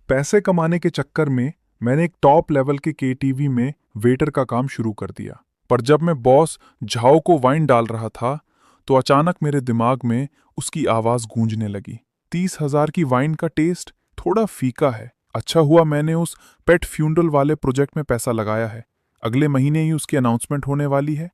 पैसे कमाने के चक्कर में मैंने एक टॉप लेवल के केटीवी में वेटर का काम शुरू कर दिया। पर जब मैं बॉस झाओ को वाइन डाल रहा था तो अचानक मेरे दिमाग में उसकी आवाज़ गूंजने लगी। 30,000 की वाइन का टेस्ट थोड़ा फीका है। अच्छा हुआ मैंने उस पेट फ्यूनरल वाले प्रोजेक्ट में पैसा लगाया है। अगले महीने ही उसकी अनाउंसमेंट होने वाली है।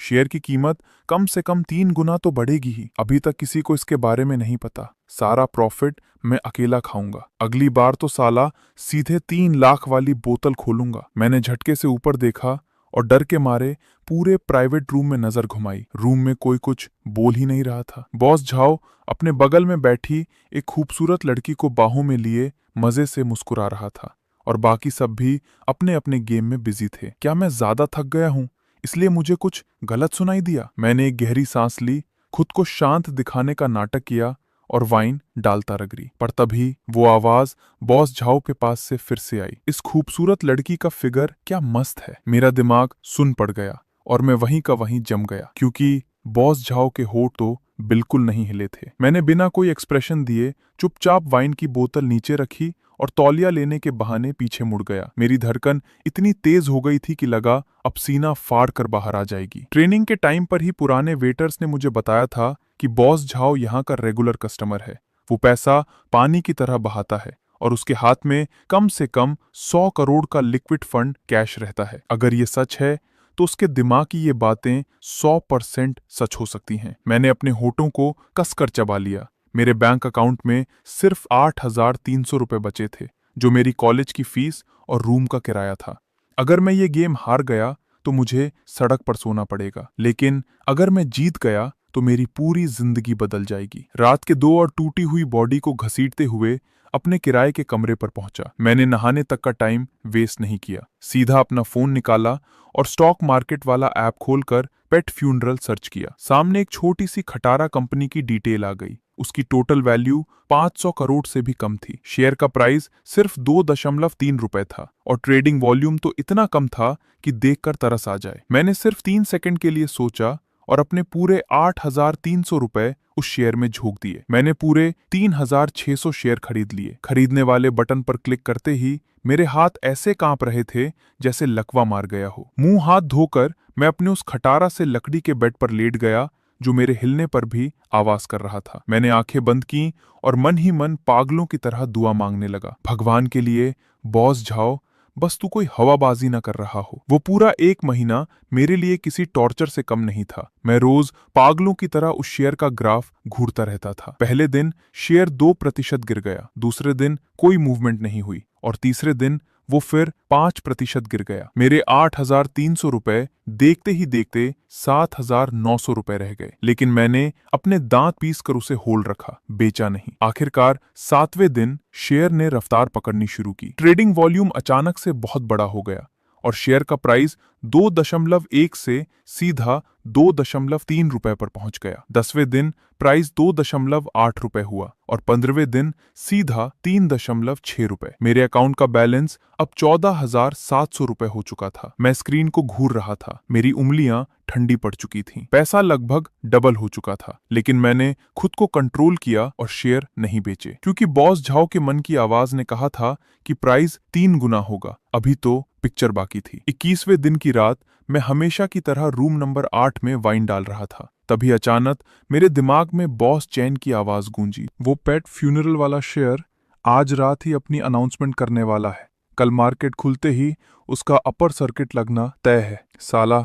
शेयर की कीमत कम से कम 3 गुना तो बढ़ेगी ही। अभी तक किसी को इसके बारे में नहीं पता। सारा प्रॉफिट मैं अकेला खाऊंगा। अगली बार तो साला सीधे 3 लाख वाली बोतल खोलूंगा। मैंने झटके से ऊपर देखा और डर के मारे पूरे प्राइवेट रूम में नजर घुमाई। रूम में कोई कुछ बोल ही नहीं रहा था। बॉस झाओ अपने बगल में बैठी एक खूबसूरत लड़की को बाहों में लिए मजे से मुस्कुरा रहा था और बाकी सब भी अपने अपने गेम में बिजी थे। क्या मैं ज्यादा थक गया हूं इसलिए मुझे कुछ गलत सुनाई दिया? मैंने एक गहरी सांस ली, खुद को शांत दिखाने का नाटक किया और वाइन डालता रगड़ी। पर तभी वो आवाज बॉस झाओ के पास से फिर से आई। इस खूबसूरत लड़की का फिगर क्या मस्त है। मेरा दिमाग सुन पड़ गया और मैं वहीं का वहीं जम गया, क्योंकि बॉस झाओ के होठ तो बिल्कुल नहीं हिले थे। मैंने बिना कोई एक्सप्रेशन दिए चुपचाप वाइन की बोतल नीचे रखी और तौलिया लेने के बहाने पीछे मुड़ गया। मेरी धड़कन इतनी तेज हो गई थी कि लगा अब सीना फाड़ कर बाहर आ जाएगी। ट्रेनिंग के टाइम पर ही पुराने वेटर्स ने मुझे बताया था कि बॉस झाओ यहाँ का रेगुलर कस्टमर है। वो पैसा पानी की तरह बहाता है और उसके हाथ में कम से कम 100 करोड़ का लिक्विड फंड कैश रहता है। अगर ये सच है तो उसके दिमाग की ये बातें 100% सच हो सकती हैं। मैंने अपने होठों को कसकर चबा लिया। मेरे बैंक अकाउंट में सिर्फ 8,300 रुपए बचे थे, जो मेरी कॉलेज की फीस और रूम का किराया था। अगर मैं ये गेम हार गया तो मुझे सड़क पर सोना पड़ेगा, लेकिन अगर मैं जीत गया तो मेरी पूरी जिंदगी बदल जाएगी। रात के 2 और टूटी हुई बॉडी को घसीटते हुए अपने किराए के कमरे पर पहुंचा। मैंने नहाने तक का टाइम वेस्ट नहीं किया। सीधा अपना फोन निकाला और स्टॉक मार्केट वाला ऐप खोलकर पेट फ्यूनरल सर्च किया। सामने एक छोटी सी खटारा कंपनी की डिटेल आ गई। उसकी टोटल वैल्यू 500 करोड़ से भी कम थी। शेयर का प्राइस सिर्फ 2.3 रुपए था और ट्रेडिंग वॉल्यूम तो इतना कम था कि देखकर तरस आ जाए। मैंने सिर्फ 3 सेकंड के लिए सोचा और अपने पूरे 8,300 रुपए उस शेयर में झोंक दिए। मैंने पूरे 3,600 शेयर खरीद लिए। खरीदने वाले बटन पर क्लिक करते ही मेरे हाथ ऐसे कांप रहे थे जैसे लकवा मार गया हो। मुंह हाथ धोकर मैं अपने उस खटारा से लकड़ी के बेड पर लेट गया जो मेरे हिलने पर भी आवाज कर रहा था। मैंने आंखें बंद की और मन ही मन पागलों की तरह दुआ मांगने लगा। भगवान के लिए बॉस झाओ, बस तू कोई हवाबाजी ना कर रहा हो। वो पूरा 1 महीना मेरे लिए किसी टॉर्चर से कम नहीं था। मैं रोज पागलों की तरह उस शेयर का ग्राफ घूरता रहता था। पहले दिन शेयर 2% गिर गया, दूसरे दिन कोई मूवमेंट नहीं हुई और तीसरे दिन वो फिर 5% गिर गया। मेरे 8,300 रुपए देखते ही देखते 7,900 रुपए रह गए, लेकिन मैंने अपने दांत पीस कर उसे होल्ड रखा, बेचा नहीं। आखिरकार 7वें दिन शेयर ने रफ्तार पकड़नी शुरू की। ट्रेडिंग वॉल्यूम अचानक से बहुत बड़ा हो गया और शेयर का प्राइस 2.1 से सीधा 2.3 रुपए पर पहुंच गया। 10वें दिन प्राइस 2.8 रुपए हुआ और 15वें दिन सीधा 3.6 रुपए। मेरे अकाउंट का बैलेंस अब 14,700 रुपए हो चुका था। मैं स्क्रीन को घूर रहा था, मेरी उंगलियां ठंडी पड़ चुकी थीं। पैसा लगभग डबल हो चुका था, लेकिन मैंने खुद को कंट्रोल किया और शेयर नहीं बेचे, क्योंकि बॉस झाओ के मन की आवाज ने कहा था कि प्राइस 3 गुना होगा। अभी तो पिक्चर बाकी थी। 21वें दिन की रात मैं हमेशा की तरह रूम नंबर 8 में वाइन डाल रहा था। तभी अचानक मेरे दिमाग में बॉस चैन की आवाज गूंजी। वो पेट फ्यूनरल वाला शेयर आज रात ही अपनी अनाउंसमेंट करने वाला है। कल मार्केट खुलते ही उसका अपर सर्किट लगना तय है। साला,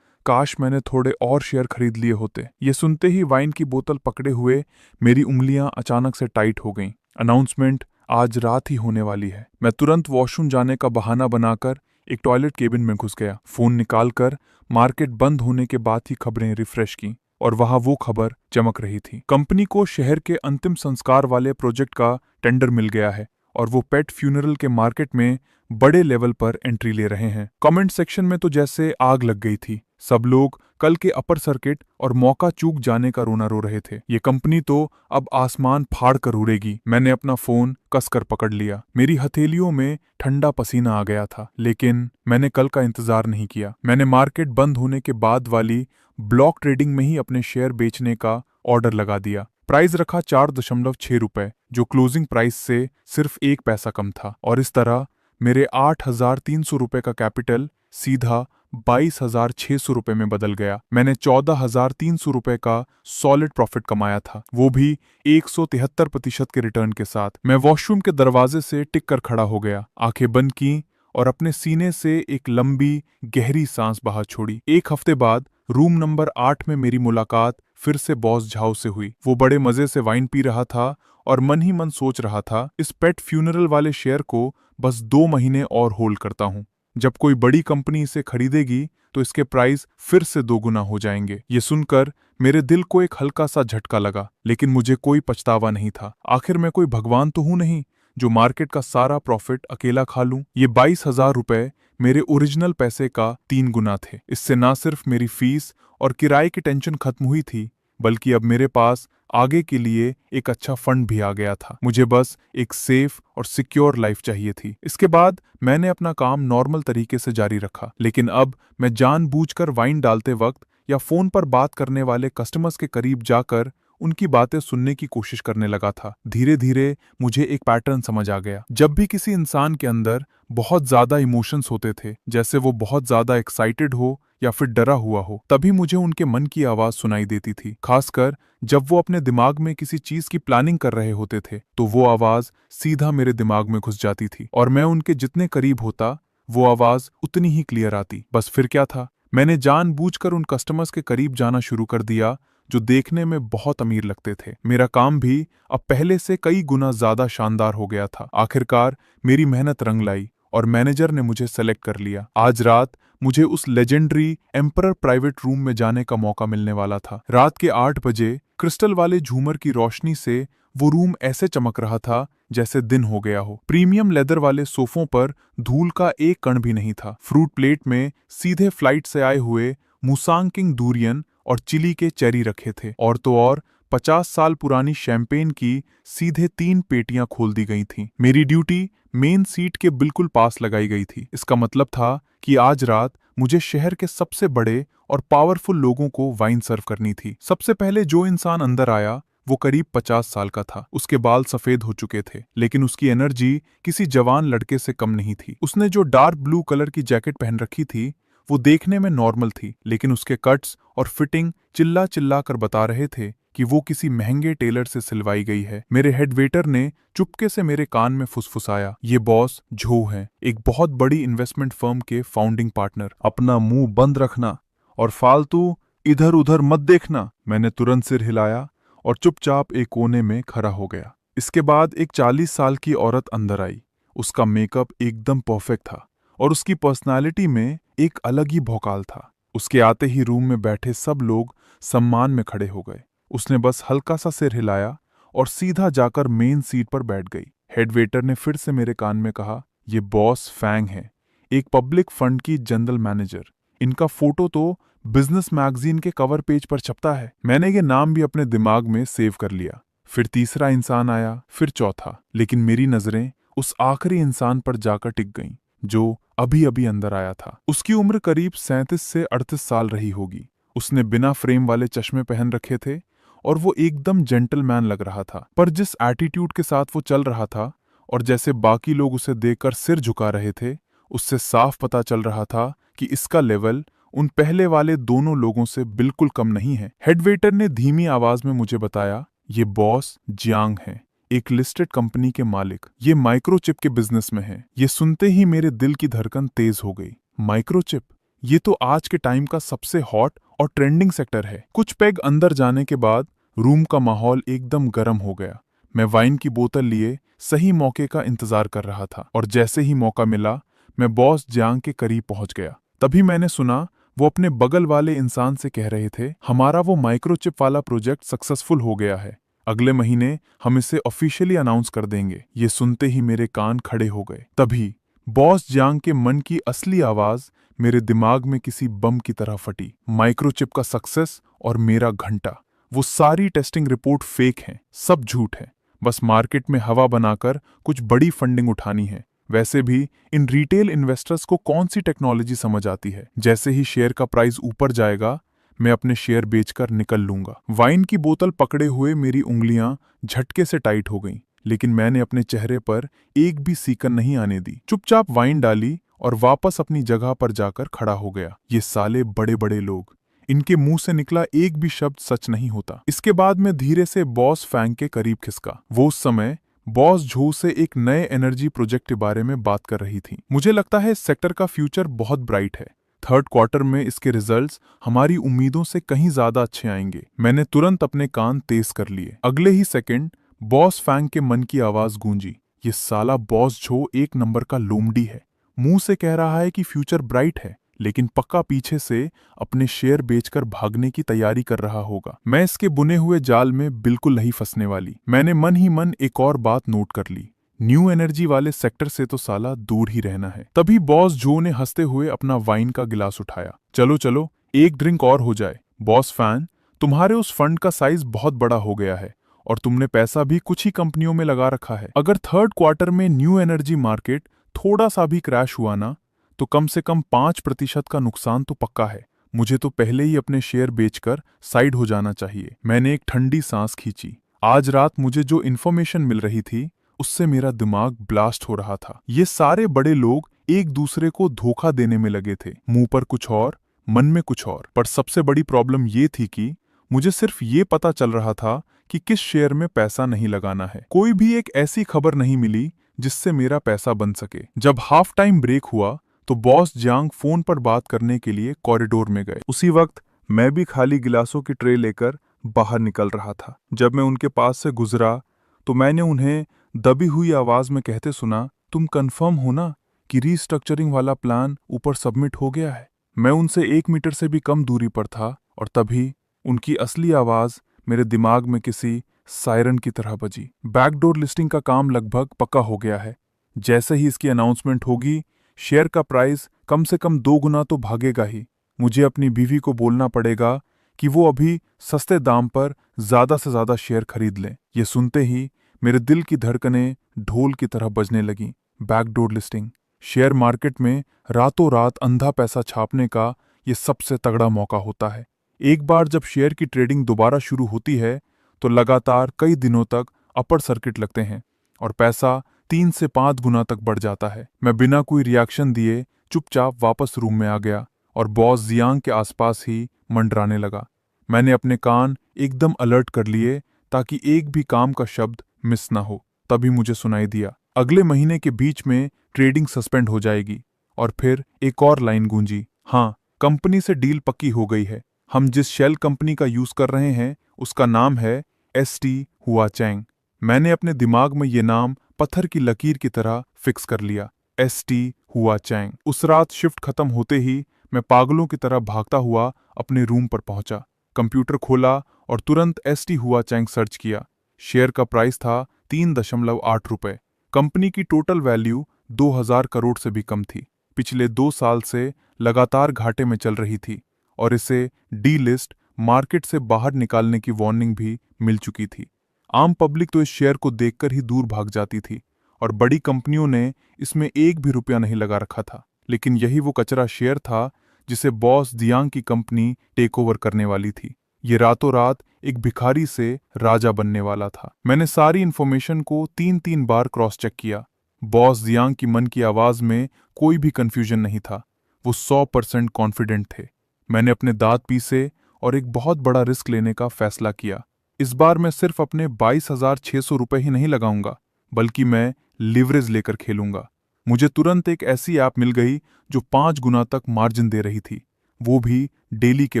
काश मैंने थोड़े और शेयर खरीद लिए होते। ये सुनते ही वाइन की बोतल पकड़े हुए मेरी उंगलियां अचानक से टाइट हो गईं। अनाउंसमेंट आज रात ही होने वाली है। मैं तुरंत वॉशरूम जाने का बहाना बनाकर एक टॉयलेट केबिन में घुस गया। फोन निकालकर मार्केट बंद होने के बाद ही खबरें रिफ्रेश की और वहां वो खबर चमक रही थी। कंपनी को शहर के अंतिम संस्कार वाले प्रोजेक्ट का टेंडर मिल गया है और वो पेट फ्यूनरल के मार्केट में बड़े लेवल पर एंट्री ले रहे हैं। कमेंट सेक्शन में तो जैसे आग लग गई थी। सब लोग कल के अपर सर्किट और मौका चूक जाने का रोना रो रहे थे। ये कंपनी तो अब आसमान फाड़ कर उड़ेगी। मैंने अपना फोन कसकर पकड़ लिया। मेरी हथेलियों में ठंडा पसीना आ गया था, लेकिन मैंने कल का इंतजार नहीं किया। मैंने मार्केट बंद होने के बाद वाली ब्लॉक ट्रेडिंग में ही अपने शेयर बेचने का ऑर्डर लगा दिया। प्राइस रखा 4.6 रुपए, जो क्लोजिंग प्राइस से सिर्फ 1 पैसा कम था। और इस तरह मेरे 8,300 रुपए का कैपिटल सीधा 22,600 रुपए में बदल गया। मैंने 14,300 रुपए का सॉलिड प्रॉफिट कमाया था, वो भी 173% के रिटर्न के साथ। मैं वॉशरूम के दरवाजे से टिक कर खड़ा हो गया, आंखें बंद की और अपने सीने से एक लंबी गहरी सांस बाहर छोड़ी। 1 हफ्ते बाद रूम नंबर 8 में मेरी मुलाकात फिर से बॉस झाओ से हुई। वो बड़े मजे से वाइन पी रहा था और मन ही मन सोच रहा था, इस पेट फ्यूनरल वाले शेयर को बस 2 महीने और होल्ड करता हूं। जब कोई बड़ी कंपनी इसे खरीदेगी तो इसके प्राइस फिर से 2 गुना हो जाएंगे। ये सुनकर मेरे दिल को एक हल्का सा झटका लगा, लेकिन मुझे कोई पछतावा नहीं था। आखिर मैं कोई भगवान तो हूं नहीं जो मार्केट का सारा प्रॉफिट अकेला खा लूं। ये 22,000 रुपए मेरे ओरिजिनल पैसे का 3 गुना थे। इससे ना सिर्फ मेरी फीस और किराए की टेंशन खत्म हुई थी, बल्कि अब मेरे पास आगे के लिए एक अच्छा फंड भी आ गया था। मुझे बस एक सेफ और सिक्योर लाइफ चाहिए थी। इसके बाद मैंने अपना काम नॉर्मल तरीके से जारी रखा, लेकिन अब मैं जानबूझकर वाइन डालते वक्त या फोन पर बात करने वाले कस्टमर्स के करीब जाकर उनकी बातें सुनने की कोशिश करने लगा था। धीरे धीरे मुझे एक पैटर्न समझ आ गया। जब भी किसी इंसान के अंदर बहुत ज्यादा इमोशंस होते थे, जैसे वो बहुत ज्यादा एक्साइटेड हो या फिर डरा हुआ हो, तभी मुझे उनके मन की आवाज सुनाई देती थी। खासकर जब वो अपने दिमाग में किसी चीज की प्लानिंग कर रहे होते थे, तो वो आवाज सीधा मेरे दिमाग में घुस जाती थी और मैं उनके जितने करीब होता, वो आवाज उतनी ही क्लियर आती। बस फिर क्या था, मैंने जानबूझकर उन कस्टमर्स के करीब जाना शुरू कर दिया जो देखने में बहुत अमीर लगते थे। मेरा काम भी अब पहले से कई गुना ज्यादा शानदार हो गया था। आखिरकार मेरी मेहनत रंग लाई और मैनेजर ने मुझे सेलेक्ट कर लिया। आज रात मुझे उस लेजेंडरी एम्परर प्राइवेट रूम में जाने का मौका मिलने वाला था। रात के 8 बजे क्रिस्टल वाले झूमर की रोशनी से वो रूम ऐसे चमक रहा था जैसे दिन हो गया हो। प्रीमियम लेदर वाले सोफों पर धूल का एक कण भी नहीं था। फ्रूट प्लेट में सीधे फ्लाइट से आए हुए मुसांग किंग डूरियन और चिली के चेरी रखे थे, और तो और 50 साल पुरानी शैंपेन की सीधे 3 पेटियां खोल दी गई थीं। मेरी ड्यूटी मेन सीट के बिल्कुल पास लगाई गई थी। इसका मतलब था कि आज रात मुझे शहर के सबसे बड़े और पावरफुल लोगों को वाइन सर्व करनी थी। सबसे पहले जो इंसान अंदर आया वो करीब 50 साल का था। उसके बाल सफेद हो चुके थे, लेकिन उसकी एनर्जी किसी जवान लड़के से कम नहीं थी। उसने जो डार्क ब्लू कलर की जैकेट पहन रखी थी वो देखने में नॉर्मल थी, लेकिन उसके कट्स और फिटिंग चिल्ला चिल्ला कर बता रहे थे कि वो किसी महंगे टेलर से सिलवाई गई है। मेरे हेड वेटर ने चुपके से मेरे कान में फुसफुसाया, ये बॉस झो हैं, एक बहुत बड़ी इन्वेस्टमेंट फर्म के फाउंडिंग पार्टनर। अपना मुंह बंद रखना और फालतू इधर उधर मत देखना। मैंने तुरंत सिर हिलाया और चुपचाप एक कोने में खड़ा हो गया। इसके बाद एक 40 साल की औरत अंदर आई। उसका मेकअप एकदम परफेक्ट था और उसकी पर्सनालिटी में एक अलग ही भौकाल था। उसके आते ही रूम में बैठे सब लोग सम्मान में खड़े हो गए। उसने बस हल्का सा सिर हिलाया और सीधा जाकर मेन सीट पर बैठ गई। हेड वेटर ने फिर से मेरे कान में कहा, ये बॉस फैंग है, एक पब्लिक फंड की जनरल मैनेजर। इनका फोटो तो बिजनेस मैगजीन के कवर पेज पर छपता है। मैंने ये नाम भी अपने दिमाग में सेव कर लिया। फिर तीसरा इंसान आया, फिर चौथा, लेकिन मेरी नजरें उस आखिरी इंसान पर जाकर टिक गईं जो अभी अभी अंदर आया था। उसकी उम्र करीब 37 से 38 साल रही होगी। उसने बिना फ्रेम वाले चश्मे पहन रखे थे और वो एकदम जेंटलमैन लग रहा था। पर जिस एटीट्यूड के साथ वो चल रहा था और जैसे बाकी लोग उसे देखकर सिर झुका रहे थे, उससे साफ पता चल रहा था कि इसका लेवल उन पहले वाले दोनों लोगों से बिल्कुल कम नहीं है। हेड वेटर ने धीमी आवाज में मुझे बताया, ये बॉस जियांग है, एक लिस्टेड कंपनी के मालिक। ये माइक्रोचिप के बिजनेस में है। ये सुनते ही मेरे दिल की धड़कन तेज हो गई। माइक्रोचिप, ये तो आज के टाइम का सबसे हॉट और ट्रेंडिंग सेक्टर है। कुछ पैग अंदर जाने के बाद रूम का माहौल एकदम गर्म हो गया। मैं वाइन की बोतल लिए सही मौके का इंतजार कर रहा था और जैसे ही मौका मिला मैं बॉस जियांग के करीब पहुंच गया। तभी मैंने सुना वो अपने बगल वाले इंसान से कह रहे थे, हमारा वो माइक्रोचिप वाला प्रोजेक्ट सक्सेसफुल हो गया है, अगले महीने हम इसे ऑफिशियली अनाउंस कर देंगे। ये सुनते ही मेरे कान खड़े हो गए। तभी बॉस जियांग के मन की असली आवाज मेरे दिमाग में किसी बम की तरह फटी। माइक्रोचिप का सक्सेस और मेरा घंटा, वो सारी टेस्टिंग रिपोर्ट फेक है, सब झूठ है। बस मार्केट में हवा बनाकर कुछ बड़ी फंडिंग उठानी है। वैसे भी इन रिटेल इन्वेस्टर्स को कौन सी टेक्नोलॉजी समझ आती है। जैसे ही शेयर का प्राइस ऊपर जाएगा मैं अपने शेयर बेचकर निकल लूंगा। वाइन की बोतल पकड़े हुए मेरी उंगलियां झटके से टाइट हो गईं, लेकिन मैंने अपने चेहरे पर एक भी सीकन नहीं आने दी। चुपचाप वाइन डाली और वापस अपनी जगह पर जाकर खड़ा हो गया। ये साले बड़े बड़े लोग, इनके मुंह से निकला एक भी शब्द सच नहीं होता। इसके बाद मैं धीरे से बॉस फैंग के करीब खिसका। वो उस समय बॉस झो से एक नए एनर्जी प्रोजेक्ट के बारे में बात कर रही थी। मुझे लगता है इस सेक्टर का फ्यूचर बहुत ब्राइट है। थर्ड क्वार्टर में इसके रिजल्ट्स हमारी उम्मीदों से कहीं ज्यादा अच्छे आएंगे। मैंने तुरंत अपने कान तेज कर लिए। अगले ही सेकंड बॉस फैंग के मन की आवाज गूंजी, ये साला बॉस झो एक नंबर का लोमड़ी है। मुंह से कह रहा है कि फ्यूचर ब्राइट है, लेकिन पक्का पीछे से अपने शेयर बेचकर भागने की तैयारी कर रहा होगा। मैं इसके बुने हुए जाल में बिल्कुल नहीं फंसने वाली। मैंने मन ही मन एक और बात नोट कर ली, न्यू एनर्जी वाले सेक्टर से तो साला दूर ही रहना है। तभी बॉस जो ने हंसते हुए अपना वाइन का गिलास उठाया। चलो चलो, एक ड्रिंक और हो जाए। बॉस फैन, तुम्हारे उस फंड का साइज बहुत बड़ा हो गया है और तुमने पैसा भी कुछ ही कंपनियों में लगा रखा है। अगर थर्ड क्वार्टर में न्यू एनर्जी मार्केट थोड़ा सा भी क्रैश हुआ ना, तो कम से कम 5% का नुकसान तो पक्का है। मुझे तो पहले ही अपने शेयर बेचकर साइड हो जाना चाहिए। मैंने एक ठंडी सांस खींची। आज रात मुझे जो इन्फॉर्मेशन मिल रही थी उससे मेरा दिमाग ब्लास्ट हो रहा था। ये सारे बड़े लोग एक दूसरे को धोखा देने में लगे थे, मुंह पर कुछ और, मन में कुछ और। पर सबसे बड़ी प्रॉब्लम ये थी कि मुझे सिर्फ ये पता चल रहा था कि किस शेयर में पैसा नहीं लगाना है। कोई भी एक ऐसी खबर नहीं मिली जिससे मेरा पैसा बन सके। जब हाफ टाइम ब्रेक हुआ तो बॉस जियांग फोन पर बात करने के लिए कॉरिडोर में गए। उसी वक्त मैं भी खाली गिलासों की ट्रे लेकर बाहर निकल रहा था। जब मैं उनके पास से गुजरा तो मैंने उन्हें दबी हुई आवाज में कहते सुना, तुम कंफर्म हो ना कि रीस्ट्रक्चरिंग वाला प्लान ऊपर सबमिट हो गया है? मैं उनसे 1 मीटर से भी कम दूरी पर था और तभी उनकी असली आवाज मेरे दिमाग में किसी सायरन की तरह बजी। बैकडोर लिस्टिंग का काम लगभग पक्का हो गया है। जैसे ही इसकी अनाउंसमेंट होगी, शेयर का प्राइस कम से कम 2 गुना तो भागेगा ही। मुझे अपनी बीवी को बोलना पड़ेगा कि वो अभी सस्ते दाम पर ज्यादा से ज्यादा शेयर खरीद लें। ये सुनते ही मेरे दिल की धड़कनें ढोल की तरह बजने लगीं। बैकडोर लिस्टिंग, शेयर मार्केट में रातों रात अंधा पैसा छापने का ये सबसे तगड़ा मौका होता है। एक बार जब शेयर की ट्रेडिंग दोबारा शुरू होती है तो लगातार कई दिनों तक अपर सर्किट लगते हैं और पैसा 3 से 5 गुना तक बढ़ जाता है। मैं बिना कोई रिएक्शन दिए चुपचाप वापस रूम में आ गया और बॉस जियांग के आसपास ही मंडराने लगा। मैंने अपने कान एकदम अलर्ट कर लिए ताकि एक भी काम का शब्द मिस ना हो। तभी मुझे सुनाई दिया, अगले महीने के बीच में ट्रेडिंग सस्पेंड हो जाएगी। और फिर एक और लाइन गूंजी, हाँ, कंपनी से डील पक्की हो गई है। हम जिस शेल कंपनी का यूज कर रहे हैं उसका नाम है ST हुआचैंग। मैंने अपने दिमाग में ये नाम पत्थर की लकीर की तरह फिक्स कर लिया, ST हुआचैंग। उस रात शिफ्ट खत्म होते ही मैं पागलों की तरह भागता हुआ अपने रूम पर पहुंचा, कंप्यूटर खोला और तुरंत ST हुआचैंग सर्च किया। शेयर का प्राइस था 3.8 रुपए। कंपनी की टोटल वैल्यू 2000 करोड़ से भी कम थी। पिछले 2 साल से लगातार घाटे में चल रही थी और इसे डी लिस्ट, मार्केट से बाहर निकालने की वार्निंग भी मिल चुकी थी। आम पब्लिक तो इस शेयर को देखकर ही दूर भाग जाती थी और बड़ी कंपनियों ने इसमें एक भी रुपया नहीं लगा रखा था। लेकिन यही वो कचरा शेयर था जिसे बॉस जियांग की कंपनी टेक ओवर करने वाली थी। ये रातों रात एक भिखारी से राजा बनने वाला था। मैंने सारी इन्फॉर्मेशन को 3-3 बार क्रॉस चेक किया। बॉस जियांग की मन की आवाज में कोई भी कंफ्यूजन नहीं था। वो 100% कॉन्फिडेंट थे। मैंने अपने दांत पीसे और एक बहुत बड़ा रिस्क लेने का फैसला किया। इस बार मैं सिर्फ अपने 22,600 रुपए ही नहीं लगाऊंगा, बल्कि मैं लिवरेज लेकर खेलूंगा। मुझे तुरंत एक ऐसी ऐप मिल गई जो 5 गुना तक मार्जिन दे रही थी, वो भी डेली के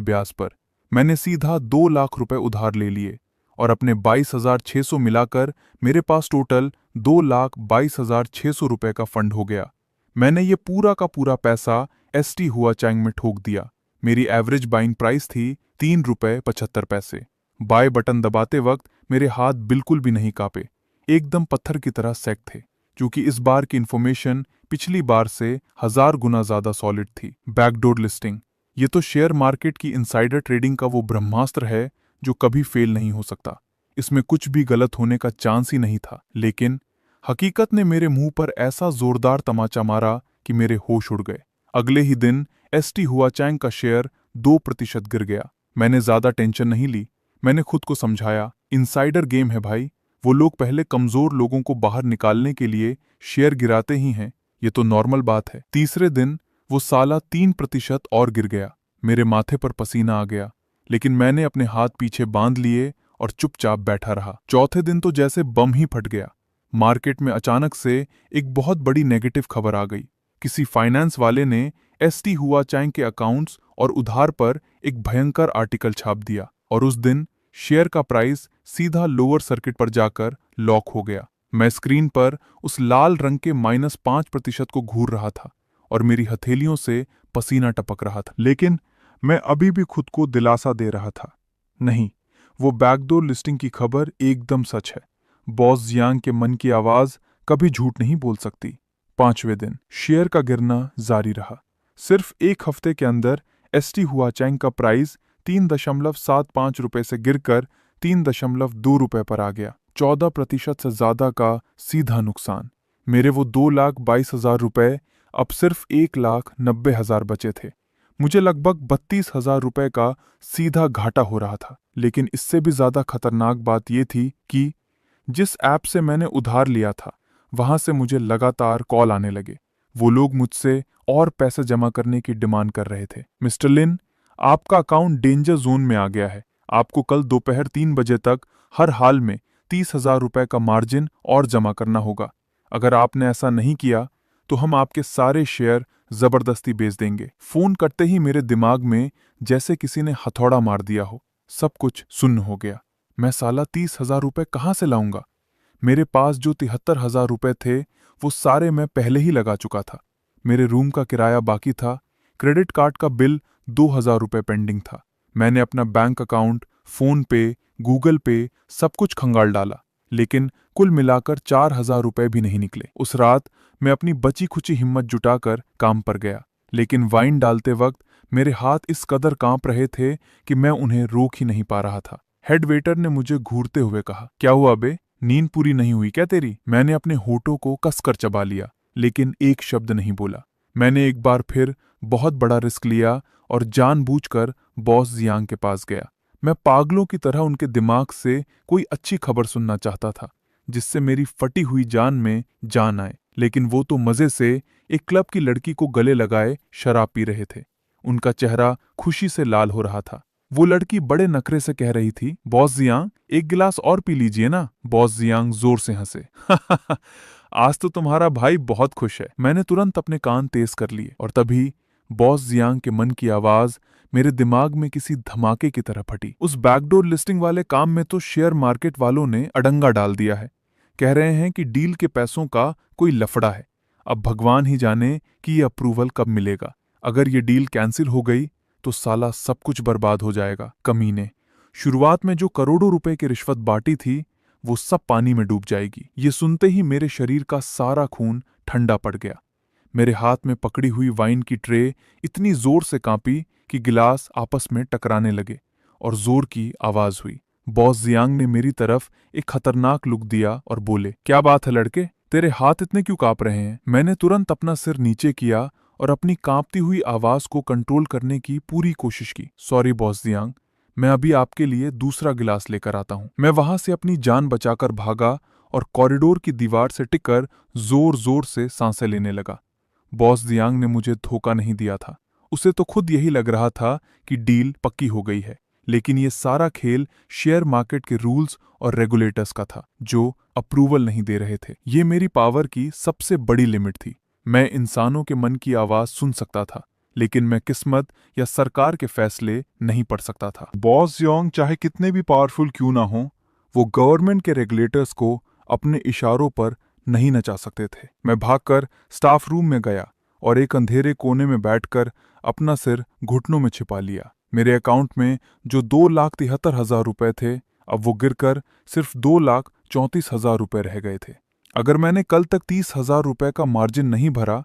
ब्याज पर। मैंने सीधा 2 लाख रुपए उधार ले लिए और अपने 22,600 मिलाकर मेरे पास टोटल 2,22,600 रुपए का फंड हो गया। मैंने ये पूरा का पूरा पैसा ST हुआचैंग में ठोक दिया। मेरी एवरेज बाइंग प्राइस थी 3 रुपए 75 पैसे। बाय बटन दबाते वक्त मेरे हाथ बिल्कुल भी नहीं कांपे, एकदम पत्थर की तरह सेट थे, क्योंकि इस बार की इंफॉर्मेशन पिछली बार से 1000 गुना ज्यादा सॉलिड थी। बैकडोर लिस्टिंग, ये तो शेयर मार्केट की इनसाइडर ट्रेडिंग का वो ब्रह्मास्त्र है जो कभी फेल नहीं हो सकता। इसमें कुछ भी गलत होने का चांस ही नहीं था। लेकिन हकीकत ने मेरे मुंह पर ऐसा जोरदार तमाचा मारा कि मेरे होश उड़ गए। अगले ही दिन ST हुआचैंग का शेयर 2% गिर गया। मैंने ज्यादा टेंशन नहीं ली। मैंने खुद को समझाया, इनसाइडर गेम है भाई। वो लोग पहले कमजोर लोगों को बाहर निकालने के लिए शेयर गिराते ही हैं, ये तो नॉर्मल बात है। तीसरे दिन वो साला 3% और गिर गया। मेरे माथे पर पसीना आ गया, लेकिन मैंने अपने हाथ पीछे बांध लिए और चुपचाप बैठा रहा। चौथे दिन तो जैसे बम ही फट गया। मार्केट में अचानक से एक बहुत बड़ी नेगेटिव खबर आ गई। किसी फाइनेंस वाले ने एसटी हुआ चाइंग के अकाउंट्स और उधार पर एक भयंकर आर्टिकल छाप दिया, और उस दिन शेयर का प्राइस सीधा लोअर सर्किट पर जाकर लॉक हो गया। मैं स्क्रीन पर उस लाल रंग के -5% को घूर रहा था और मेरी हथेलियों से पसीना टपक रहा था। लेकिन मैं अभी भी खुद को दिलासा दे रहा था, नहीं, वो बैकडोर लिस्टिंग की खबर एकदम सच है। बॉस जियांग के मन की आवाज कभी झूठ नहीं बोल सकती। पांचवें दिन शेयर का गिरना जारी रहा। सिर्फ एक हफ्ते के अंदर एसटी हुआ चैंग का प्राइस 3.75 रुपए से गिरकर 3.2 रुपए पर आ गया। 14% से ज्यादा का सीधा नुकसान। मेरे वो 2,22,000 रुपए अब सिर्फ 1,90,000 बचे थे। मुझे लगभग 32,000 रुपए का सीधा घाटा हो रहा था। लेकिन इससे भी ज्यादा खतरनाक बात यह थी कि जिस ऐप से मैंने उधार लिया था, वहां से मुझे लगातार कॉल आने लगे। वो लोग मुझसे और पैसे जमा करने की डिमांड कर रहे थे। मिस्टर लिन, आपका अकाउंट डेंजर जोन में आ गया है। आपको कल दोपहर 3 बजे तक हर हाल में 30,000 रुपए का मार्जिन और जमा करना होगा। अगर आपने ऐसा नहीं किया तो हम आपके सारे शेयर जबरदस्ती बेच देंगे। फोन करते ही मेरे दिमाग में जैसे किसी ने हथौड़ा मार दिया हो। सब कुछ सुन्न हो गया। मैं साला 30,000 रुपए कहाँ से लाऊंगा? मेरे पास जो 73,000 रुपए थे वो सारे मैं पहले ही लगा चुका था। मेरे रूम का किराया बाकी था, क्रेडिट कार्ड का बिल 2,000 रुपए पेंडिंग था। मैंने अपना बैंक अकाउंट, फोन पे, गूगल पे सब कुछ खंगाल डाला, लेकिन कुल मिलाकर 4,000 रुपए भी नहीं निकले। उस रात मैं अपनी बची खुची हिम्मत जुटाकर काम पर गया, लेकिन वाइन डालते वक्त मेरे हाथ इस कदर कांप रहे थे कि मैं उन्हें रोक ही नहीं पा रहा था। हेड वेटर ने मुझे घूरते हुए कहा, क्या हुआ बे, नींद पूरी नहीं हुई क्या तेरी? मैंने अपने होठों को कसकर चबा लिया, लेकिन एक शब्द नहीं बोला। मैंने एक बार फिर बहुत बड़ा रिस्क लिया और जानबूझकर बॉस जियांग के पास गया। मैं पागलों की तरह उनके दिमाग से कोई अच्छी खबर सुनना चाहता था, जिससे मेरी फटी हुई जान में जान आए। लेकिन वो तो मजे से एक क्लब की लड़की को गले लगाए शराब पी रहे थे। उनका चेहरा खुशी से लाल हो रहा था। वो लड़की बड़े नखरे से कह रही थी, बॉस जियांग, एक गिलास और पी लीजिए ना। बॉस जियांग जोर से हंसे। आज तो तुम्हारा भाई बहुत खुश है। मैंने तुरंत अपने कान तेज कर लिए, और तभी बॉस जियांग के मन की आवाज मेरे दिमाग में किसी धमाके की तरह फटी। उस बैकडोर लिस्टिंग वाले काम में तो शेयर मार्केट वालों ने अड़ंगा डाल दिया है। कह रहे हैं कि डील के पैसों का कोई लफड़ा है। अब भगवान ही जाने कि ये अप्रूवल कब मिलेगा। अगर ये डील कैंसिल हो गई तो साला सब कुछ बर्बाद हो जाएगा। कमीने, शुरुआत में जो करोड़ों रुपए की रिश्वत बांटी थी वो सब पानी में डूब जाएगी। ये सुनते ही मेरे शरीर का सारा खून ठंडा पड़ गया। मेरे हाथ में पकड़ी हुई वाइन की ट्रे इतनी जोर से कांपी कि गिलास आपस में टकराने लगे और जोर की आवाज हुई। बॉस जियांग ने मेरी तरफ एक खतरनाक लुक दिया और बोले, क्या बात है लड़के, तेरे हाथ इतने क्यों कांप रहे हैं? मैंने तुरंत अपना सिर नीचे किया और अपनी कांपती हुई आवाज को कंट्रोल करने की पूरी कोशिश की। सॉरी बॉस जियांग, मैं अभी आपके लिए दूसरा गिलास लेकर आता हूं। मैं वहां से अपनी जान बचाकर भागा और कॉरिडोर की दीवार से टिककर जोर जोर से सांसें लेने लगा। बॉस जियांग ने मुझे धोखा नहीं दिया था। उसे तो खुद यही लग रहा था कि डील पक्की हो गई है। लेकिन ये सारा खेल शेयर मार्केट के रूल्स और रेगुलेटर्स का था, जो अप्रूवल नहीं दे रहे थे। ये मेरी पावर की सबसे बड़ी लिमिट थी। मैं इंसानों के मन की आवाज सुन सकता था, लेकिन मैं किस्मत या सरकार के फैसले नहीं पढ़ सकता था। बॉस जियांग चाहे कितने भी पावरफुल क्यों ना हो, वो गवर्नमेंट के रेगुलेटर्स को अपने इशारों पर नहीं नचा सकते थे। मैं भागकर स्टाफ रूम में गया और एक अंधेरे कोने में बैठकर अपना सिर घुटनों में छिपा लिया। मेरे अकाउंट में जो 2,73,000 रुपए थे, अब वो गिरकर सिर्फ 2,34,000 रुपए रह गए थे। अगर मैंने कल तक 30,000 रुपए का मार्जिन नहीं भरा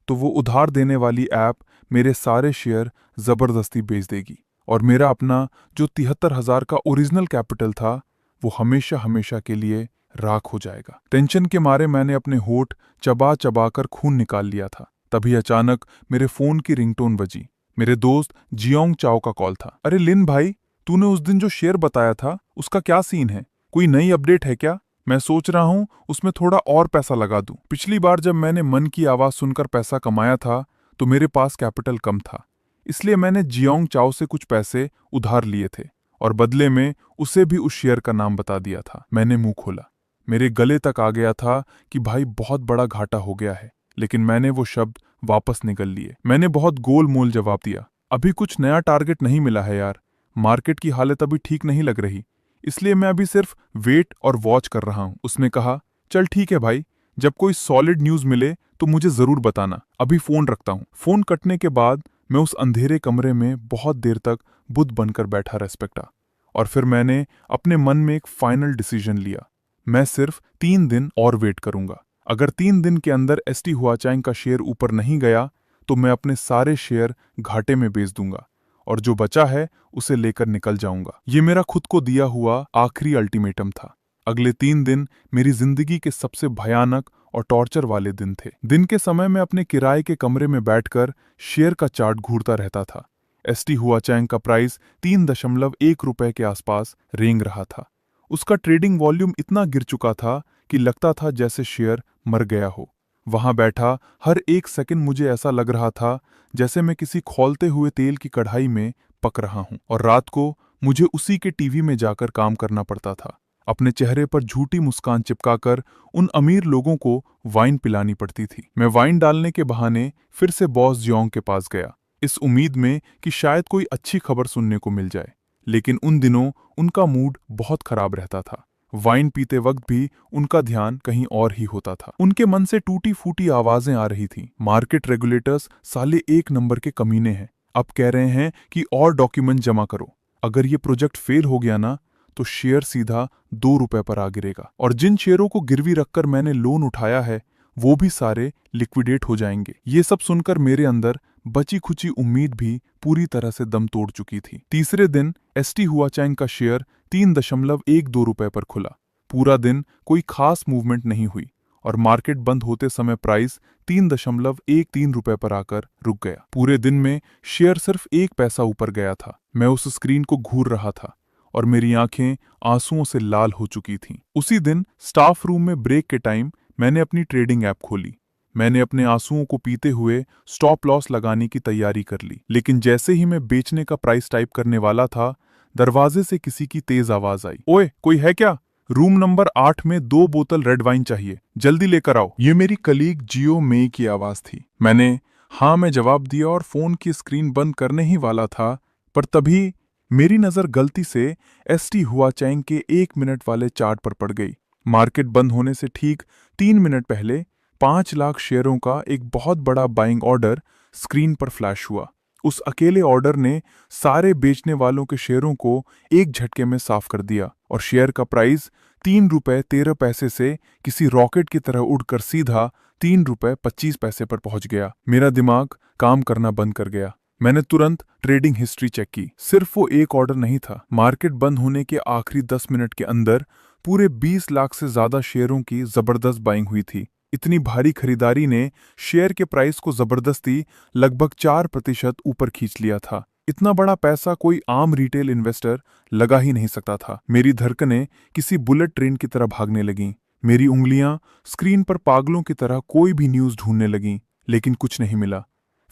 तो वो उधार देने वाली ऐप मेरे सारे शेयर जबरदस्ती बेच देगी, और मेरा अपना जो 73,000 का ओरिजिनल कैपिटल था वो हमेशा हमेशा के लिए राख हो जाएगा। टेंशन के मारे मैंने अपने होठ चबा चबा कर खून निकाल लिया था। तभी अचानक मेरे फोन की रिंगटोन बजी। मेरे दोस्त जियोंग चाओ का कॉल था। अरे लिन भाई, तूने उस दिन जो शेयर बताया था उसका क्या सीन है? कोई नई अपडेट है क्या? मैं सोच रहा हूँ उसमें थोड़ा और पैसा लगा दूं। पिछली बार जब मैंने मन की आवाज सुनकर पैसा कमाया था तो मेरे पास कैपिटल कम था, इसलिए मैंने जियोंग चाओ से कुछ पैसे उधार लिए थे और बदले में उसे भी उस शेयर का नाम बता दिया था। मैंने मुंह खोला, मेरे गले तक आ गया था कि भाई बहुत बड़ा घाटा हो गया है, लेकिन मैंने वो शब्द वापस निकल लिए। मैंने बहुत गोल मोल जवाब दिया, अभी कुछ नया टारगेट नहीं मिला है यार, मार्केट की हालत अभी ठीक नहीं लग रही, इसलिए मैं अभी सिर्फ वेट और वॉच कर रहा हूं। उसने कहा, चल ठीक है भाई, जब कोई सॉलिड न्यूज मिले तो मुझे जरूर बताना, अभी फोन रखता हूं। फोन कटने के बाद मैं उस अंधेरे कमरे में बहुत देर तक बुद्ध बनकर बैठा रेस्पेक्टा, और फिर मैंने अपने मन में एक फाइनल डिसीजन लिया। मैं सिर्फ 3 दिन और वेट करूंगा। अगर 3 दिन के अंदर एसटी हुआचैंग का शेयर ऊपर नहीं गया तो मैं अपने सारे शेयर घाटे में बेच दूंगा और जो बचा है उसे लेकर निकल जाऊंगा। ये मेरा खुद को दिया हुआ आखिरी अल्टीमेटम था। अगले 3 दिन मेरी जिंदगी के सबसे भयानक और टॉर्चर वाले दिन थे। दिन के समय मैं अपने किराए के कमरे में बैठकर शेयर का चार्ट घूरता रहता था। एसटी हुआचैंग का प्राइस 3.1 रुपए के आसपास रेंग रहा था। उसका ट्रेडिंग वॉल्यूम इतना गिर चुका था कि लगता था जैसे शेयर मर गया हो। वहां बैठा हर एक सेकंड मुझे ऐसा लग रहा था जैसे मैं किसी खौलते हुए तेल की कढ़ाई में पक रहा हूं, और रात को मुझे उसी के टीवी में जाकर काम करना पड़ता था। अपने चेहरे पर झूठी मुस्कान चिपकाकर उन अमीर लोगों को वाइन पिलानी पड़ती थी। मैं वाइन डालने के बहाने फिर से बॉस जियोंग के पास गया, इस उम्मीद में कि शायद कोई अच्छी खबर सुनने को मिल जाए, लेकिन उन दिनों उनका मूड बहुत खराब रहता था। वाइन पीते वक्त भी उनका ध्यान कहीं और ही होता था। उनके मन से टूटी फूटी आवाजें आ रही थी, मार्केट रेगुलेटर्स साले एक नंबर के कमीने हैं, अब कह रहे हैं कि और डॉक्यूमेंट जमा करो, अगर ये प्रोजेक्ट फेल हो गया ना तो शेयर सीधा 2 रुपए पर आ गिरेगा, और जिन शेयरों को गिरवी रखकर मैंने लोन उठाया है वो भी सारे लिक्विडेट हो जाएंगे। ये सब सुनकर मेरे अंदर बची खुची उम्मीद भी पूरी तरह से दम तोड़ चुकी थी। तीसरे दिन एसटी हुआचैंग का शेयर 3.12 रुपए पर खुला। पूरा दिन कोई खास मूवमेंट नहीं हुई और मार्केट बंद होते समय प्राइस 3.13 रुपए पर आकर रुक गया। पूरे दिन में शेयर सिर्फ 1 पैसा ऊपर गया था। मैं उस स्क्रीन को घूर रहा था और मेरी आंखें आंसुओं से लाल हो चुकी थीं। उसी दिन स्टाफ रूम में ब्रेक के टाइम मैंने अपनी ट्रेडिंग ऐप खोली। मैंने अपने आंसुओं को पीते हुए स्टॉप लॉस लगाने की तैयारी कर ली, लेकिन जैसे ही मैं बेचने का प्राइस टाइप करने वाला था, दरवाजे से किसी की तेज आवाज आई, ओए कोई है क्या? रूम नंबर 8 में 2 बोतल रेड वाइन चाहिए, जल्दी लेकर आओ। ये मेरी कलीग जियो मे की आवाज थी। मैंने हाँ में जवाब दिया और फोन की स्क्रीन बंद करने ही वाला था, पर तभी मेरी नजर गलती से एसटी हुआचैंग के 1 मिनट वाले चार्ट पर पड़ गई। मार्केट बंद होने से ठीक 3 मिनट पहले 5 लाख शेयरों का एक बहुत बड़ा बाइंग ऑर्डर स्क्रीन पर फ्लैश हुआ। उस अकेले ऑर्डर ने सारे बेचने वालों के शेयरों को एक झटके में साफ कर दिया और शेयर का प्राइस 3 रुपए 13 पैसे से किसी रॉकेट की तरह उड़कर सीधा 3 रुपए 25 पैसे पर पहुंच गया। मेरा दिमाग काम करना बंद कर गया। मैंने तुरंत ट्रेडिंग हिस्ट्री चेक की। सिर्फ वो एक ऑर्डर नहीं था, मार्केट बंद होने के आखिरी 10 मिनट के अंदर पूरे 20 लाख से ज्यादा शेयरों की जबरदस्त बाइंग हुई थी। इतनी भारी खरीदारी ने शेयर के प्राइस को जबरदस्ती लगभग 4% ऊपर खींच लिया था। इतना बड़ा पैसा कोई आम रिटेल इन्वेस्टर लगा ही नहीं सकता था। मेरी धड़कनें किसी बुलेट ट्रेन की तरह भागने लगीं। मेरी उंगलियां स्क्रीन पर पागलों की तरह कोई भी न्यूज ढूंढने लगीं, लेकिन कुछ नहीं मिला।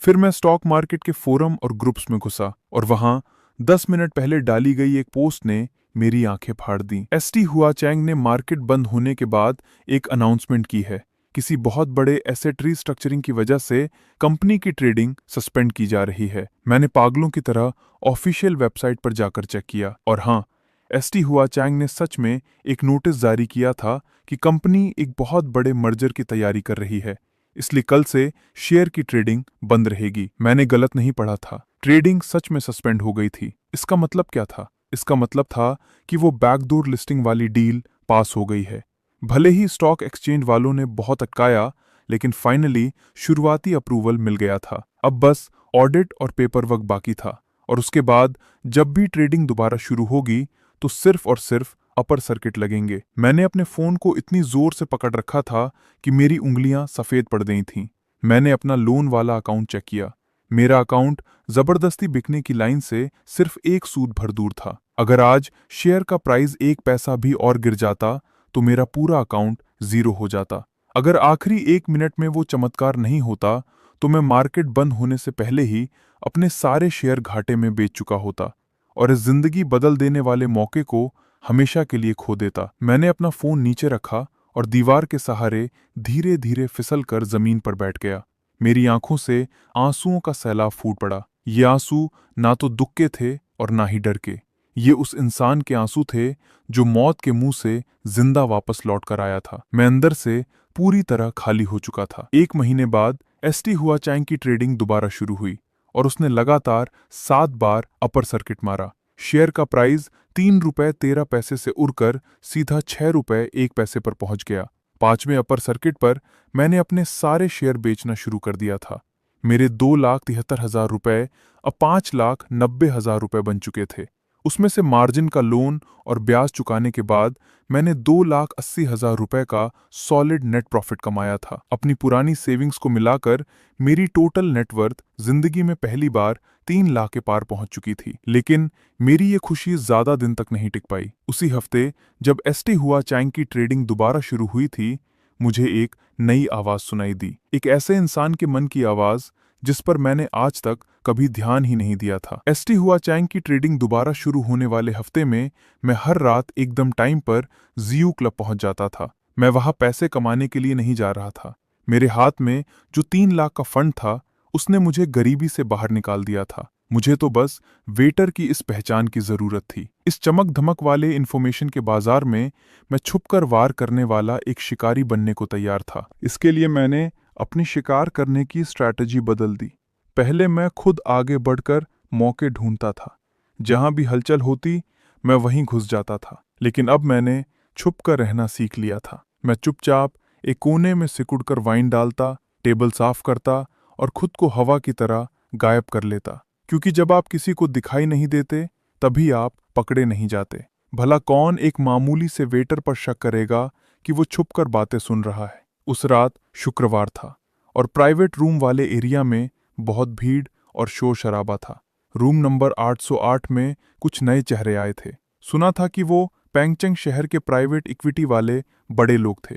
फिर मैं स्टॉक मार्केट के फोरम और ग्रुप्स में घुसा और वहां 10 मिनट पहले डाली गई एक पोस्ट ने मेरी आंखें फाड़ दी। एसटी हुआचैंग ने मार्केट बंद होने के बाद एक अनाउंसमेंट की है। किसी बहुत बड़े एसेट रीस्ट्रक्चरिंग की वजह से कंपनी की ट्रेडिंग सस्पेंड की जा रही है। मैंने पागलों की तरह ऑफिशियल वेबसाइट पर जाकर चेक किया और हाँ, एसटी हुआचैंग ने सच में एक नोटिस जारी किया था कि कंपनी एक बहुत बड़े मर्जर की तैयारी कर रही है, इसलिए कल से शेयर की ट्रेडिंग बंद रहेगी। मैंने गलत नहीं पढ़ा था, ट्रेडिंग सच में सस्पेंड हो गई थी। इसका मतलब क्या था? इसका मतलब था कि वो बैकडोर लिस्टिंग वाली डील पास हो गई है। भले ही स्टॉक एक्सचेंज वालों ने बहुत अटकाया, लेकिन फाइनली शुरुआती अप्रूवल मिल गया था। अब बस ऑडिट और पेपर वर्क बाकी था, और उसके बाद जब भी ट्रेडिंग दोबारा शुरू होगी तो सिर्फ और सिर्फ अपर सर्किट लगेंगे। मैंने अपने फोन को इतनी जोर से पकड़ रखा था कि मेरी उंगलियां सफेद पड़ गई थीं। मैंने अपना लोन वाला अकाउंट चेक किया। मेरा अकाउंट जबरदस्ती बिकने की लाइन से सिर्फ एक सूद भर दूर था। अगर आज शेयर का प्राइस 1 पैसा भी और गिर जाता तो मेरा पूरा अकाउंट जीरो हो जाता। अगर आखिरी 1 मिनट में वो चमत्कार नहीं होता तो मैं मार्केट बंद होने से पहले ही अपने सारे शेयर घाटे में बेच चुका होता और इस जिंदगी बदल देने वाले मौके को हमेशा के लिए खो देता। मैंने अपना फोन नीचे रखा और दीवार के सहारे धीरे धीरे फिसल कर जमीन पर बैठ गया। मेरी आंखों से आंसुओं का सैलाब फूट पड़ा। ये आंसू ना तो दुख के थे और ना ही डर के। ये उस इंसान के आंसू थे जो मौत के मुंह से जिंदा वापस लौट कर आया था। मैं अंदर से पूरी तरह खाली हो चुका था। 1 महीने बाद एसटी हुआ चाइंग की ट्रेडिंग दोबारा शुरू हुई और उसने लगातार 7 बार अपर सर्किट मारा। शेयर का प्राइस 3 रुपए 13 पैसे से उड़कर सीधा 6 रुपए 1 पैसे पर पहुंच गया। 5वें अपर सर्किट पर मैंने अपने सारे शेयर बेचना शुरू कर दिया था। मेरे 2,73,000 रुपए अब 5,90,000 रुपए बन चुके थे। उसमें से मार्जिन का लोन और ब्याज चुकाने के बाद मैंने 2,80,000 रुपए का सॉलिड नेट प्रॉफिट कमाया था। अपनी पुरानी सेविंग्स को मिलाकर मेरी टोटल नेटवर्थ जिंदगी में पहली बार 3 लाख के पार पहुंच चुकी थी। लेकिन मेरी ये खुशी ज्यादा दिन तक नहीं टिक पाई। उसी हफ्ते जब एसटी हुआ चाइंग की ट्रेडिंग दोबारा शुरू हुई थी, मुझे एक नई आवाज सुनाई दी। एक ऐसे इंसान के मन की आवाज जिस पर मैंने आज तक कभी ध्यान ही नहीं दिया था। एसटी हुआ चाइंग की ट्रेडिंग दोबारा शुरू होने वाले हफ्ते में मैं हर रात एकदम टाइम पर जियो क्लब पहुंच जाता था। मैं वहां पैसे कमाने के लिए नहीं जा रहा था। मेरे हाथ में जो 3 लाख का फंड था उसने मुझे गरीबी से बाहर निकाल दिया था। मुझे तो बस वेटर की इस पहचान की जरूरत थी। इस चमक धमक वाले इंफॉर्मेशन के बाजार में मैं छुपकर वार करने वाला एक शिकारी बनने को तैयार था। इसके लिए मैंने अपनी शिकार करने की स्ट्रैटेजी बदल दी। पहले मैं खुद आगे बढ़कर मौके ढूंढता था। जहां भी हलचल होती मैं वहीं घुस जाता था। लेकिन अब मैंने छुपकर रहना सीख लिया था। मैं चुपचाप एक कोने में सिकुड़कर वाइन डालता, टेबल साफ करता और खुद को हवा की तरह गायब कर लेता। क्योंकि जब आप किसी को दिखाई नहीं देते तभी आप पकड़े नहीं जाते। भला कौन एक मामूली से वेटर पर शक करेगा कि वो छुपकर बातें सुन रहा है। उस रात शुक्रवार था और प्राइवेट रूम वाले एरिया में बहुत भीड़ और शोर शराबा था। रूम नंबर 808 में कुछ नए चेहरे आए थे। सुना था कि वो पैंगचेंग शहर के प्राइवेट इक्विटी वाले बड़े लोग थे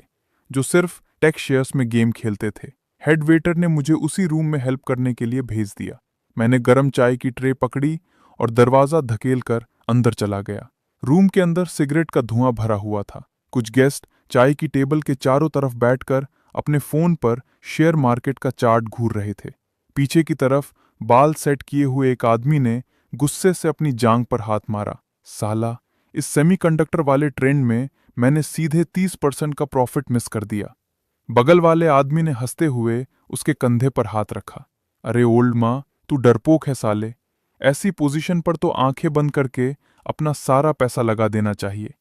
जो सिर्फ टेक शेयर्स में गेम खेलते थे। हेड वेटर ने मुझे उसी रूम में हेल्प करने के लिए भेज दिया। मैंने गर्म चाय की ट्रे पकड़ी और दरवाजा धकेल कर अंदर चला गया। रूम के अंदर सिगरेट का धुआं भरा हुआ था। कुछ गेस्ट चाय की टेबल के चारों तरफ बैठकर अपने फोन पर शेयर मार्केट का चार्ट घूर रहे थे। पीछे की तरफ बाल सेट किए हुए एक आदमी ने गुस्से से अपनी जांघ पर हाथ मारा। साला, इस सेमीकंडक्टर वाले ट्रेंड में मैंने सीधे 30% का प्रॉफिट मिस कर दिया। बगल वाले आदमी ने हंसते हुए उसके कंधे पर हाथ रखा। अरे ओल्ड माँ, तू डरपोक है साले। ऐसी पोजीशन पर तो आंखें बंद करके अपना सारा पैसा लगा देना चाहिए।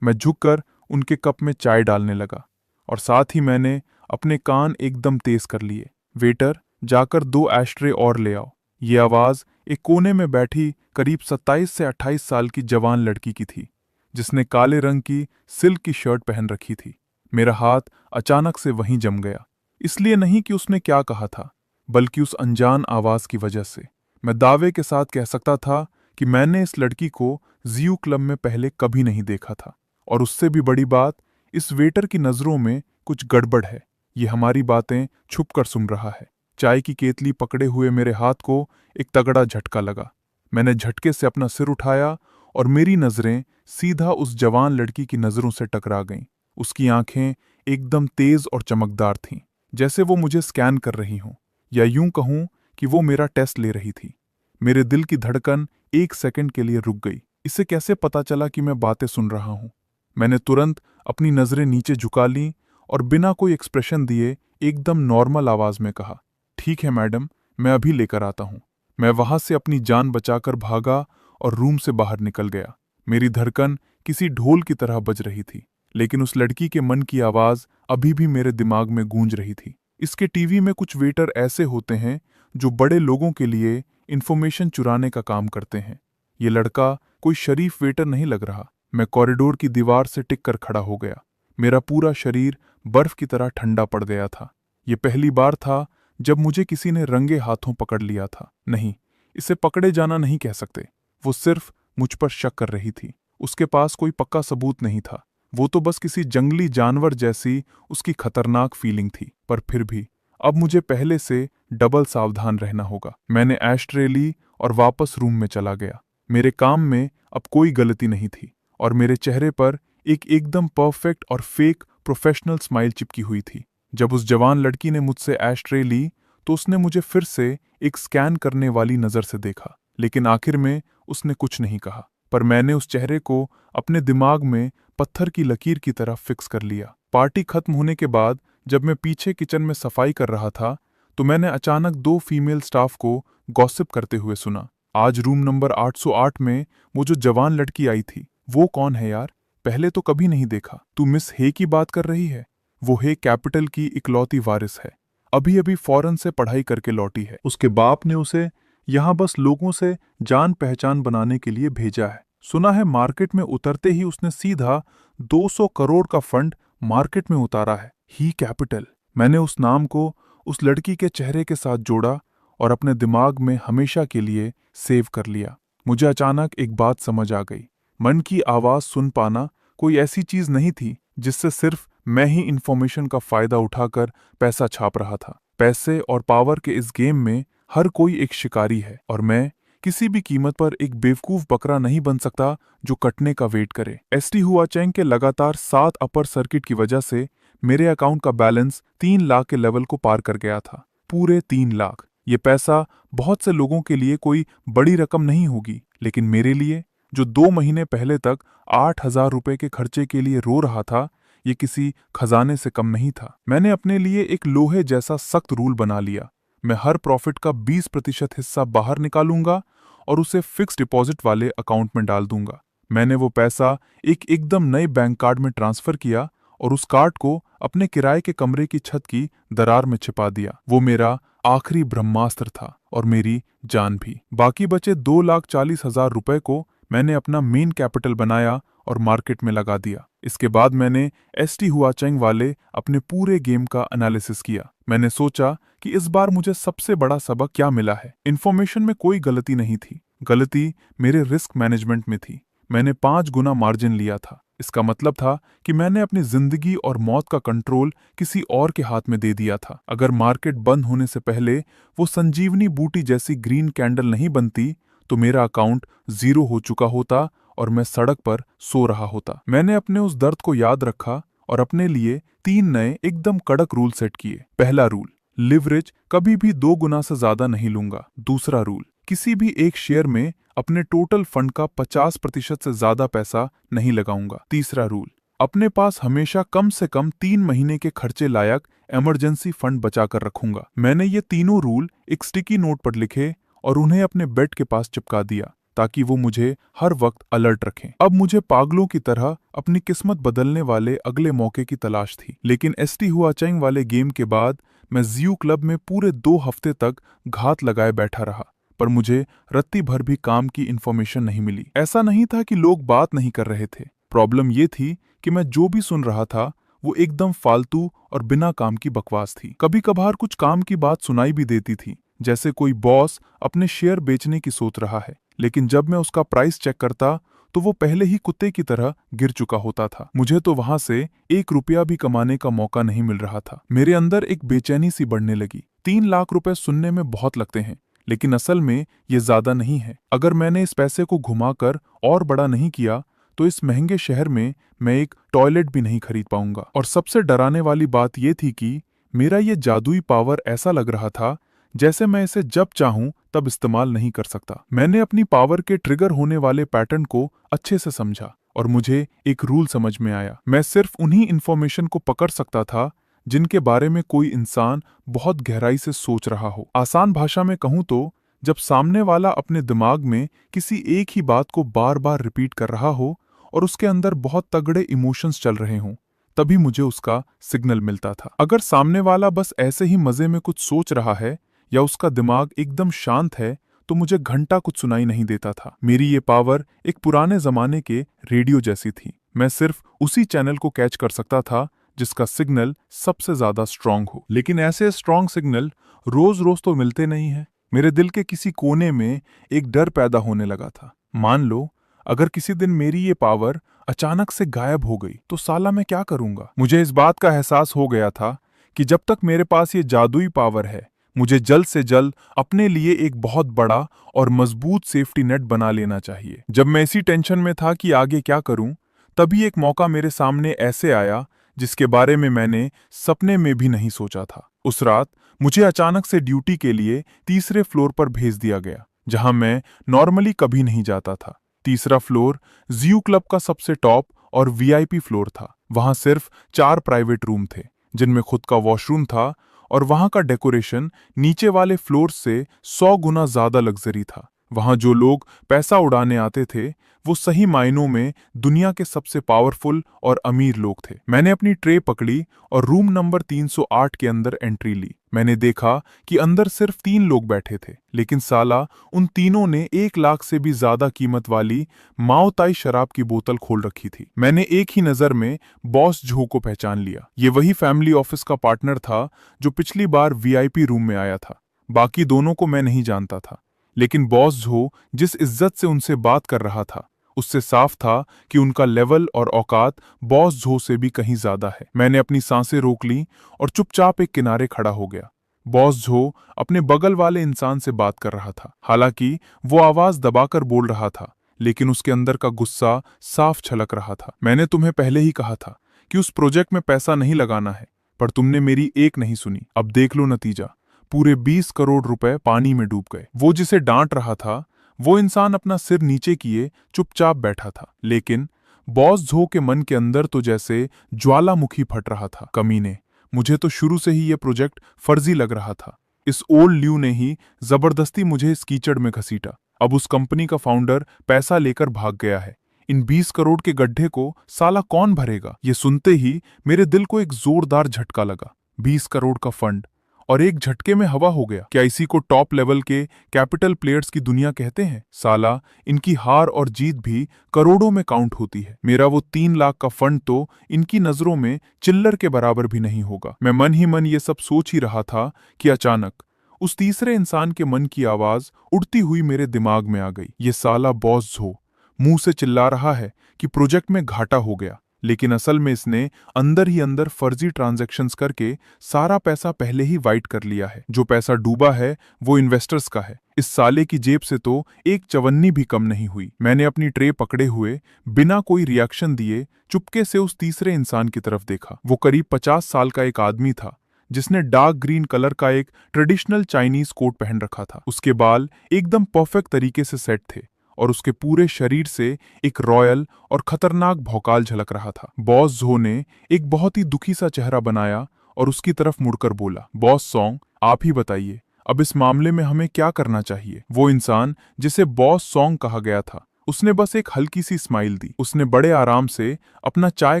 मैं झुककर उनके कप में चाय डालने लगा और साथ ही मैंने अपने कान एकदम तेज कर लिए। वेटर, जाकर 2 एशट्रे और ले आओ। ये आवाज एक कोने में बैठी करीब 27 से 28 साल की जवान लड़की की थी, जिसने काले रंग की सिल्क की शर्ट पहन रखी थी। मेरा हाथ अचानक से वहीं जम गया। इसलिए नहीं कि उसने क्या कहा था, बल्कि उस अनजान आवाज की वजह से। मैं दावे के साथ कह सकता था कि मैंने इस लड़की को जियो क्लब में पहले कभी नहीं देखा था। और उससे भी बड़ी बात, इस वेटर की नजरों में कुछ गड़बड़ है। ये हमारी बातें छुपकर सुन रहा है। चाय की केतली पकड़े हुए मेरे हाथ को एक तगड़ा झटका लगा। मैंने झटके से अपना सिर उठाया और मेरी नजरें सीधा उस जवान लड़की की नजरों से टकरा गईं। उसकी आंखें एकदम तेज और चमकदार थीं, जैसे वो मुझे स्कैन कर रही हों, या यूं कहूं कि वो मेरा टेस्ट ले रही थी। मेरे दिल की धड़कन 1 सेकंड के लिए रुक गई। इसे कैसे पता चला कि मैं बातें सुन रहा हूं? मैंने तुरंत अपनी नजरें नीचे झुका लीं और बिना कोई एक्सप्रेशन दिए एकदम नॉर्मल आवाज में कहा, ठीक है मैडम, मैं अभी लेकर आता हूं। मैं वहां से अपनी जान बचाकर भागा और रूम से बाहर निकल गया। मेरी धड़कन किसी ढोल की तरह बज रही थी, लेकिन उस लड़की के मन की आवाज अभी भी मेरे दिमाग में गूंज रही थी। इसके टीवी में कुछ वेटर ऐसे होते हैं जो बड़े लोगों के लिए इंफॉर्मेशन चुराने का काम करते हैं। ये लड़का कोई शरीफ वेटर नहीं लग रहा। मैं कॉरिडोर की दीवार से टिक कर खड़ा हो गया। मेरा पूरा शरीर बर्फ की तरह ठंडा पड़ गया था। ये पहली बार था जब मुझे किसी ने रंगे हाथों पकड़ लिया था। नहीं, इसे पकड़े जाना नहीं कह सकते। वो सिर्फ मुझ पर शक कर रही थी। उसके पास कोई पक्का सबूत नहीं था। वो तो बस किसी जंगली जानवर जैसी उसकी खतरनाक फीलिंग थी। पर फिर भी अब मुझे पहले से डबल सावधान रहना होगा। मैंने एशट्रे ली और वापस रूम में चला गया। मेरे काम में अब कोई गलती नहीं थी और मेरे चेहरे पर एक एकदम परफेक्ट और फेक प्रोफेशनल स्माइल चिपकी हुई थी। जब उस जवान लड़की ने मुझसे एशट्रे ली तो उसने मुझे फिर से एक स्कैन करने वाली नज़र से देखा, लेकिन आखिर में उसने कुछ नहीं कहा। पर मैंने उस चेहरे को अपने दिमाग में पत्थर की लकीर की तरह फिक्स कर लिया। पार्टी खत्म होने के बाद जब मैं पीछे किचन में सफाई कर रहा था तो मैंने अचानक 2 फीमेल स्टाफ को गॉसिप करते हुए सुना। आज रूम नंबर 808 में वो जो जवान लड़की आई थी, वो कौन है यार? पहले तो कभी नहीं देखा। तू मिस हे की बात कर रही है? वो हे कैपिटल की इकलौती वारिस है। अभी अभी फॉरेन से पढ़ाई करके लौटी है। उसके बाप ने उसे यहाँ बस लोगों से जान पहचान बनाने के लिए भेजा है। सुना है मार्केट में उतरते ही उसने सीधा 200 करोड़ का फंड मार्केट में उतारा है। ही कैपिटल। मैंने उस नाम को उस लड़की के चेहरे के साथ जोड़ा और अपने दिमाग में हमेशा के लिए सेव कर लिया। मुझे अचानक एक बात समझ आ गई। मन की आवाज सुन पाना कोई ऐसी चीज नहीं थी जिससे सिर्फ मैं ही इंफॉर्मेशन का फायदा उठाकर पैसा छाप रहा था। पैसे और पावर के इस गेम में हर कोई एक शिकारी है और मैं किसी भी कीमत पर एक बेवकूफ बकरा नहीं बन सकता जो कटने का वेट करे। एसटी हुआचेंग के लगातार 7 अपर सर्किट की वजह से मेरे अकाउंट का बैलेंस 3 लाख के लेवल को पार कर गया था। पूरे 3 लाख। ये पैसा बहुत से लोगों के लिए कोई बड़ी रकम नहीं होगी, लेकिन मेरे लिए, जो 2 महीने पहले तक 8,000 रुपए के खर्चे के लिए रो रहा था, ये किसी खजाने से कम नहीं था। मैंने अपने लिए एक लोहे जैसा सख्त रूल बना लिया। मैं हर प्रॉफिट का 20% हिस्सा बाहर निकालूंगा और उसे फिक्स डिपॉजिट वाले अकाउंट में डाल दूंगा। मैंने वो पैसा एक एकदम नए बैंक कार्ड में ट्रांसफर किया और उस कार्ड को अपने किराए के कमरे की छत की दरार में छिपा दिया। वो मेरा आखिरी ब्रह्मास्त्र था और मेरी जान भी। बाकी बचे 2,40,000 रुपए को मैंने अपना मेन कैपिटल बनाया और मार्केट में लगा दिया। इसके बाद मैंने एसटी हुआचेंग वाले अपने पूरे गेम का एनालिसिस किया। मैंने सोचा कि इस बार मुझे सबसे बड़ा सबक क्या मिला है। इन्फॉर्मेशन में कोई गलती नहीं थी, गलती मेरे रिस्क मैनेजमेंट में थी। मैंने 5 गुना मार्जिन लिया था। इसका मतलब था कि मैंने अपनी जिंदगी और मौत का कंट्रोल किसी और के हाथ में दे दिया था। अगर मार्केट बंद होने से पहले वो संजीवनी बूटी जैसी ग्रीन कैंडल नहीं बनती तो मेरा अकाउंट 0 हो चुका होता और मैं सड़क पर सो रहा होता। मैंने अपने उस दर्द को याद रखा और अपने लिए 3 नए एकदम कड़क रूल सेट किए। पहला रूल, लिवरेज कभी भी 2 गुना से ज्यादा नहीं लूंगा। दूसरा रूल, किसी भी एक शेयर में अपने टोटल फंड का 50% से ज्यादा पैसा नहीं लगाऊंगा। तीसरा रूल, अपने पास हमेशा कम से कम 3 महीने के खर्चे लायक इमरजेंसी फंड बचा कर रखूंगा। मैंने ये तीनों रूल एक स्टिकी नोट पर लिखे और उन्हें अपने बेड के पास चिपका दिया ताकि वो मुझे हर वक्त अलर्ट रखें। अब मुझे पागलों की तरह अपनी किस्मत बदलने वाले अगले मौके की तलाश थी। लेकिन एसटी हुआचेंग वाले गेम के बाद मैं जियो क्लब में पूरे 2 हफ्ते तक घात लगाए बैठा रहा, पर मुझे रत्ती भर भी काम की इन्फॉर्मेशन नहीं मिली। ऐसा नहीं था कि लोग बात नहीं कर रहे थे। प्रॉब्लम ये थी कि मैं जो भी सुन रहा था वो एकदम फालतू और बिना काम की बकवास थी। कभी कभार कुछ काम की बात सुनाई भी देती थी, जैसे कोई बॉस अपने शेयर बेचने की सोच रहा है, लेकिन जब मैं उसका प्राइस चेक करता तो वो पहले ही कुत्ते की तरह गिर चुका होता था। मुझे तो वहां से 1 रुपया भी कमाने का मौका नहीं मिल रहा था। मेरे अंदर एक बेचैनी सी बढ़ने लगी। 3 लाख रुपए सुनने में बहुत लगते हैं, लेकिन असल में ये ज्यादा नहीं है। अगर मैंने इस पैसे को घुमाकर और बड़ा नहीं किया तो इस महंगे शहर में मैं एक टॉयलेट भी नहीं खरीद पाऊंगा। और सबसे डराने वाली बात यह थी कि मेरा ये जादुई पावर ऐसा लग रहा था जैसे मैं इसे जब चाहूं तब इस्तेमाल नहीं कर सकता। मैंने अपनी पावर के ट्रिगर होने वाले पैटर्न को अच्छे से समझा और मुझे एक रूल समझ में आया। मैं सिर्फ उन्हीं इंफॉर्मेशन को पकड़ सकता था जिनके बारे में कोई इंसान बहुत गहराई से सोच रहा हो। आसान भाषा में कहूं तो जब सामने वाला अपने दिमाग में किसी एक ही बात को बार बार रिपीट कर रहा हो और उसके अंदर बहुत तगड़े इमोशंस चल रहे हों, तभी मुझे उसका सिग्नल मिलता था। अगर सामने वाला बस ऐसे ही मजे में कुछ सोच रहा है या उसका दिमाग एकदम शांत है तो मुझे घंटा कुछ सुनाई नहीं देता था। मेरी ये पावर एक पुराने जमाने के रेडियो जैसी थी। मैं सिर्फ उसी चैनल को कैच कर सकता था जिसका सिग्नल सबसे ज्यादा स्ट्रांग हो। लेकिन ऐसे स्ट्रांग सिग्नल रोज रोज तो मिलते नहीं है। मेरे दिल के किसी कोने में एक डर पैदा होने लगा था। मान लो अगर किसी दिन मेरी ये पावर अचानक से गायब हो गई तो साला मैं क्या करूंगा। मुझे इस बात का एहसास हो गया था कि जब तक मेरे पास ये जादुई पावर है, मुझे जल्द से जल्द अपने लिए एक बहुत बड़ा और मजबूत सेफ्टी नेट बना लेना चाहिए। जब मैं इसी टेंशन में था कि आगे क्या करूं, तभी एक मौका मेरे सामने ऐसे आया जिसके बारे में मैंने सपने में भी नहीं सोचा था। उस रात मुझे अचानक से ड्यूटी के लिए तीसरे फ्लोर पर भेज दिया गया, जहां मैं नॉर्मली कभी नहीं जाता था। तीसरा फ्लोर ज़ू क्लब का सबसे टॉप और वीआईपी फ्लोर था। वहां सिर्फ 4 प्राइवेट रूम थे, जिनमें खुद का वॉशरूम था, और वहां का डेकोरेशन नीचे वाले फ्लोर से 100 गुना ज्यादा लग्जरी था। वहां जो लोग पैसा उड़ाने आते थे, वो सही मायनों में दुनिया के सबसे पावरफुल और अमीर लोग थे। मैंने अपनी ट्रे पकड़ी और रूम नंबर 308 के अंदर एंट्री ली। मैंने देखा कि अंदर सिर्फ 3 लोग बैठे थे, लेकिन साला उन तीनों ने 1 लाख से भी ज्यादा कीमत वाली माओ ताई शराब की बोतल खोल रखी थी। मैंने एक ही नजर में बॉस झो को पहचान लिया। ये वही फैमिली ऑफिस का पार्टनर था जो पिछली बार वीआईपी रूम में आया था। बाकी दोनों को मैं नहीं जानता था, लेकिन बॉस झो जिस इज्जत से उनसे बात कर रहा था, उससे साफ था कि उनका लेवल और औकात बॉस झो से भी कहीं ज्यादा है। मैंने अपनी सांसें रोक लीं और चुपचाप एक किनारे खड़ा हो गया। बॉस झो अपने बगल वाले इंसान से बात कर रहा था। हालांकि वो आवाज दबाकर बोल रहा था, लेकिन उसके अंदर का गुस्सा साफ छलक रहा था। मैंने तुम्हें पहले ही कहा था कि उस प्रोजेक्ट में पैसा नहीं लगाना है, पर तुमने मेरी एक नहीं सुनी। अब देख लो नतीजा, पूरे 20 करोड़ रुपए पानी में डूब गए। वो जिसे डांट रहा था, वो इंसान अपना सिर नीचे किए चुपचाप बैठा था, लेकिन बॉस झो के मन के अंदर तो जैसे ज्वालामुखी फट रहा था। कमीने, मुझे तो शुरू से ही ये प्रोजेक्ट फर्जी लग रहा था। इस ओल्ड ल्यू ने ही जबरदस्ती मुझे इस कीचड़ में घसीटा। अब उस कंपनी का फाउंडर पैसा लेकर भाग गया है। इन 20 करोड़ के गड्ढे को साला कौन भरेगा? ये सुनते ही मेरे दिल को एक जोरदार झटका लगा। 20 करोड़ का फंड और एक झटके में हवा हो गया। क्या इसी को टॉप लेवल के कैपिटल प्लेयर्स की दुनिया कहते हैं? साला इनकी हार और जीत भी करोड़ों में काउंट होती है। मेरा वो 3 लाख का फंड तो इनकी नजरों में चिल्लर के बराबर भी नहीं होगा। मैं मन ही मन ये सब सोच ही रहा था कि अचानक उस तीसरे इंसान के मन की आवाज उड़ती हुई मेरे दिमाग में आ गई। ये साला बॉस झो मुंह से चिल्ला रहा है कि प्रोजेक्ट में घाटा हो गया, लेकिन असल में इसने अंदर ही अंदर फर्जी ट्रांजैक्शंस करके सारा पैसा पहले ही वाइट कर लिया है। जो पैसा डूबा है वो इन्वेस्टर्स का है। इस साले की जेब से तो एक चवन्नी भी कम नहीं हुई। मैंने अपनी ट्रे पकड़े हुए बिना कोई रिएक्शन दिए चुपके से उस तीसरे इंसान की तरफ देखा। वो करीब 50 साल का एक आदमी था, जिसने डार्क ग्रीन कलर का एक ट्रेडिशनल चाइनीज कोट पहन रखा था। उसके बाल एकदम परफेक्ट तरीके से सेट थे और उसके पूरे शरीर से एक रॉयल और खतरनाक भौकाल झलक रहा था। बॉस झो ने एक बहुत ही दुखी सा चेहरा बनाया और उसकी तरफ मुड़कर बोला, बॉस सॉन्ग, आप ही बताइए, अब इस मामले में हमें क्या करना चाहिए? वो इंसान जिसे बॉस सॉन्ग कहा गया था, उसने बस एक हल्की सी स्माइल दी। उसने बड़े आराम से अपना चाय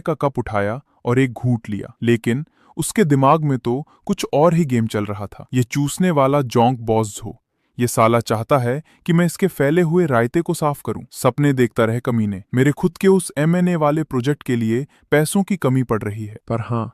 का कप उठाया और एक घूंट लिया, लेकिन उसके दिमाग में तो कुछ और ही गेम चल रहा था। ये चूसने वाला जोंक बॉस झो, ये साला चाहता है कि मैं इसके फैले हुए रायते को साफ करूं। सपने देखता रहे कमीने। मेरे खुद के उस एमएनए वाले प्रोजेक्ट के लिए पैसों की कमी पड़ रही है। पर हाँ,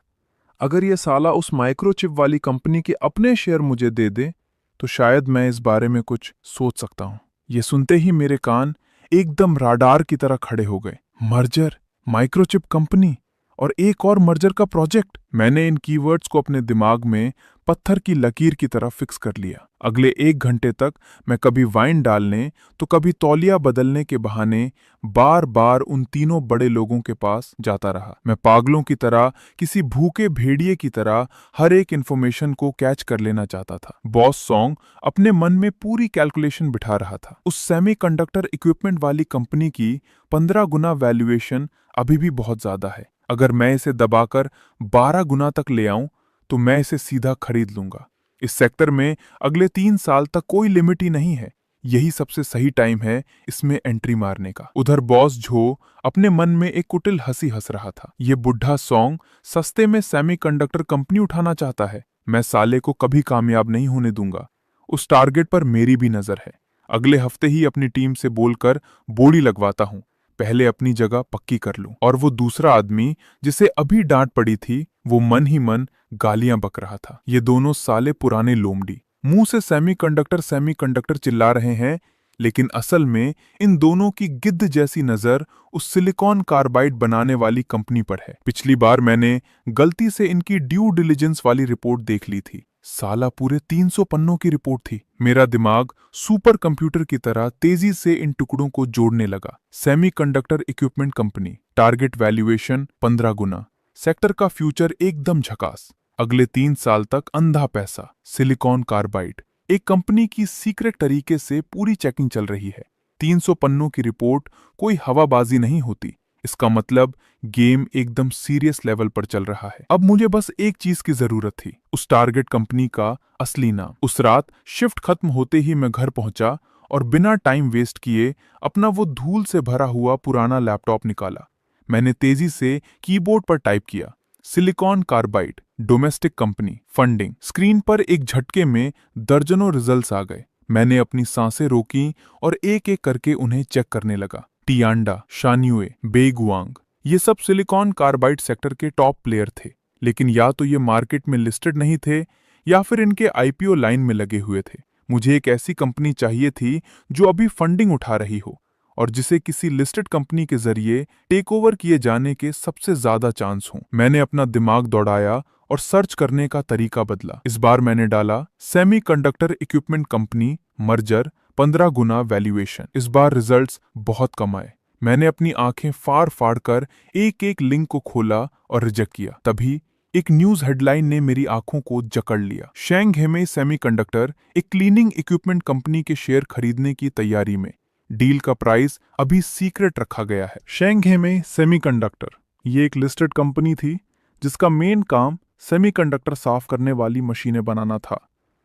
अगर ये साला उस माइक्रोचिप वाली कंपनी के अपने शेयर मुझे दे दे, तो शायद मैं इस बारे में कुछ सोच सकता हूं। ये सुनते ही मेरे कान एकदम राडार की तरह खड़े हो गए। मर्जर, माइक्रोचिप कंपनी और एक और मर्जर का प्रोजेक्ट। मैंने इन कीवर्ड्स को अपने दिमाग में पत्थर की लकीर की तरह फिक्स कर लिया। अगले 1 घंटे तक मैं कभी वाइन डालने तो कभी तौलिया बदलने के बहाने बार बार उन तीनों बड़े लोगों के पास जाता रहा। मैं पागलों की तरह, किसी भूखे भेड़िए की तरह हर एक इन्फॉर्मेशन को कैच कर लेना चाहता था। बॉस सॉन्ग अपने मन में पूरी कैलकुलेशन बिठा रहा था। उस सेमीकंडक्टर इक्विपमेंट वाली कंपनी की 15 गुना वैल्यूएशन अभी भी बहुत ज्यादा है। अगर मैं इसे दबाकर 12 गुना तक ले आऊं तो मैं इसे सीधा खरीद लूंगा। इस सेक्टर में अगले 3 साल तक कोई लिमिट ही नहीं है। यही सबसे सही टाइम है इसमें एंट्री मारने का। उधर बॉस झो अपने मन में एक कुटिल हंसी हंस रहा था। ये बुढ़ा सॉन्ग सस्ते में सेमीकंडक्टर कंपनी उठाना चाहता है। मैं साले को कभी कामयाब नहीं होने दूंगा। उस टारगेट पर मेरी भी नजर है। अगले हफ्ते ही अपनी टीम से बोलकर बोली लगवाता हूं। पहले अपनी जगह पक्की कर लूं। और वो दूसरा आदमी जिसे अभी डांट पड़ी थी, वो मन ही मन गालियां बक रहा था। ये दोनों साले पुराने लोमड़ी मुंह से सेमीकंडक्टर चिल्ला रहे हैं, लेकिन असल में इन दोनों की गिद्ध जैसी नजर उस सिलिकॉन कार्बाइड बनाने वाली कंपनी पर है। पिछली बार मैंने गलती से इनकी ड्यू डिलिजेंस वाली रिपोर्ट देख ली थी। साला पूरे 300 पन्नों की रिपोर्ट थी। मेरा दिमाग सुपर कंप्यूटर की तरह तेजी से इन टुकड़ों को जोड़ने लगा। Semiconductor equipment company, target valuation 15 गुना, सेक्टर का फ्यूचर एकदम झकास, अगले 3 साल तक अंधा पैसा, सिलिकॉन कार्बाइड। एक कंपनी की सीक्रेट तरीके से पूरी चेकिंग चल रही है। 300 पन्नों की रिपोर्ट कोई हवाबाजी नहीं होती। इसका मतलब गेम एकदम सीरियस लेवल पर चल रहा है। अब मुझे बस एक चीज की जरूरत थी, उस टारगेट कंपनी का असली नाम। उस रात शिफ्ट खत्म होते ही मैं घर पहुंचा और बिना टाइम वेस्ट किए अपना वो धूल से भरा हुआ पुराना लैपटॉप निकाला। मैंने तेजी से कीबोर्ड पर टाइप किया, silicon carbide, domestic company, funding. Screen पर एक झटके में दर्जनों रिजल्ट्स आ गए। मैंने अपनी सांसें रोकी और एक एक करके उन्हें चेक करने लगा। टियांडा, शान्युए, बेगुआंग, ये सब सिलिकॉन कार्बाइड सेक्टर के टॉप प्लेयर थे, लेकिन या तो ये मार्केट में लिस्टेड नहीं थे या फिर इनके आईपीओ लाइन में लगे हुए थे। मुझे एक ऐसी कंपनी चाहिए थी जो अभी फंडिंग उठा रही हो और जिसे किसी लिस्टेड कंपनी के जरिए टेक ओवर किए जाने के सबसे ज्यादा चांस हों। मैंने अपना दिमाग दौड़ाया और सर्च करने का तरीका बदला। इस बार मैंने डाला सेमीकंडक्टर इक्विपमेंट कंपनी मर्जर 15 गुना वैल्यूएशन। इस बार रिजल्ट्स बहुत कम आए। मैंने अपनी आंखें फाड़ फाड़ कर एक एक लिंक को खोला और रिजेक्ट किया। तभी एक न्यूज हेडलाइन ने मेरी आंखों को जकड़ लिया। शेंग हेमे सेमीकंडक्टर एक क्लीनिंग इक्विपमेंट कंपनी के शेयर खरीदने की तैयारी में। डील का प्राइस अभी सीक्रेट रखा गया है। शेंग हेमे सेमीकंडक्टर ये एक लिस्टेड कंपनी थी जिसका मेन काम सेमीकंडक्टर साफ करने वाली मशीनें बनाना था,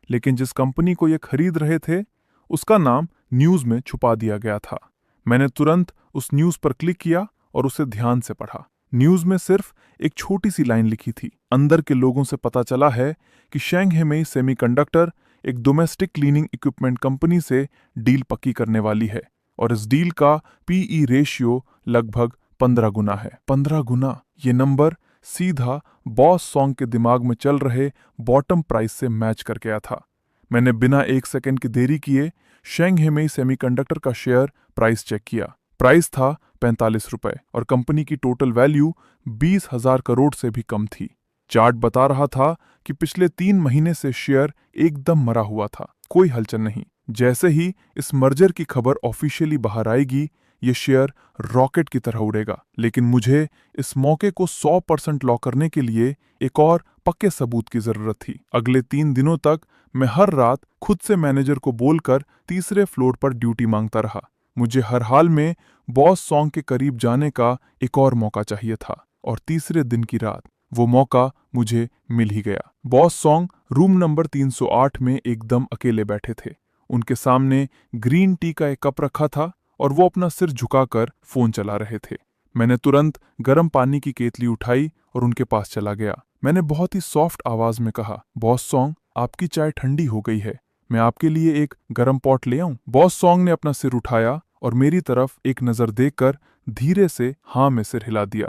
लेकिन जिस कंपनी को ये खरीद रहे थे उसका नाम न्यूज में छुपा दिया गया था। मैंने तुरंत उस न्यूज पर क्लिक किया और उसे ध्यान से पढ़ा। न्यूज में सिर्फ एक छोटी सी लाइन लिखी थी, अंदर के लोगों से पता चला है कि शेंग हेमे सेमीकंडक्टर एक डोमेस्टिक क्लीनिंग इक्विपमेंट कंपनी से डील पक्की करने वाली है और इस डील का पीई रेशियो लगभग 15 गुना है। 15 गुना, ये नंबर सीधा बॉस सॉन्ग के दिमाग में चल रहे बॉटम प्राइस से मैच कर गया था। मैंने बिना 1 सेकंड की देरी किए शेंग हेमे सेमीकंडक्टर का शेयर प्राइस चेक किया। प्राइस था 45 रुपए और कंपनी की टोटल वैल्यू 20,000 करोड़ से भी कम थी। चार्ट बता रहा था कि पिछले 3 महीने से शेयर एकदम मरा हुआ था, कोई हलचल नहीं। जैसे ही इस मर्जर की खबर ऑफिशियली बाहर आएगी, ये शेयर रॉकेट की तरह उड़ेगा। लेकिन मुझे इस मौके को 100% लॉक करने के लिए एक और पक्के सबूत की जरूरत थी। अगले 3 दिनों तक मैं हर रात खुद से मैनेजर को बोलकर तीसरे फ्लोर पर ड्यूटी मांगता रहा। मुझे हर हाल में बॉस सॉन्ग के करीब जाने का एक और मौका चाहिए था और तीसरे दिन की रात वो मौका मुझे मिल ही गया। बॉस सॉन्ग रूम नंबर 308 में एकदम अकेले बैठे थे। उनके सामने ग्रीन टी का एक कप रखा था और वो अपना सिर झुकाकर फोन चला रहे थे। मैंने तुरंत गर्म पानी की केतली उठाई और उनके पास चला गया। मैंने बहुत ही सॉफ्ट आवाज में कहा, बॉस सॉन्ग, आपकी चाय ठंडी हो गई है, मैं आपके लिए एक गर्म पॉट ले आऊं? बॉस सॉन्ग ने अपना सिर उठाया और मेरी तरफ एक नजर देकर धीरे से हाँ में सिर हिला दिया।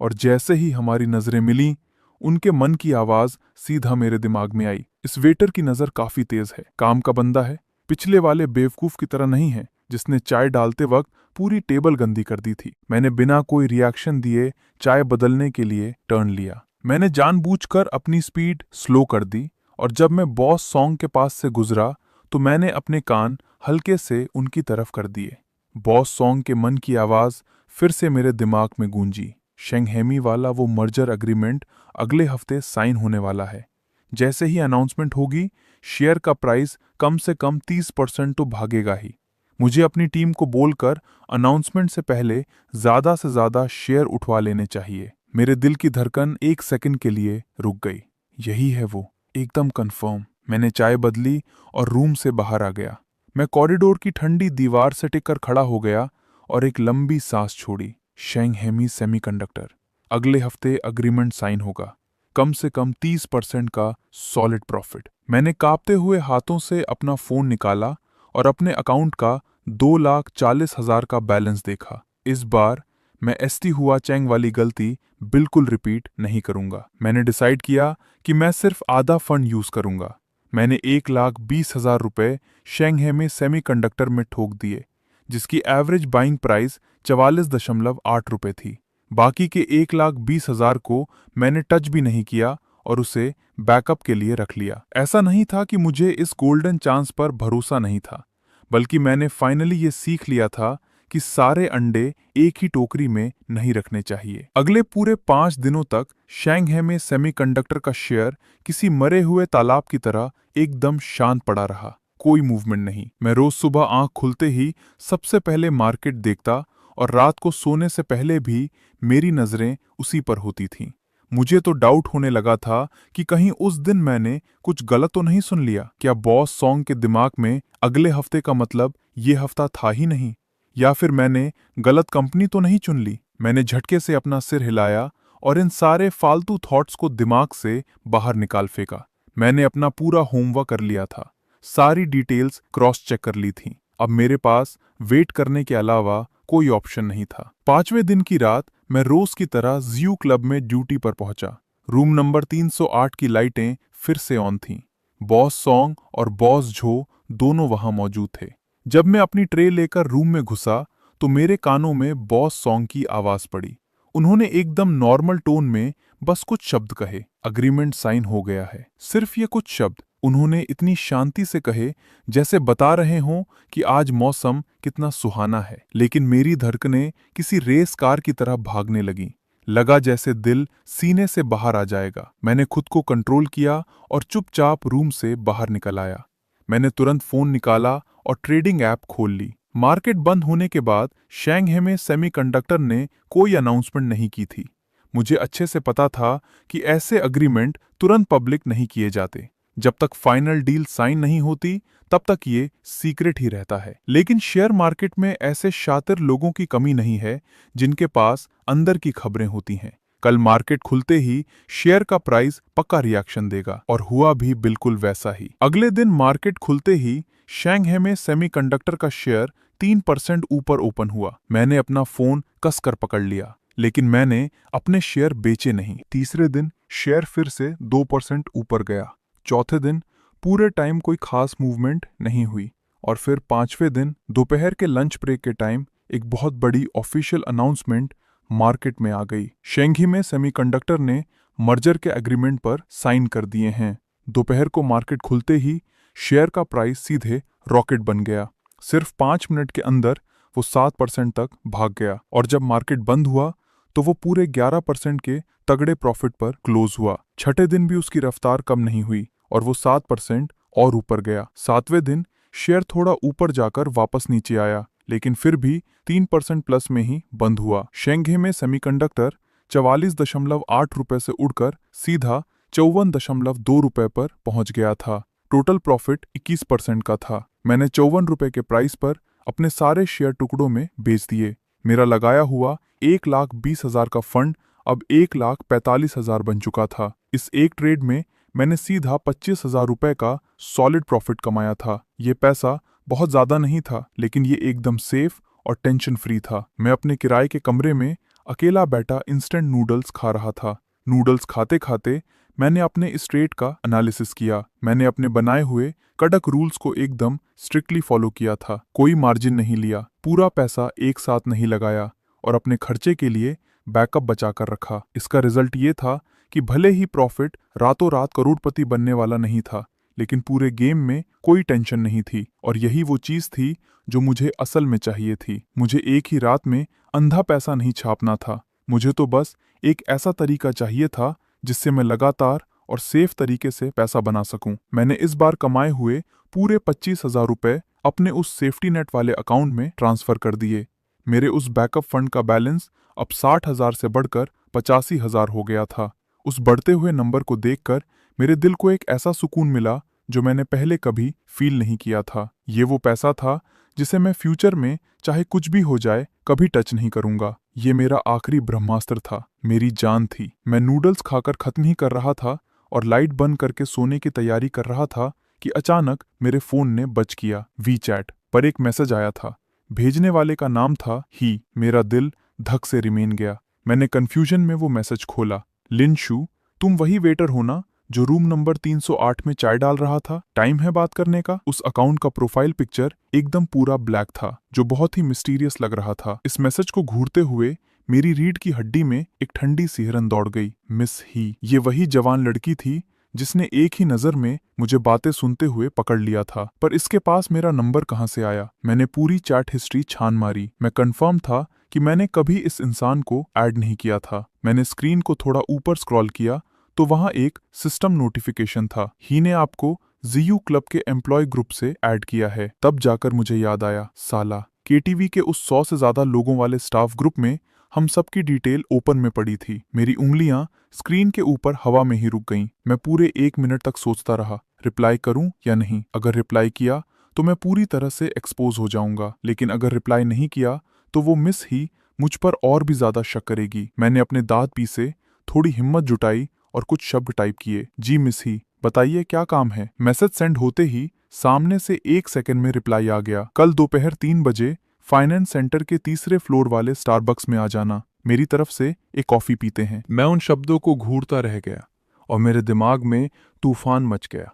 और जैसे ही हमारी नजरें मिली, उनके मन की आवाज सीधा मेरे दिमाग में आई, इस वेटर की नजर काफी तेज है, काम का बंदा है, पिछले वाले बेवकूफ की तरह नहीं है जिसने चाय डालते वक्त पूरी टेबल गंदी कर दी थी। मैंने बिना कोई रिएक्शन दिए चाय बदलने के लिए टर्न लिया। मैंने जानबूझकर अपनी स्पीड स्लो कर दी और जब मैं बॉस सॉन्ग के पास से गुजरा तो मैंने अपने कान हल्के से उनकी तरफ कर दिए। बॉस सॉन्ग के मन की आवाज फिर से मेरे दिमाग में गूंजी। शेंग हेमी वाला वो मर्जर एग्रीमेंट अगले हफ्ते साइन होने वाला है। जैसे ही अनाउंसमेंट होगी, शेयर का प्राइस कम से कम 30% तो भागेगा ही। मुझे अपनी टीम को बोलकर अनाउंसमेंट से पहले ज्यादा से ज्यादा शेयर उठवा लेने चाहिए। मेरे दिल की धड़कन 1 सेकंड के लिए रुक गई। यही है वो, एकदम कंफर्म। मैंने चाय बदली और रूम से बाहर आ गया। मैं कॉरिडोर की ठंडी दीवार से टिककर खड़ा हो गया और एक लंबी सांस छोड़ी। शेंग हेमी सेमीकंडक्टर, अगले हफ्ते अग्रीमेंट साइन होगा, कम से कम 30% का सॉलिड प्रॉफिट। मैंने कांपते हुए हाथों से अपना फोन निकाला और अपने अकाउंट का 2,40,000 का बैलेंस देखा। इस बार मैं एसटी हुआ चैंग वाली गलती बिल्कुल रिपीट नहीं करूंगा। मैंने डिसाइड किया कि मैं सिर्फ आधा फंड यूज करूंगा। मैंने 1,20,000 रुपये शेंघे में सेमीकंडक्टर में ठोक दिए, जिसकी एवरेज बाइंग प्राइस 44.8 रुपये थी। बाकी के 1,20,000 को मैंने टच भी नहीं किया और उसे बैकअप के लिए रख लिया। ऐसा नहीं था कि मुझे इस गोल्डन चांस पर भरोसा नहीं था, बल्कि मैंने फाइनली ये सीख लिया था कि सारे अंडे एक ही टोकरी में नहीं रखने चाहिए। अगले पूरे 5 दिनों तक शेंघे में सेमीकंडक्टर का शेयर किसी मरे हुए तालाब की तरह एकदम शांत पड़ा रहा। कोई मूवमेंट नहीं। मैं रोज सुबह आंख खुलते ही सबसे पहले मार्केट देखता और रात को सोने से पहले भी मेरी नजरें उसी पर होती थीं। मुझे तो डाउट होने लगा था कि कहीं उस दिन मैंने कुछ गलत तो नहीं सुन लिया। क्या बॉस सॉन्ग के दिमाग में अगले हफ्ते का मतलब ये हफ्ता था ही नहीं, या फिर मैंने गलत कंपनी तो नहीं चुन ली। मैंने झटके से अपना सिर हिलाया और इन सारे फालतू थॉट्स को दिमाग से बाहर निकाल फेंका। मैंने अपना पूरा होमवर्क कर लिया था, सारी डिटेल्स क्रॉस चेक कर ली थी। अब मेरे पास वेट करने के अलावा कोई ऑप्शन नहीं था। 5वें दिन की रात मैं रोज की तरह ज़्यू क्लब में ड्यूटी पर पहुंचा। रूम नंबर 308 की लाइटें फिर से ऑन थीं। बॉस सॉन्ग और बॉस झो दोनों वहां मौजूद थे। जब मैं अपनी ट्रे लेकर रूम में घुसा तो मेरे कानों में बॉस सॉन्ग की आवाज पड़ी। उन्होंने एकदम नॉर्मल टोन में बस कुछ शब्द कहे, अग्रीमेंट साइन हो गया है। सिर्फ ये कुछ शब्द उन्होंने इतनी शांति से कहे जैसे बता रहे हों कि आज मौसम कितना सुहाना है। लेकिन मेरी धड़कनें किसी रेस कार की तरह भागने लगीं। लगा जैसे दिल सीने से बाहर आ जाएगा। मैंने खुद को कंट्रोल किया और चुपचाप रूम से बाहर निकल आया। मैंने तुरंत फोन निकाला और ट्रेडिंग ऐप खोल ली। मार्केट बंद होने के बाद शेंघे में सेमीकंडक्टर ने कोई अनाउंसमेंट नहीं की थी। मुझे अच्छे से पता था कि ऐसे अग्रीमेंट तुरंत पब्लिक नहीं किए जाते। जब तक फाइनल डील साइन नहीं होती तब तक ये सीक्रेट ही रहता है। लेकिन शेयर मार्केट में ऐसे शातिर लोगों की कमी नहीं है जिनके पास अंदर की खबरें होती हैं। कल मार्केट खुलते ही शेयर का प्राइस पक्का रिएक्शन देगा, और हुआ भी बिल्कुल वैसा ही। अगले दिन मार्केट खुलते ही शेंघे में सेमीकंडक्टर का शेयर 3% ऊपर ओपन हुआ। मैंने अपना फोन कसकर पकड़ लिया, लेकिन मैंने अपने शेयर बेचे नहीं। तीसरे दिन शेयर फिर से 2% ऊपर गया। चौथे दिन पूरे टाइम कोई खास मूवमेंट नहीं हुई, और फिर 5वें दिन दोपहर के लंच ब्रेक के टाइम एक बहुत बड़ी ऑफिशियल अनाउंसमेंट मार्केट में आ गई। शेंघी में सेमीकंडक्टर ने मर्जर के एग्रीमेंट पर साइन कर दिए हैं। दोपहर को मार्केट खुलते ही शेयर का प्राइस सीधे रॉकेट बन गया। सिर्फ 5 मिनट के अंदर वो 7% तक भाग गया, और जब मार्केट बंद हुआ तो वो पूरे 11% के तगड़े प्रॉफिट पर क्लोज हुआ। छठे दिन भी उसकी रफ्तार कम नहीं हुई और वो 7% और ऊपर गया। 7वें दिन शेयर थोड़ा ऊपर जाकर वापस नीचे आया, लेकिन फिर भी 3% प्लस में ही बंद हुआ। शेंघे में सेमीकंडक्टर 44.8 रुपए से उड़कर सीधा 54.2 रुपए पर पहुंच गया था। टोटल प्रॉफिट 21% का था। मैंने 54 रुपए के प्राइस पर अपने सारे शेयर टुकड़ों में बेच दिए। मेरा लगाया हुआ 1,20,000 का फंड अब 1,45,000 बन चुका था। इस एक ट्रेड में मैंने सीधा 25,000 रुपए का सॉलिड प्रॉफिट कमाया था। ये पैसा बहुत ज्यादा नहीं था, लेकिन ये एकदम सेफ और टेंशन फ्री था। मैं अपने किराए के कमरे में अकेला बैठा इंस्टेंट नूडल्स खा रहा था। नूडल्स खाते खाते मैंने अपने इस ट्रेड का एनालिसिस किया। मैंने अपने बनाए हुए कड़क रूल्स को एकदम स्ट्रिक्टली फॉलो किया था। कोई मार्जिन नहीं लिया, पूरा पैसा एक साथ नहीं लगाया, और अपने खर्चे के लिए बैकअप बचा कर रखा। इसका रिजल्ट ये था कि भले ही प्रॉफिट रातों रात करोड़पति बनने वाला नहीं था, लेकिन पूरे गेम में कोई टेंशन नहीं थी। और यही वो चीज थी जो मुझे असल में चाहिए थी। मुझे एक ही रात में अंधा पैसा नहीं छापना था। मुझे तो बस एक ऐसा तरीका चाहिए था जिससे मैं लगातार और सेफ तरीके से पैसा बना सकूं। मैंने इस बार कमाए हुए पूरे 25,000 रुपए अपने उस सेफ्टी नेट वाले अकाउंट में ट्रांसफर कर दिए। मेरे उस बैकअप फंड का बैलेंस अब 60,000 से बढ़कर 85,000 हो गया था। उस बढ़ते हुए नंबर को देखकर मेरे दिल को एक ऐसा सुकून मिला जो मैंने पहले कभी फील नहीं किया था। ये वो पैसा था जिसे मैं फ्यूचर में चाहे कुछ भी हो जाए कभी टच नहीं करूंगा। ये मेरा आखिरी ब्रह्मास्त्र था, मेरी जान थी। मैं नूडल्स खाकर खत्म ही कर रहा था और लाइट बंद करके सोने की तैयारी कर रहा था कि अचानक मेरे फोन ने बज किया। वी चैट पर एक मैसेज आया था। भेजने वाले का नाम था ही। मेरा दिल धक से रिमेन गया। मैंने कंफ्यूजन में वो मैसेज खोला। लिन शू, तुम वही वेटर हो ना जो रूम नंबर 308 में चाय डाल रहा था? टाइम है बात करने का। उस अकाउंट का प्रोफाइल पिक्चर एकदम पूरा ब्लैक था, जो बहुत ही मिस्टीरियस लग रहा था। इस मैसेज को घूरते हुए मेरी रीढ़ की हड्डी में एक ठंडी सिहरन दौड़ गई। मिस ही, ये वही जवान लड़की थी जिसने एक ही नजर में मुझे बातें सुनते हुए पकड़ लिया था। पर इसके पास मेरा नंबर कहाँ से आया? मैंने पूरी चैट हिस्ट्री छान मारी। मैं कंफर्म था कि मैंने कभी इस इंसान को ऐड नहीं किया था। मैंने स्क्रीन को थोड़ा ऊपर स्क्रॉल किया तो वहां एक सिस्टम नोटिफिकेशन था, ही ने आपको जीयू क्लब के एम्प्लॉय ग्रुप से ऐड किया है। तब जाकर मुझे याद आया, साला, केटीवी के उस 100 से ज्यादा लोगों वाले स्टाफ ग्रुप में हम सबकी डिटेल ओपन में पड़ी थी। मेरी उंगलियां स्क्रीन के ऊपर हवा में ही रुक गईं। मैं पूरे 1 मिनट तक सोचता रहा, रिप्लाई करूं या नहीं। अगर रिप्लाई किया तो मैं पूरी तरह से एक्सपोज हो जाऊंगा, लेकिन अगर रिप्लाई नहीं किया तो वो मिस ही मुझ पर और भी ज्यादा शक करेगी। मैंने अपने दांत पीसे, थोड़ी हिम्मत जुटाई और कुछ शब्द टाइप किए। जी मिस ही, बताइए क्या काम है? मैसेज सेंड होते ही सामने से 1 सेकंड में रिप्लाई आ गया। कल दोपहर 3 बजे फाइनेंस सेंटर के तीसरे फ्लोर वाले स्टारबक्स में आ जाना। मेरी तरफ से एक कॉफी पीते हैं। मैं उन शब्दों को घूरता रह गया और मेरे दिमाग में तूफान मच गया।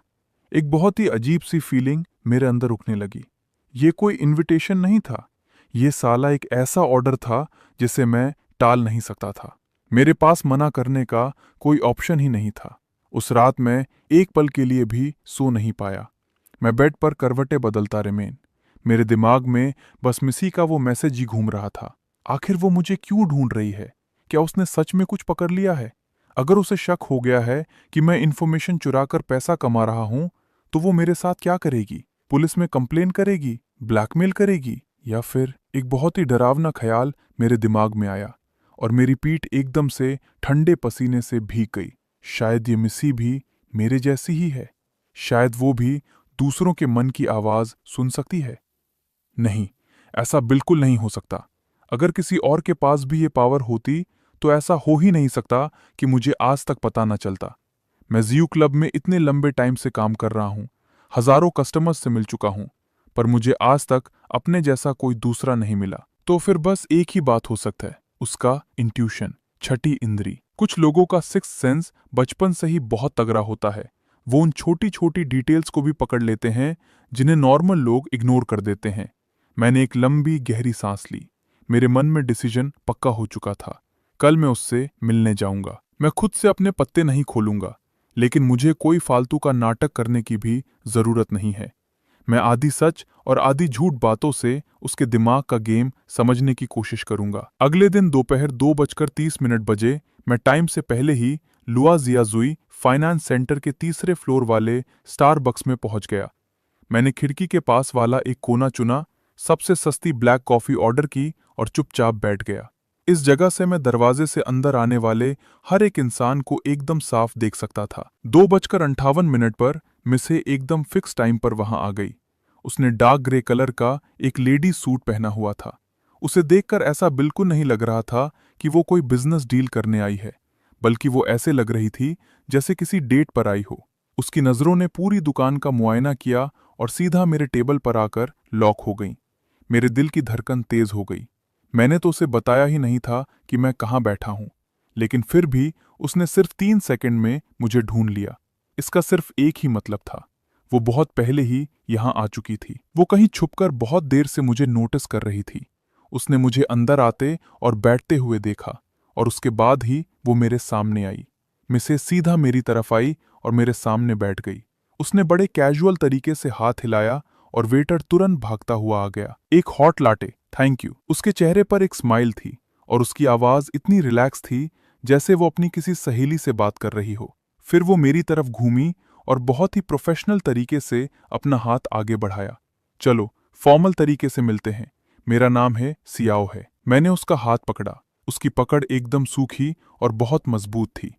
एक बहुत ही अजीब सी फीलिंग मेरे अंदर उठने लगी। ये कोई इनविटेशन नहीं था, ये साला एक ऐसा ऑर्डर था जिसे मैं टाल नहीं सकता था। मेरे पास मना करने का कोई ऑप्शन ही नहीं था। उस रात मैं एक पल के लिए भी सो नहीं पाया। मैं बेड पर करवटें बदलता रिमेन। मेरे दिमाग में बस मिसी का वो मैसेज ही घूम रहा था। आखिर वो मुझे क्यों ढूंढ रही है? क्या उसने सच में कुछ पकड़ लिया है? अगर उसे शक हो गया है कि मैं इन्फॉर्मेशन चुराकर पैसा कमा रहा हूं, तो वो मेरे साथ क्या करेगी? पुलिस में कंप्लेन करेगी? ब्लैकमेल करेगी? या फिर एक बहुत ही डरावना ख्याल मेरे दिमाग में आया और मेरी पीठ एकदम से ठंडे पसीने से भीग गई। शायद ये मिसी भी मेरे जैसी ही है। शायद वो भी दूसरों के मन की आवाज सुन सकती है। नहीं, ऐसा बिल्कुल नहीं हो सकता। अगर किसी और के पास भी ये पावर होती तो ऐसा हो ही नहीं सकता कि मुझे आज तक पता न चलता। मैं जीयू क्लब में इतने लंबे टाइम से काम कर रहा हूँ, हजारों कस्टमर्स से मिल चुका हूँ, पर मुझे आज तक अपने जैसा कोई दूसरा नहीं मिला। तो फिर बस एक ही बात हो सकता है, उसका इंट्यूशन, छठी इंद्री। कुछ लोगों का सिक्स्थ सेंस बचपन से ही बहुत तगड़ा होता है। वो उन छोटी छोटी डिटेल्स को भी पकड़ लेते हैं जिन्हें नॉर्मल लोग इग्नोर कर देते हैं। मैंने एक लंबी गहरी सांस ली। मेरे मन में डिसीजन पक्का हो चुका था। कल मैं उससे मिलने जाऊंगा। मैं खुद से अपने पत्ते नहीं खोलूंगा, लेकिन मुझे कोई फालतू का नाटक करने की भी जरूरत नहीं है। मैं आधी सच और आधी झूठ बातों से उसके दिमाग का गेम समझने की कोशिश करूंगा। अगले दिन दोपहर 2:30 बजे मैं टाइम से पहले ही लुआ जियाजुई फाइनेंस सेंटर के तीसरे फ्लोर वाले स्टारबक्स में पहुंच गया। मैंने खिड़की के पास वाला एक कोना चुना, सबसे सस्ती ब्लैक कॉफी ऑर्डर की और चुपचाप बैठ गया। इस जगह से मैं दरवाजे से अंदर आने वाले हर एक इंसान को एकदम साफ देख सकता था। 2:58 पर मिसे एकदम फिक्स टाइम पर वहां आ गई। उसने डार्क ग्रे कलर का एक लेडी सूट पहना हुआ था। उसे देखकर ऐसा बिल्कुल नहीं लग रहा था कि वो कोई बिजनेस डील करने आई है, बल्कि वो ऐसे लग रही थी जैसे किसी डेट पर आई हो। उसकी नजरों ने पूरी दुकान का मुआयना किया और सीधा मेरे टेबल पर आकर लॉक हो गई। मेरे दिल की धड़कन तेज हो गई। मैंने तो उसे बताया ही नहीं था कि मैं कहाँ बैठा हूं, लेकिन फिर भी उसने सिर्फ 3 सेकंड में मुझे ढूंढ लिया। इसका सिर्फ एक ही मतलब था, वो बहुत पहले ही यहां आ चुकी थी। वो कहीं छुपकर बहुत देर से मुझे नोटिस कर रही थी। उसने मुझे अंदर आते और बैठते हुए देखा और उसके बाद ही वो मेरे सामने आई। मिसेस सीधा मेरी तरफ आई और मेरे सामने बैठ गई। उसने बड़े कैजुअल तरीके से हाथ हिलाया और वेटर तुरंत भागता हुआ आ गया। एक हॉट लाटे, थैंक यू। उसके चेहरे पर एक स्माइल थी और उसकी आवाज इतनी रिलैक्स थी जैसे वो अपनी किसी सहेली से बात कर रही हो। फिर वो मेरी तरफ घूमी और बहुत ही प्रोफेशनल तरीके से अपना हाथ आगे बढ़ाया। चलो फॉर्मल तरीके से मिलते हैं, मेरा नाम है सियाओ है। मैंने उसका हाथ पकड़ा। उसकी पकड़ एकदम सूखी और बहुत मजबूत थी।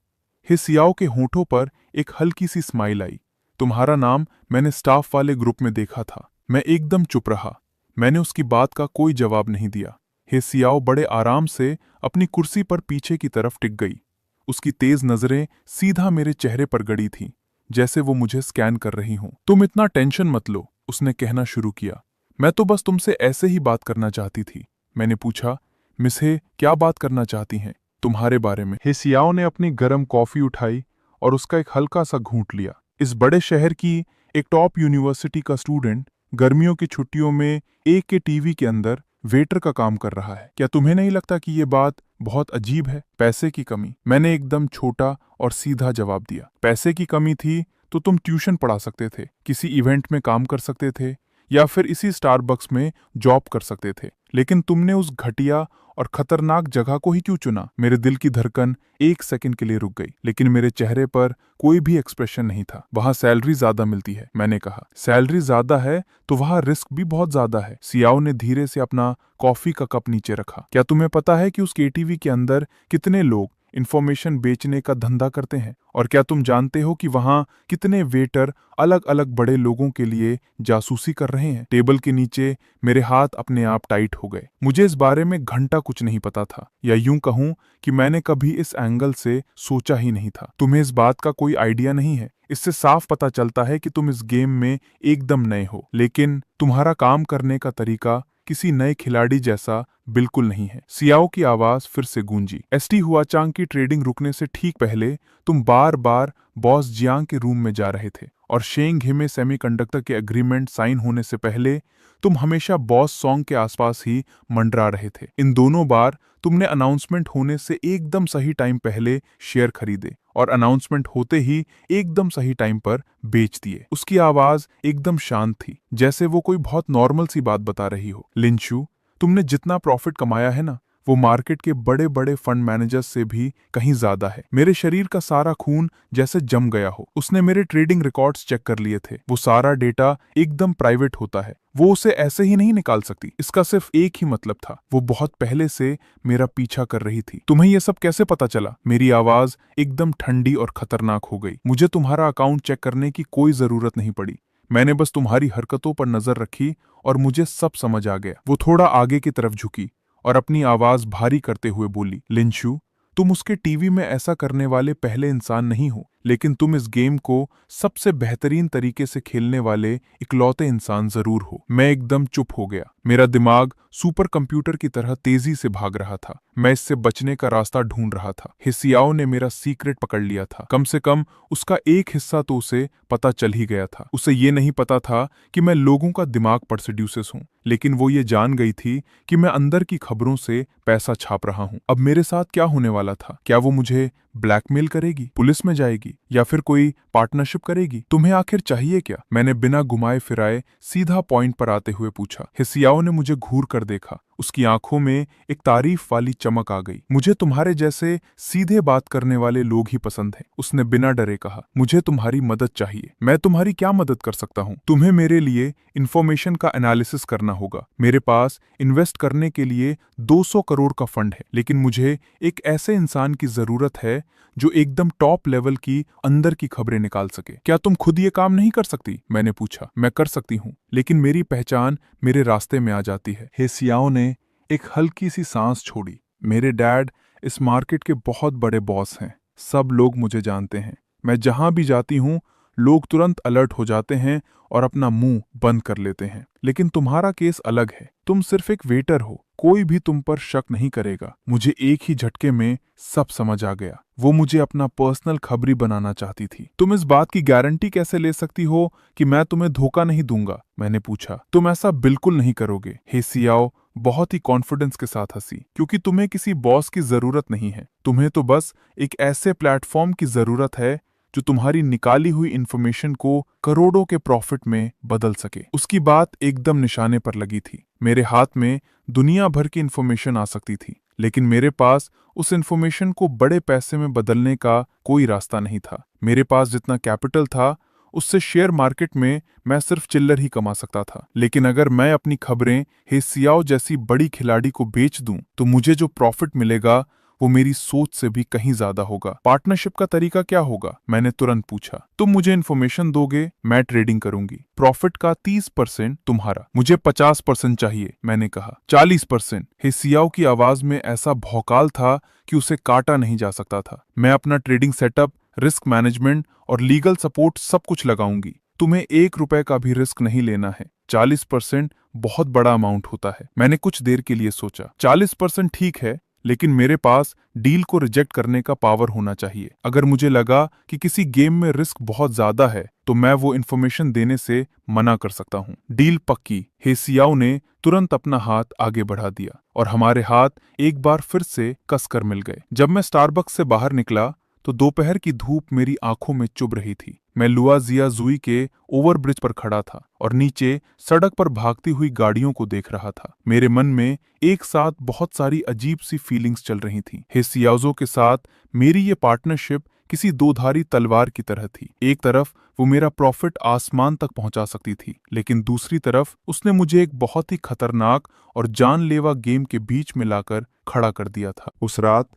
हे सियाओ के होंठों पर एक हल्की सी स्माइल आई। तुम्हारा नाम मैंने स्टाफ वाले ग्रुप में देखा था। मैं एकदम चुप रहा। मैंने उसकी बात का कोई जवाब नहीं दिया। हे सियाओ बड़े आराम से अपनी कुर्सी पर पीछे की तरफ टिक गई। उसकी तेज नजरें सीधा मेरे चेहरे पर गड़ी थीं, जैसे वो मुझे स्कैन कर रही हूं। तुम इतना टेंशन मत लो, उसने कहना शुरू किया। मैं तो बस तुमसे ऐसे ही बात करना चाहती थी। मैंने पूछा, मिस हे क्या बात करना चाहती हैं? तुम्हारे बारे में। हे सियाओ ने अपनी गर्म कॉफी उठाई और उसका एक हल्का सा घूंट लिया। इस बड़े शहर की एक टॉप यूनिवर्सिटी का स्टूडेंट गर्मियों की छुट्टियों में एक के टीवी के अंदर वेटर का काम कर रहा है। क्या तुम्हें नहीं लगता कि ये बात बहुत अजीब है? पैसे की कमी। मैंने एकदम छोटा और सीधा जवाब दिया। पैसे की कमी थी तो तुम ट्यूशन पढ़ा सकते थे, किसी इवेंट में काम कर सकते थे या फिर इसी स्टारबक्स में जॉब कर सकते थे, लेकिन तुमने उस घटिया और खतरनाक जगह को ही क्यों चुना? मेरे दिल की धड़कन एक सेकंड के लिए रुक गई, लेकिन मेरे चेहरे पर कोई भी एक्सप्रेशन नहीं था। वहां सैलरी ज्यादा मिलती है, मैंने कहा। सैलरी ज्यादा है तो वहां रिस्क भी बहुत ज्यादा है। सियाओ ने धीरे से अपना कॉफी का कप नीचे रखा। क्या तुम्हें पता है कि उस केटीवी के अंदर कितने लोग इंफॉर्मेशन बेचने का धंधा करते हैं? और क्या तुम जानते हो कि वहां कितने वेटर अलग अलग बड़े लोगों के लिए जासूसी कर रहे हैं? टेबल के नीचे मेरे हाथ अपने आप टाइट हो गए। मुझे इस बारे में घंटा कुछ नहीं पता था, या यूं कहूं कि मैंने कभी इस एंगल से सोचा ही नहीं था। तुम्हें इस बात का कोई आइडिया नहीं है। इससे साफ पता चलता है कि तुम इस गेम में एकदम नए हो, लेकिन तुम्हारा काम करने का तरीका किसी नए खिलाड़ी जैसा बिल्कुल नहीं है। सियाओ की आवाज फिर से गूंजी। एसटी हुआचांग की ट्रेडिंग रुकने से ठीक पहले तुम बार बार बॉस जियांग के रूम में जा रहे थे, और शेंग हे में सेमीकंडक्टर के एग्रीमेंट साइन होने से पहले तुम हमेशा बॉस सॉन्ग के आसपास ही मंडरा रहे थे। इन दोनों बार तुमने अनाउंसमेंट होने से एकदम सही टाइम पहले शेयर खरीदे और अनाउंसमेंट होते ही एकदम सही टाइम पर बेच दिए। उसकी आवाज एकदम शांत थी, जैसे वो कोई बहुत नॉर्मल सी बात बता रही हो। लिंशु, तुमने जितना प्रॉफिट कमाया है ना, वो मार्केट के बड़े बड़े फंड मैनेजर्स से भी कहीं ज्यादा है। मेरे शरीर का सारा खून जैसे जम गया हो। उसने मेरे ट्रेडिंग रिकॉर्ड्स चेक कर लिए थे। वो सारा डेटा एकदम प्राइवेट होता है, वो उसे ऐसे ही नहीं निकाल सकती। इसका सिर्फ एक ही मतलब था, वो बहुत पहले से मेरा पीछा कर रही थी। तुम्हें यह सब कैसे पता चला? मेरी आवाज एकदम ठंडी और खतरनाक हो गई। मुझे तुम्हारा अकाउंट चेक करने की कोई जरूरत नहीं पड़ी। मैंने बस तुम्हारी हरकतों पर नजर रखी और मुझे सब समझ आ गया। वो थोड़ा आगे की तरफ झुकी और अपनी आवाज भारी करते हुए बोली, लिंशु, तुम उसके टीवी में ऐसा करने वाले पहले इंसान नहीं हो, लेकिन तुम इस गेम को सबसे बेहतरीन तरीके से खेलने वाले इकलौते इंसान जरूर हो। मैं एकदम चुप हो गया। मेरा दिमाग सुपर कंप्यूटर की तरह तेजी से भाग रहा था। मैं इससे बचने का रास्ता ढूंढ रहा था। हिसियाओ ने मेरा सीक्रेट पकड़ लिया था। कम से कम उसका एक हिस्सा तो उसे पता चल ही गया था। उसे ये नहीं पता था कि मैं लोगों का दिमाग पढ़ सेड्यूसेस हूँ, लेकिन वो ये जान गई थी कि मैं अंदर की खबरों से पैसा छाप रहा हूँ। अब मेरे साथ क्या होने वाला था? क्या वो मुझे ब्लैकमेल करेगी, पुलिस में जाएगी, या फिर कोई पार्टनरशिप करेगी? तुम्हें आखिर चाहिए क्या? मैंने बिना घुमाए फिराए सीधा पॉइंट पर आते हुए पूछा। हिसियाओ ने मुझे घूर कर देखा। उसकी आंखों में एक तारीफ वाली चमक आ गई। मुझे तुम्हारे जैसे सीधे बात करने वाले लोग ही पसंद हैं, उसने बिना डरे कहा। मुझे तुम्हारी मदद चाहिए। मैं तुम्हारी क्या मदद कर सकता हूँ? तुम्हें मेरे लिए इंफॉर्मेशन का एनालिसिस करना होगा। मेरे पास इन्वेस्ट करने के लिए 200 करोड़ का फंड है, लेकिन मुझे एक ऐसे इंसान की जरूरत है जो एकदम टॉप लेवल की अंदर की खबरें निकाल सके। क्या तुम खुद ये काम नहीं कर सकती? मैंने पूछा। मैं कर सकती हूँ, लेकिन मेरी पहचान मेरे रास्ते में आ जाती है। हे सियाओ ने एक हल्की सी सांस छोड़ी। मेरे डैड इस मार्केट के बहुत बड़े बॉस हैं। सब लोग मुझे जानते हैं। मैं जहां भी जाती हूँ लोग तुरंत अलर्ट हो जाते हैं और अपना मुंह बंद कर लेते हैं। लेकिन तुम्हारा केस अलग है। तुम सिर्फ एक वेटर हो, कोई भी तुम पर शक नहीं करेगा। मुझे एक ही झटके में सब समझ आ गया। वो मुझे अपना पर्सनल खबरी बनाना चाहती थी। तुम इस बात की गारंटी कैसे ले सकती हो कि मैं तुम्हें धोखा नहीं दूंगा? मैंने पूछा। तुम ऐसा बिल्कुल नहीं करोगे। हे सियाओ बहुत ही कॉन्फिडेंस के साथ हंसी, क्योंकि तुम्हें किसी बॉस की जरूरत नहीं है। तुम्हें तो बस एक ऐसे प्लेटफॉर्म की जरूरत है जो तुम्हारी निकाली हुई इंफॉर्मेशन को करोड़ों के प्रॉफिट में बदल सके। उसकी बात एकदम निशाने पर लगी थी। मेरे हाथ में दुनिया भर की इंफॉर्मेशन आ सकती थी, लेकिन मेरे पास उस इंफॉर्मेशन को बड़े पैसे में बदलने का कोई रास्ता नहीं था। मेरे पास जितना कैपिटल था उससे शेयर मार्केट में मैं सिर्फ चिल्लर ही कमा सकता था। लेकिन अगर मैं अपनी खबरें हे सियाओ जैसी बड़ी खिलाड़ी को बेच दूं तो मुझे जो प्रॉफिट मिलेगा वो मेरी सोच से भी कहीं ज्यादा होगा। पार्टनरशिप का तरीका क्या होगा? मैंने तुरंत पूछा। तुम मुझे इन्फॉर्मेशन दोगे, मैं ट्रेडिंग करूंगी। प्रॉफिट का 30% तुम्हारा। मुझे 50% चाहिए, मैंने कहा। 40%। हे सियाओ की आवाज में ऐसा भौकाल था कि उसे काटा नहीं जा सकता था। मैं अपना ट्रेडिंग सेटअप, रिस्क मैनेजमेंट और लीगल सपोर्ट सब कुछ लगाऊंगी। तुम्हें 1 रुपए का भी रिस्क नहीं लेना है। 40% बहुत बड़ा अमाउंट होता है। मैंने कुछ देर के लिए सोचा, 40% ठीक है, लेकिन मेरे पास डील को रिजेक्ट करने का पावर होना चाहिए। अगर मुझे लगा कि किसी गेम में रिस्क बहुत ज्यादा है तो मैं वो इन्फॉर्मेशन देने से मना कर सकता हूँ। डील पक्की। हे सियाओ ने तुरंत अपना हाथ आगे बढ़ा दिया और हमारे हाथ एक बार फिर से कसकर मिल गए। जब मैं स्टारबक्स से बाहर निकला तो दोपहर की धूप मेरी आंखों में चुभ रही थी। मैं लुआजिया जुई के ओवरब्रिज पर खड़ा था और नीचे सड़क पर भागती हुई गाड़ियों को देख रहा था। मेरे मन में एक साथ बहुत सारी अजीब सी फीलिंग्स चल रही थी। हे सियाओ के साथ मेरी ये पार्टनरशिप किसी दोधारी तलवार की तरह थी। एक तरफ वो मेरा प्रॉफिट आसमान तक पहुंचा सकती थी, लेकिन दूसरी तरफ उसने मुझे एक बहुत ही खतरनाक और जानलेवा गेम के बीच में लाकर खड़ा कर दिया था। उस रात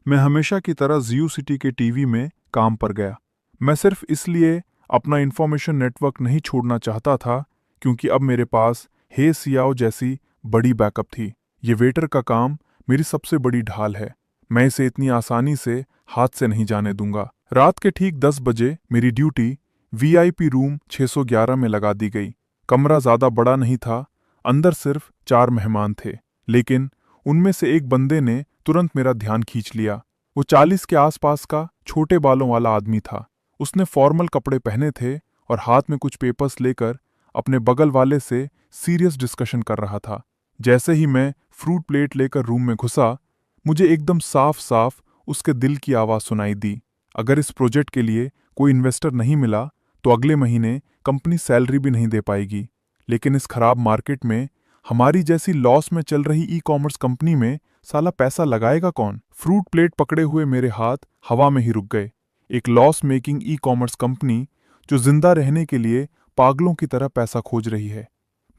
मैं हमेशा की तरह जियो सिटी के टीवी में काम पर गया। मैं सिर्फ इसलिए अपना इंफॉर्मेशन नेटवर्क नहीं छोड़ना चाहता था क्योंकि अब मेरे पास हे सियाओ जैसी बड़ी बैकअप थी। ये वेटर का काम मेरी सबसे बड़ी ढाल है। मैं इसे इतनी आसानी से हाथ से नहीं जाने दूंगा। रात के ठीक 10 बजे मेरी ड्यूटी वीआईपी रूम 611 में लगा दी गई। कमरा ज्यादा बड़ा नहीं था, अंदर सिर्फ 4 मेहमान थे, लेकिन उनमें से एक बंदे ने तुरंत मेरा ध्यान खींच लिया। वो 40 के आसपास का छोटे बालों वाला आदमी था। उसने फॉर्मल कपड़े पहने थे और हाथ में कुछ पेपर्स लेकर अपने बगल वाले से सीरियस डिस्कशन कर रहा था। जैसे ही मैं फ्रूट प्लेट लेकर रूम में घुसा, मुझे एकदम साफ साफ उसके दिल की आवाज़ सुनाई दी। अगर इस प्रोजेक्ट के लिए कोई इन्वेस्टर नहीं मिला तो अगले महीने कंपनी सैलरी भी नहीं दे पाएगी। लेकिन इस खराब मार्केट में हमारी जैसी लॉस में चल रही ई-कॉमर्स कंपनी में साला पैसा लगाएगा कौन? फ्रूट प्लेट पकड़े हुए मेरे हाथ हवा में ही रुक गए। एक लॉस मेकिंग ई-कॉमर्स कंपनी जो जिंदा रहने के लिए पागलों की तरह पैसा खोज रही है।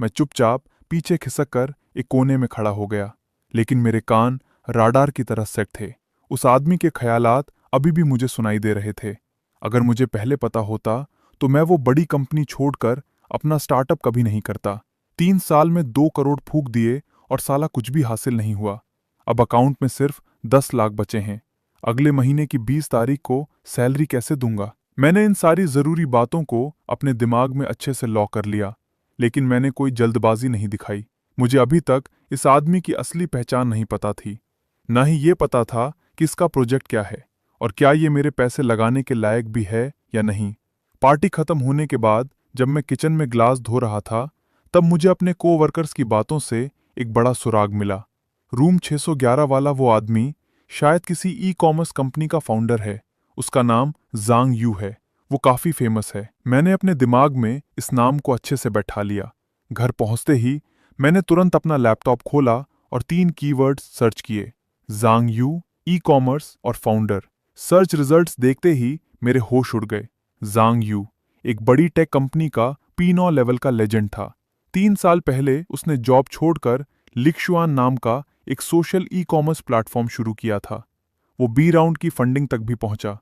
मैं चुपचाप पीछे खिसक कर एक कोने में खड़ा हो गया, लेकिन मेरे कान राडार की तरह सेट थे। उस आदमी के ख्यालात अभी भी मुझे सुनाई दे रहे थे। अगर मुझे पहले पता होता तो मैं वो बड़ी कंपनी छोड़कर अपना स्टार्टअप कभी नहीं करता। 3 साल में 2 करोड़ फूंक दिए और साला कुछ भी हासिल नहीं हुआ। अब अकाउंट में सिर्फ 10 लाख बचे हैं। अगले महीने की 20 तारीख को सैलरी कैसे दूंगा? मैंने इन सारी जरूरी बातों को अपने दिमाग में अच्छे से लॉक कर लिया, लेकिन मैंने कोई जल्दबाजी नहीं दिखाई। मुझे अभी तक इस आदमी की असली पहचान नहीं पता थी। न ही ये पता था कि इसका प्रोजेक्ट क्या है और क्या ये मेरे पैसे लगाने के लायक भी है या नहीं। पार्टी खत्म होने के बाद जब मैं किचन में ग्लास धो रहा था, तब मुझे अपने कोवर्कर्स की बातों से एक बड़ा सुराग मिला। रूम 611 वाला वो आदमी शायद किसी ई-कॉमर्स कंपनी का फाउंडर है। उसका नाम जांग यू है। वो काफी फेमस है। मैंने अपने दिमाग में इस नाम को अच्छे से बैठा लिया। घर पहुंचते ही मैंने तुरंत अपना लैपटॉप खोला और 3 कीवर्ड्स सर्च किए, जांग यू, ई-कॉमर्स और फाउंडर। सर्च रिजल्ट्स देखते ही मेरे होश उड़ गए। जांग यू एक बड़ी टेक कंपनी का P9 लेवल का लेजेंड था। 3 साल पहले उसने जॉब छोड़कर लिक्शुआन नाम का एक सोशल ई-कॉमर्स प्लेटफॉर्म शुरू किया था। वो बी राउंड की फंडिंग तक भी पहुंचा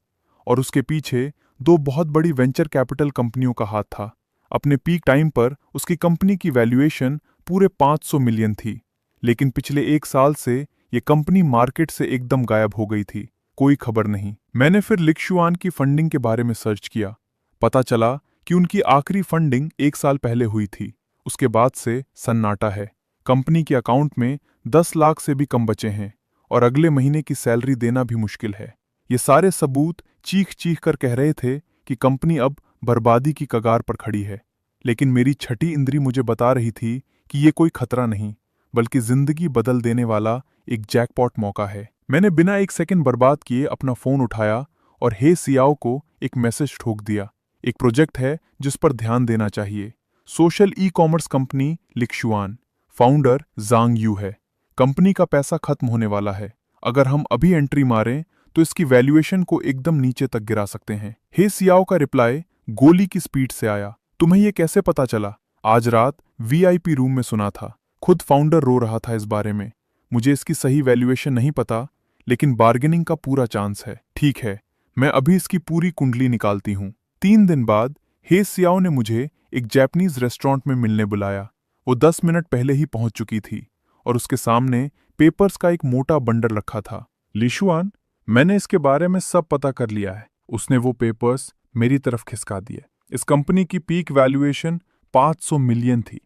और उसके पीछे 2 बहुत बड़ी वेंचर कैपिटल कंपनियों का हाथ था। अपने पीक टाइम पर उसकी कंपनी की वैल्यूएशन पूरे 500 मिलियन थी, लेकिन पिछले 1 साल से ये कंपनी मार्केट से एकदम गायब हो गई थी। कोई खबर नहीं। मैंने फिर लिक्शुआन की फंडिंग के बारे में सर्च किया। पता चला कि उनकी आखिरी फंडिंग 1 साल पहले हुई थी। उसके बाद से सन्नाटा है। कंपनी के अकाउंट में 10 लाख से भी कम बचे हैं और अगले महीने की सैलरी देना भी मुश्किल है। ये सारे सबूत चीख चीख कर कह रहे थे कि कंपनी अब बर्बादी की कगार पर खड़ी है। लेकिन मेरी छठी इंद्री मुझे बता रही थी कि ये कोई खतरा नहीं, बल्कि जिंदगी बदल देने वाला एक जैकपॉट मौका है। मैंने बिना 1 सेकंड बर्बाद किए अपना फोन उठाया और हे सियाओ को एक मैसेज ठोक दिया। एक प्रोजेक्ट है जिस पर ध्यान देना चाहिए। सोशल ई-कॉमर्स कंपनी लिक्शुआन, फाउंडर जांग यू है। कंपनी का पैसा खत्म होने वाला है। अगर हम अभी एंट्री मारें तो इसकी वैल्यूएशन को एकदम नीचे तक गिरा सकते हैं। हे सियाओ का रिप्लाई गोली की स्पीड से आया। तुम्हें ये कैसे पता चला? आज रात वीआईपी रूम में सुना था। खुद फाउंडर रो रहा था इस बारे में। मुझे इसकी सही वैल्यूएशन नहीं पता, लेकिन बार्गेनिंग का पूरा चांस है। ठीक है, मैं अभी इसकी पूरी कुंडली निकालती हूँ। 3 दिन बाद हे सियाओ ने मुझे एक जापानीज रेस्टोरेंट में मिलने बुलाया। वो 10 मिनट पहले ही पहुंच चुकी थी और उसके सामने पेपर्स का एक मोटा बंडल रखा था। लिशुआन, मैंने इसके बारे में सब पता कर लिया है। उसने वो पेपर्स मेरी तरफ खिसका दिए। इस कंपनी की पीक वैल्यूएशन 500 मिलियन थी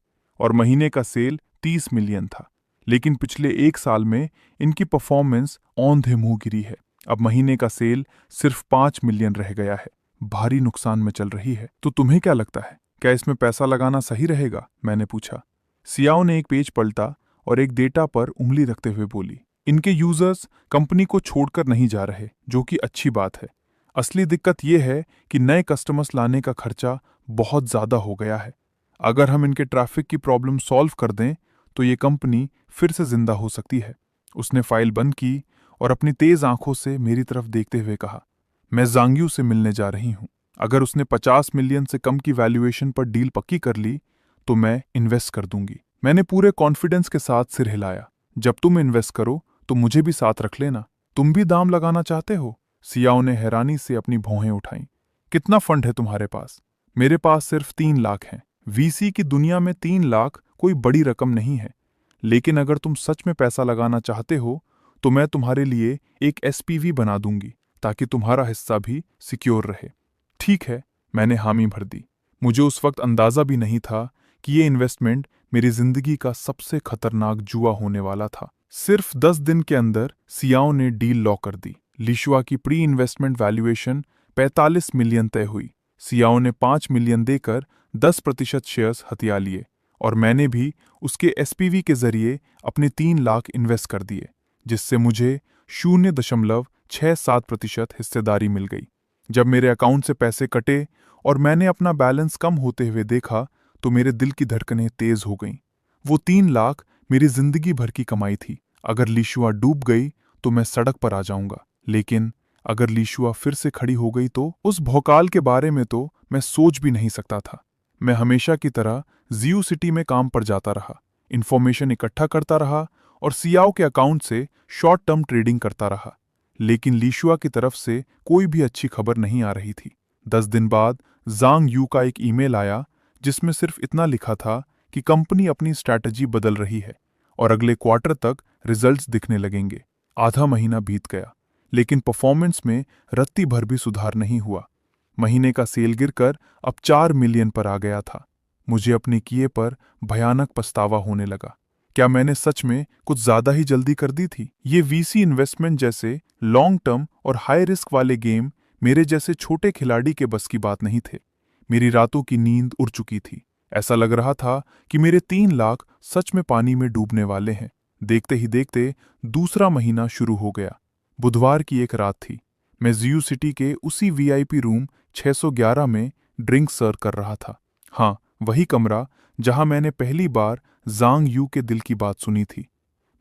और महीने का सेल 30 मिलियन था। लेकिन पिछले 1 साल में इनकी परफॉर्मेंस औंधे मुंह गिरी है। अब महीने का सेल सिर्फ 5 मिलियन रह गया है। भारी नुकसान में चल रही है। तो तुम्हें क्या लगता है, क्या इसमें पैसा लगाना सही रहेगा? मैंने पूछा। सियाओ ने एक पेज पलटा और एक डेटा पर उंगली रखते हुए बोली, इनके यूजर्स कंपनी को छोड़कर नहीं जा रहे, जो कि अच्छी बात है। असली दिक्कत यह है कि नए कस्टमर्स लाने का खर्चा बहुत ज़्यादा हो गया है। अगर हम इनके ट्रैफिक की प्रॉब्लम सॉल्व कर दें तो ये कंपनी फिर से जिंदा हो सकती है। उसने फाइल बंद की और अपनी तेज आंखों से मेरी तरफ देखते हुए कहा, मैं जांग्यू से मिलने जा रही हूं। अगर उसने 50 मिलियन से कम की वैल्यूएशन पर डील पक्की कर ली तो मैं इन्वेस्ट कर दूंगी। मैंने पूरे कॉन्फिडेंस के साथ सिर हिलाया। जब तुम इन्वेस्ट करो तो मुझे भी साथ रख लेना। तुम भी दाम लगाना चाहते हो? सियाओ ने हैरानी से अपनी भौहें उठाईं। कितना फंड है तुम्हारे पास? मेरे पास सिर्फ 3 लाख हैं। वीसी की दुनिया में 3 लाख कोई बड़ी रकम नहीं है। लेकिन अगर तुम सच में पैसा लगाना चाहते हो तो मैं तुम्हारे लिए एक एसपीवी बना दूंगी, ताकि तुम्हारा हिस्सा भी सिक्योर रहे। ठीक है, मैंने हामी भर दी। मुझे उस वक्त अंदाजा भी नहीं था कि ये इन्वेस्टमेंट मेरी जिंदगी का सबसे खतरनाक जुआ होने वाला था। सिर्फ 10 दिन के अंदर सियाओ ने डील लॉक कर दी। लिशुआ की प्री इन्वेस्टमेंट वैल्यूएशन 45 मिलियन तय हुई। सियाओ ने 5 मिलियन देकर 10% शेयर्स हथिया लिए और मैंने भी उसके एसपीवी के जरिए अपने 3 लाख इन्वेस्ट कर दिए, जिससे मुझे 0.67% हिस्सेदारी मिल गई। जब मेरे अकाउंट से पैसे कटे और मैंने अपना बैलेंस कम होते हुए देखा तो मेरे दिल की धड़कनें तेज हो गईं। वो 3 लाख मेरी जिंदगी भर की कमाई थी। अगर लिशुआ डूब गई तो मैं सड़क पर आ जाऊंगा, लेकिन अगर लिशुआ फिर से खड़ी हो गई तो उस भौकाल के बारे में तो मैं सोच भी नहीं सकता था। मैं हमेशा की तरह जियो सिटी में काम पर जाता रहा, इंफॉर्मेशन इकट्ठा करता रहा और सियाओ के अकाउंट से शॉर्ट टर्म ट्रेडिंग करता रहा। लेकिन लिशुआ की तरफ से कोई भी अच्छी खबर नहीं आ रही थी। 10 दिन बाद जांग यू का एक ईमेल आया जिसमें सिर्फ इतना लिखा था कि कंपनी अपनी स्ट्रैटेजी बदल रही है और अगले क्वार्टर तक रिजल्ट्स दिखने लगेंगे। आधा महीना बीत गया, लेकिन परफॉर्मेंस में रत्ती भर भी सुधार नहीं हुआ। महीने का सेल गिरकर अब 4 मिलियन पर आ गया था। मुझे अपने किए पर भयानक पछतावा होने लगा। क्या मैंने सच में कुछ ज्यादा ही जल्दी कर दी थी? ये वीसी इन्वेस्टमेंट जैसे लॉन्ग टर्म और हाई रिस्क वाले गेम मेरे जैसे छोटे खिलाड़ी के बस की बात नहीं थे। मेरी रातों की नींद उड़ चुकी थी। ऐसा लग रहा था कि मेरे 3 लाख सच में पानी में डूबने वाले हैं। देखते ही देखते दूसरा महीना शुरू हो गया। बुधवार की एक रात थी। मैं जियो सिटी के उसी वीआईपी रूम 611 में ड्रिंक सर्व कर रहा था। हाँ, वही कमरा जहां मैंने पहली बार जांग यू के दिल की बात सुनी थी।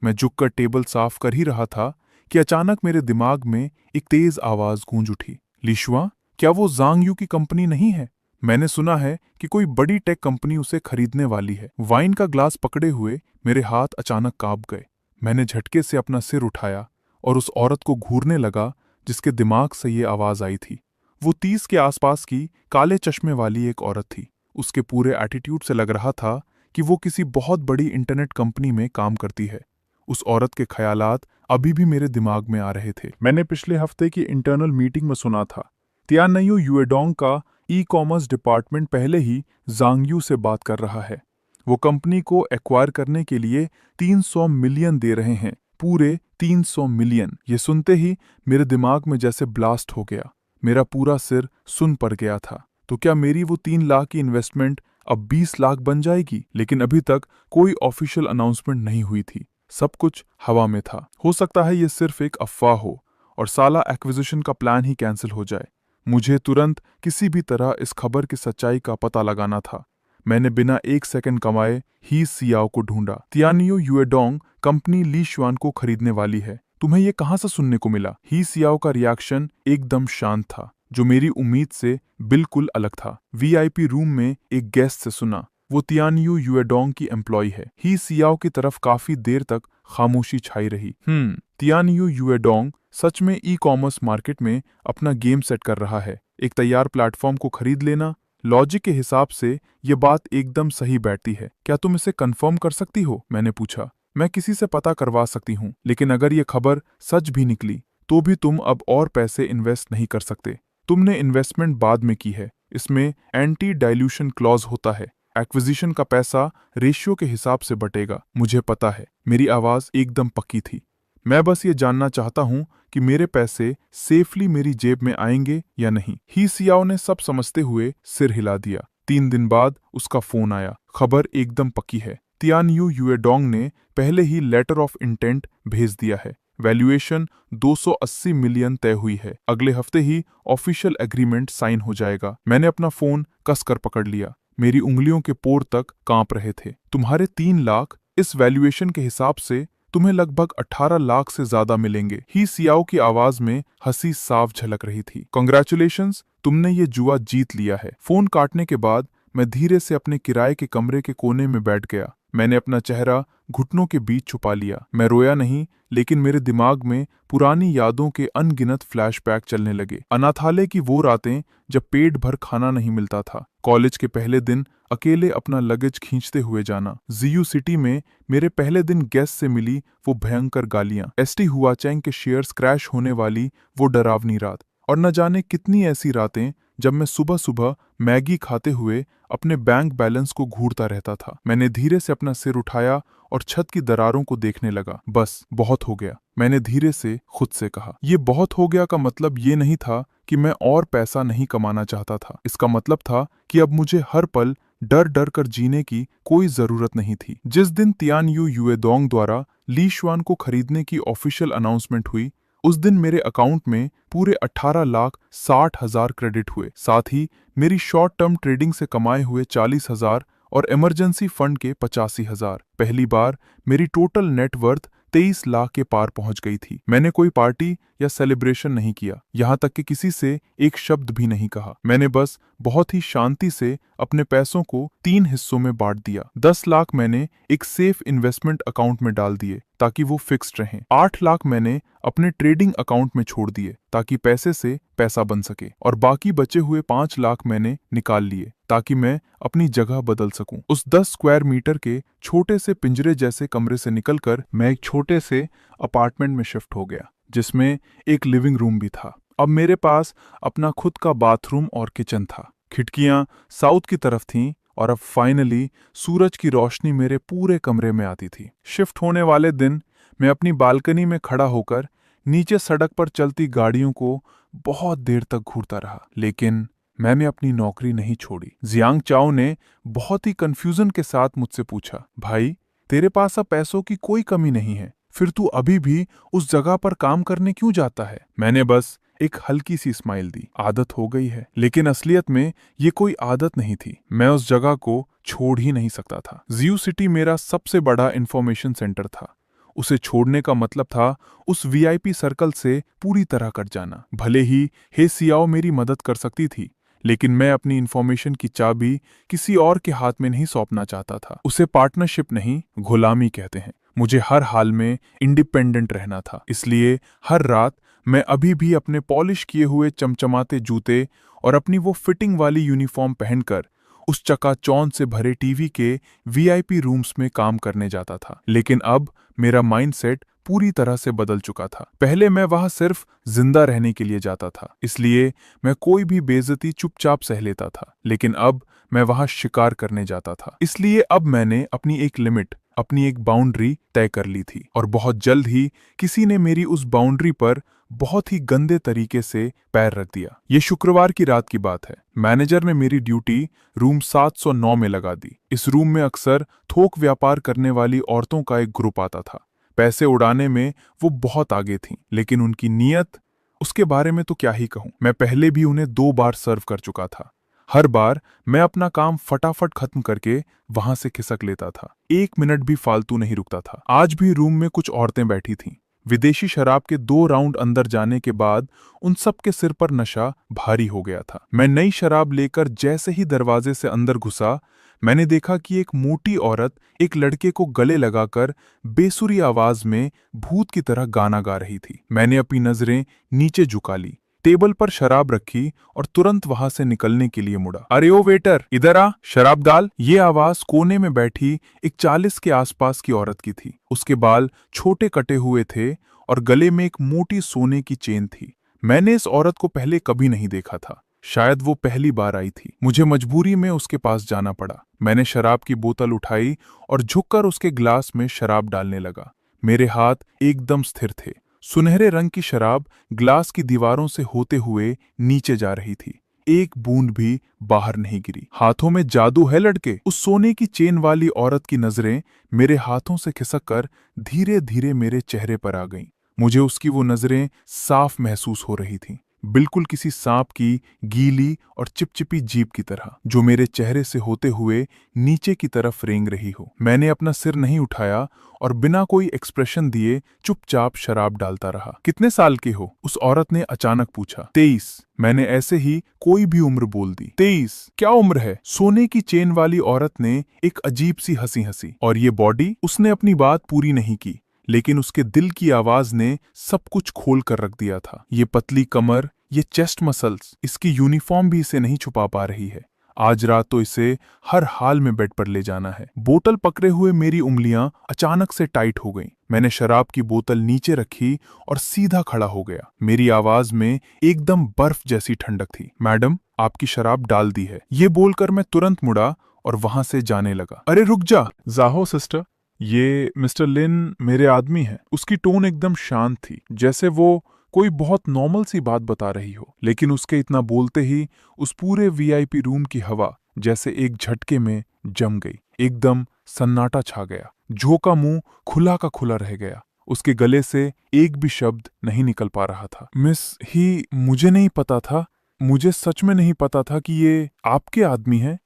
मैं झुककर टेबल साफ कर ही रहा था कि अचानक मेरे दिमाग में एक तेज आवाज गूंज उठी। लिशुआ, क्या वो जांग यू की कंपनी नहीं है? मैंने सुना है कि कोई बड़ी टेक कंपनी उसे खरीदने वाली है। वाइन का ग्लास पकड़े हुए मेरे हाथ अचानक कांप गए। मैंने झटके से अपना सिर उठाया और उस औरत को घूरने लगा जिसके दिमाग से ये आवाज आई थी। वो 30 के आसपास की काले चश्मे वाली एक औरत थी। उसके पूरे एटीट्यूड से लग रहा था कि वो किसी बहुत बड़ी इंटरनेट कंपनी में काम करती है। उस औरत के ख्यालात अभी भी मेरे दिमाग में आ रहे थे। मैंने पिछले हफ्ते की इंटरनल मीटिंग में सुना था तियानयू युएडोंग का ई कॉमर्स डिपार्टमेंट पहले ही जांगयू से बात कर रहा है। वो कंपनी को एक्वायर करने के लिए 300 मिलियन दे रहे हैं। पूरे 300 मिलियन। ये सुनते ही मेरे दिमाग में जैसे ब्लास्ट हो गया। मेरा पूरा सिर सुन पड़ गया था। तो क्या मेरी वो 3 लाख की इन्वेस्टमेंट अब 20 लाख बन जाएगी? लेकिन अभी तक कोई ऑफिशियल अनाउंसमेंट नहीं हुई थी। सब कुछ हवा में था। हो सकता है ये सिर्फ एक अफवाह हो और साला एक्विजिशन का प्लान ही कैंसिल हो जाए। मुझे तुरंत किसी भी तरह इस खबर की सच्चाई का पता लगाना था। मैंने बिना 1 सेकंड कमाए ही सियाओ को ढूंढा। तियानयू युएडोंग कंपनी ली शुआन को खरीदने वाली है। तुम्हें ये कहां से सुनने को मिला? ही सियाओ का रिएक्शन एकदम शांत था, जो मेरी उम्मीद से बिल्कुल अलग था। वीआईपी रूम में एक गेस्ट से सुना। वो तियानयू युएडोंग की एम्प्लॉय है। ही सियाओ की तरफ काफी देर तक खामोशी छाई रही। तियानयू युएडोंग सच में ई कॉमर्स मार्केट में अपना गेम सेट कर रहा है। एक तैयार प्लेटफॉर्म को खरीद लेना, लॉजिक के हिसाब से ये बात एकदम सही बैठती है। क्या तुम इसे कंफर्म कर सकती हो? मैंने पूछा। मैं किसी से पता करवा सकती हूँ, लेकिन अगर ये खबर सच भी निकली तो भी तुम अब और पैसे इन्वेस्ट नहीं कर सकते। तुमने इन्वेस्टमेंट बाद में की है। इसमें एंटी डाइल्यूशन क्लॉज होता है। एक्विजिशन का पैसा रेशियो के हिसाब से बटेगा। मुझे पता है। मेरी आवाज एकदम पक्की थी। मैं बस ये जानना चाहता हूँ कि मेरे पैसे सेफली मेरी जेब में आएंगे या नहीं। ही सियाओ ने सब समझते हुए सिर हिला दिया। 3 दिन बाद उसका फोन आया। खबर एकदम पक्की है। तियानयू युएडोंग ने पहले ही लेटर ऑफ इंटेंट भेज दिया है। वैल्यूएशन 280 मिलियन तय हुई है। अगले हफ्ते ही ऑफिशियल एग्रीमेंट साइन हो जाएगा। मैंने अपना फोन कसकर पकड़ लिया। मेरी उंगलियों के पोर तक कांप रहे थे। तुम्हारे 3 लाख, इस वैल्यूएशन के हिसाब से तुम्हें लगभग 18 लाख से ज्यादा मिलेंगे। ही सियाओ की आवाज में हंसी साफ झलक रही थी। कांग्रेचुलेशंस, तुमने ये जुआ जीत लिया है। फोन काटने के बाद मैं धीरे से अपने किराए के कमरे के कोने में बैठ गया। मैंने अपना चेहरा घुटनों के बीच छुपा लिया। मैं रोया नहीं, लेकिन मेरे दिमाग में पुरानी यादों के अनगिनत फ्लैशबैक चलने लगे। अनाथालय की वो रातें जब पेट भर खाना नहीं मिलता था। कॉलेज के पहले दिन अकेले अपना लगेज खींचते हुए जाना। जीयू सिटी में मेरे पहले दिन गेस्ट से मिली वो भयंकर गालियां। एसटी हुआचैंग के शेयर्स क्रैश होने वाली वो डरावनी रात। और न जाने कितनी ऐसी रातें जब मैं सुबह सुबह मैगी खाते हुए अपने बैंक बैलेंस को घूरता रहता था। मैंने धीरे से अपना सिर उठाया और छत की दरारों को देखने लगा। बस बहुत हो गया, मैंने धीरे से खुद से कहा। ये बहुत हो गया का मतलब ये नहीं था कि मैं और पैसा नहीं कमाना चाहता था। इसका मतलब था कि अब मुझे हर पल डर डर कर जीने की कोई जरूरत नहीं थी। जिस दिन तियानयू युएडोंग द्वारा ली शुआन को खरीदने की ऑफिशियल अनाउंसमेंट हुई, उस दिन मेरे अकाउंट में पूरे 18,60,000 क्रेडिट हुए। साथ ही मेरी शॉर्ट टर्म ट्रेडिंग से कमाए हुए 40,000 और इमरजेंसी फंड के 85,000। पहली बार मेरी टोटल नेटवर्थ 23 लाख के पार पहुंच गई थी। मैंने कोई पार्टी या सेलिब्रेशन नहीं किया, यहाँ तक कि किसी से एक शब्द भी नहीं कहा। मैंने बस बहुत ही शांति से अपने पैसों को 3 हिस्सों में बांट दिया। 10 लाख मैंने एक सेफ इन्वेस्टमेंट अकाउंट में डाल दिए ताकि वो फिक्स्ड रहें। 8 लाख मैंने अपने ट्रेडिंग अकाउंट में छोड़ दिए ताकि पैसे से पैसा बन सके, और बाकी बचे हुए 5 लाख मैंने निकाल लिए ताकि मैं अपनी जगह बदल सकूं। उस 10 स्क्वायर मीटर के छोटे से पिंजरे जैसे कमरे से निकलकर मैं एक छोटे से अपार्टमेंट में शिफ्ट हो गया, जिसमें एक लिविंग रूम भी था। अब मेरे पास अपना खुद का बाथरूम और किचन था। खिड़कियां साउथ की तरफ थीं और अब फाइनली सूरज की रोशनी मेरे पूरे कमरे में आती थी। शिफ्ट होने वाले दिन मैं अपनी बालकनी में खड़ा होकर नीचे सड़क पर चलती गाड़ियों को बहुत देर तक घूरता रहा, लेकिन मैंने अपनी नौकरी नहीं छोड़ी। जियांग चाओ ने बहुत ही कंफ्यूजन के साथ मुझसे पूछा, भाई तेरे पास अब पैसों की कोई कमी नहीं है, फिर तू अभी भी उस जगह पर काम करने क्यों जाता है? मैंने बस एक हल्की सी स्माइल दी। आदत हो गई है। लेकिन असलियत में ये कोई आदत नहीं थी। मैं उस जगह को छोड़ ही नहीं सकता था। जियू सिटी मेरा सबसे बड़ा इंफॉर्मेशन सेंटर था। उसे छोड़ने का मतलब था उस वीआईपी सर्कल से पूरी तरह कट जाना। भले ही हे सियाओ मेरी मदद कर सकती थी, लेकिन मैं अपनी इंफॉर्मेशन की चाबी किसी और के हाथ में नहीं सौंपना चाहता था। उसे पार्टनरशिप नहीं, गुलामी कहते हैं। मुझे हर हाल में इंडिपेंडेंट रहना था। इसलिए हर रात मैं अभी भी अपने पॉलिश किए हुए चमचमाते जूते और अपनी वो फिटिंग वाली यूनिफॉर्म पहनकर उस चकाचौंध से भरे टीवी के वीआईपी रूम्स में काम करने जाता था। लेकिन अब मेरा माइंडसेट पूरी तरह से बदल चुका था। पहले मैं वहां सिर्फ जिंदा रहने के लिए जाता था, इसलिए मैं कोई भी बेइज्जती चुपचाप सह लेता था। लेकिन अब मैं वहां शिकार करने जाता था। इसलिए अब मैंने अपनी एक लिमिट, अपनी एक बाउंड्री तय कर ली थी, और बहुत जल्द ही किसी ने मेरी उस बाउंड्री पर बहुत ही गंदे तरीके से पैर रख दिया। ये शुक्रवार की रात की बात है। मैनेजर ने मेरी ड्यूटी रूम 709 में लगा दी। इस रूम में अक्सर थोक व्यापार करने वाली औरतों का एक ग्रुप आता था। पैसे उड़ाने में वो बहुत आगे थीं, लेकिन उनकी नीयत, उसके बारे में तो क्या ही कहूं। मैं पहले भी उन्हें 2 बार सर्व कर चुका था। हर बार मैं अपना काम फटाफट खत्म करके वहां से खिसक लेता था। 1 मिनट भी फालतू नहीं रुकता था। आज भी रूम में कुछ औरतें बैठी थीं। विदेशी शराब के 2 राउंड अंदर जाने के बाद उन सब के सिर पर नशा भारी हो गया था। मैं नई शराब लेकर जैसे ही दरवाजे से अंदर घुसा, मैंने देखा कि एक मोटी औरत एक लड़के को गले लगाकर बेसुरी आवाज में भूत की तरह गाना गा रही थी। मैंने अपनी नजरें नीचे झुका ली, टेबल पर शराब रखी और तुरंत वहां से निकलने के लिए मुड़ा। अरे ओ वेटर, इधर आ, शराब डाल। ये आवाज कोने में बैठी एक 40 के आसपास की औरत की थी। उसके बाल छोटे कटे हुए थे और गले में एक मोटी सोने की चेन थी। मैंने इस औरत को पहले कभी नहीं देखा था, शायद वो पहली बार आई थी। मुझे मजबूरी में उसके पास जाना पड़ा। मैंने शराब की बोतल उठाई और झुककर उसके ग्लास में शराब डालने लगा। मेरे हाथ एकदम स्थिर थे। सुनहरे रंग की शराब ग्लास की दीवारों से होते हुए नीचे जा रही थी। एक बूंद भी बाहर नहीं गिरी। हाथों में जादू है लड़के। उस सोने की चेन वाली औरत की नजरें मेरे हाथों से खिसक धीरे धीरे मेरे चेहरे पर आ गईं। मुझे उसकी वो नजरें साफ महसूस हो रही थीं, बिल्कुल किसी सांप की गीली और चिपचिपी जीभ की तरह, जो मेरे चेहरे से होते हुए नीचे की तरफ रेंग रही हो। मैंने अपना सिर नहीं उठाया और बिना कोई एक्सप्रेशन दिए चुपचाप शराब डालता रहा। कितने साल के हो? उस औरत ने अचानक पूछा। 23। मैंने ऐसे ही कोई भी उम्र बोल दी। 23? क्या उम्र है? सोने की चेन वाली औरत ने एक अजीब सी हंसी हंसी। और ये बॉडी? उसने अपनी बात पूरी नहीं की, लेकिन उसके दिल की आवाज ने सब कुछ खोल कर रख दिया था। ये पतली कमर, ये चेस्ट मसल्स, इसकी यूनिफॉर्म भी इसे नहीं छुपा पा रही है। आज रात तो इसे हर हाल में बेड पर ले जाना है। बोतल पकड़े हुए मेरी उंगलियां अचानक से टाइट हो गईं। मैंने शराब की बोतल नीचे रखी और सीधा खड़ा हो गया। मेरी आवाज में एकदम बर्फ जैसी ठंडक थी। मैडम, आपकी शराब डाल दी है। ये बोलकर मैं तुरंत मुड़ा और वहां से जाने लगा। अरे रुक जा! जाहो सिस्टर, ये मिस्टर लिन मेरे आदमी हैं। उसकी टोन एकदम शांत थी, जैसे वो कोई बहुत नॉर्मल सी बात बता रही हो। लेकिन उसके इतना बोलते ही उस पूरे वीआईपी रूम की हवा जैसे एक झटके में जम गई। एकदम सन्नाटा छा गया। जो का मुंह खुला का खुला रह गया। उसके गले से एक भी शब्द नहीं निकल पा रहा था। मिस ही, मुझे नहीं पता था। मुझे सच में नहीं पता था कि ये आपके आदमी हैं।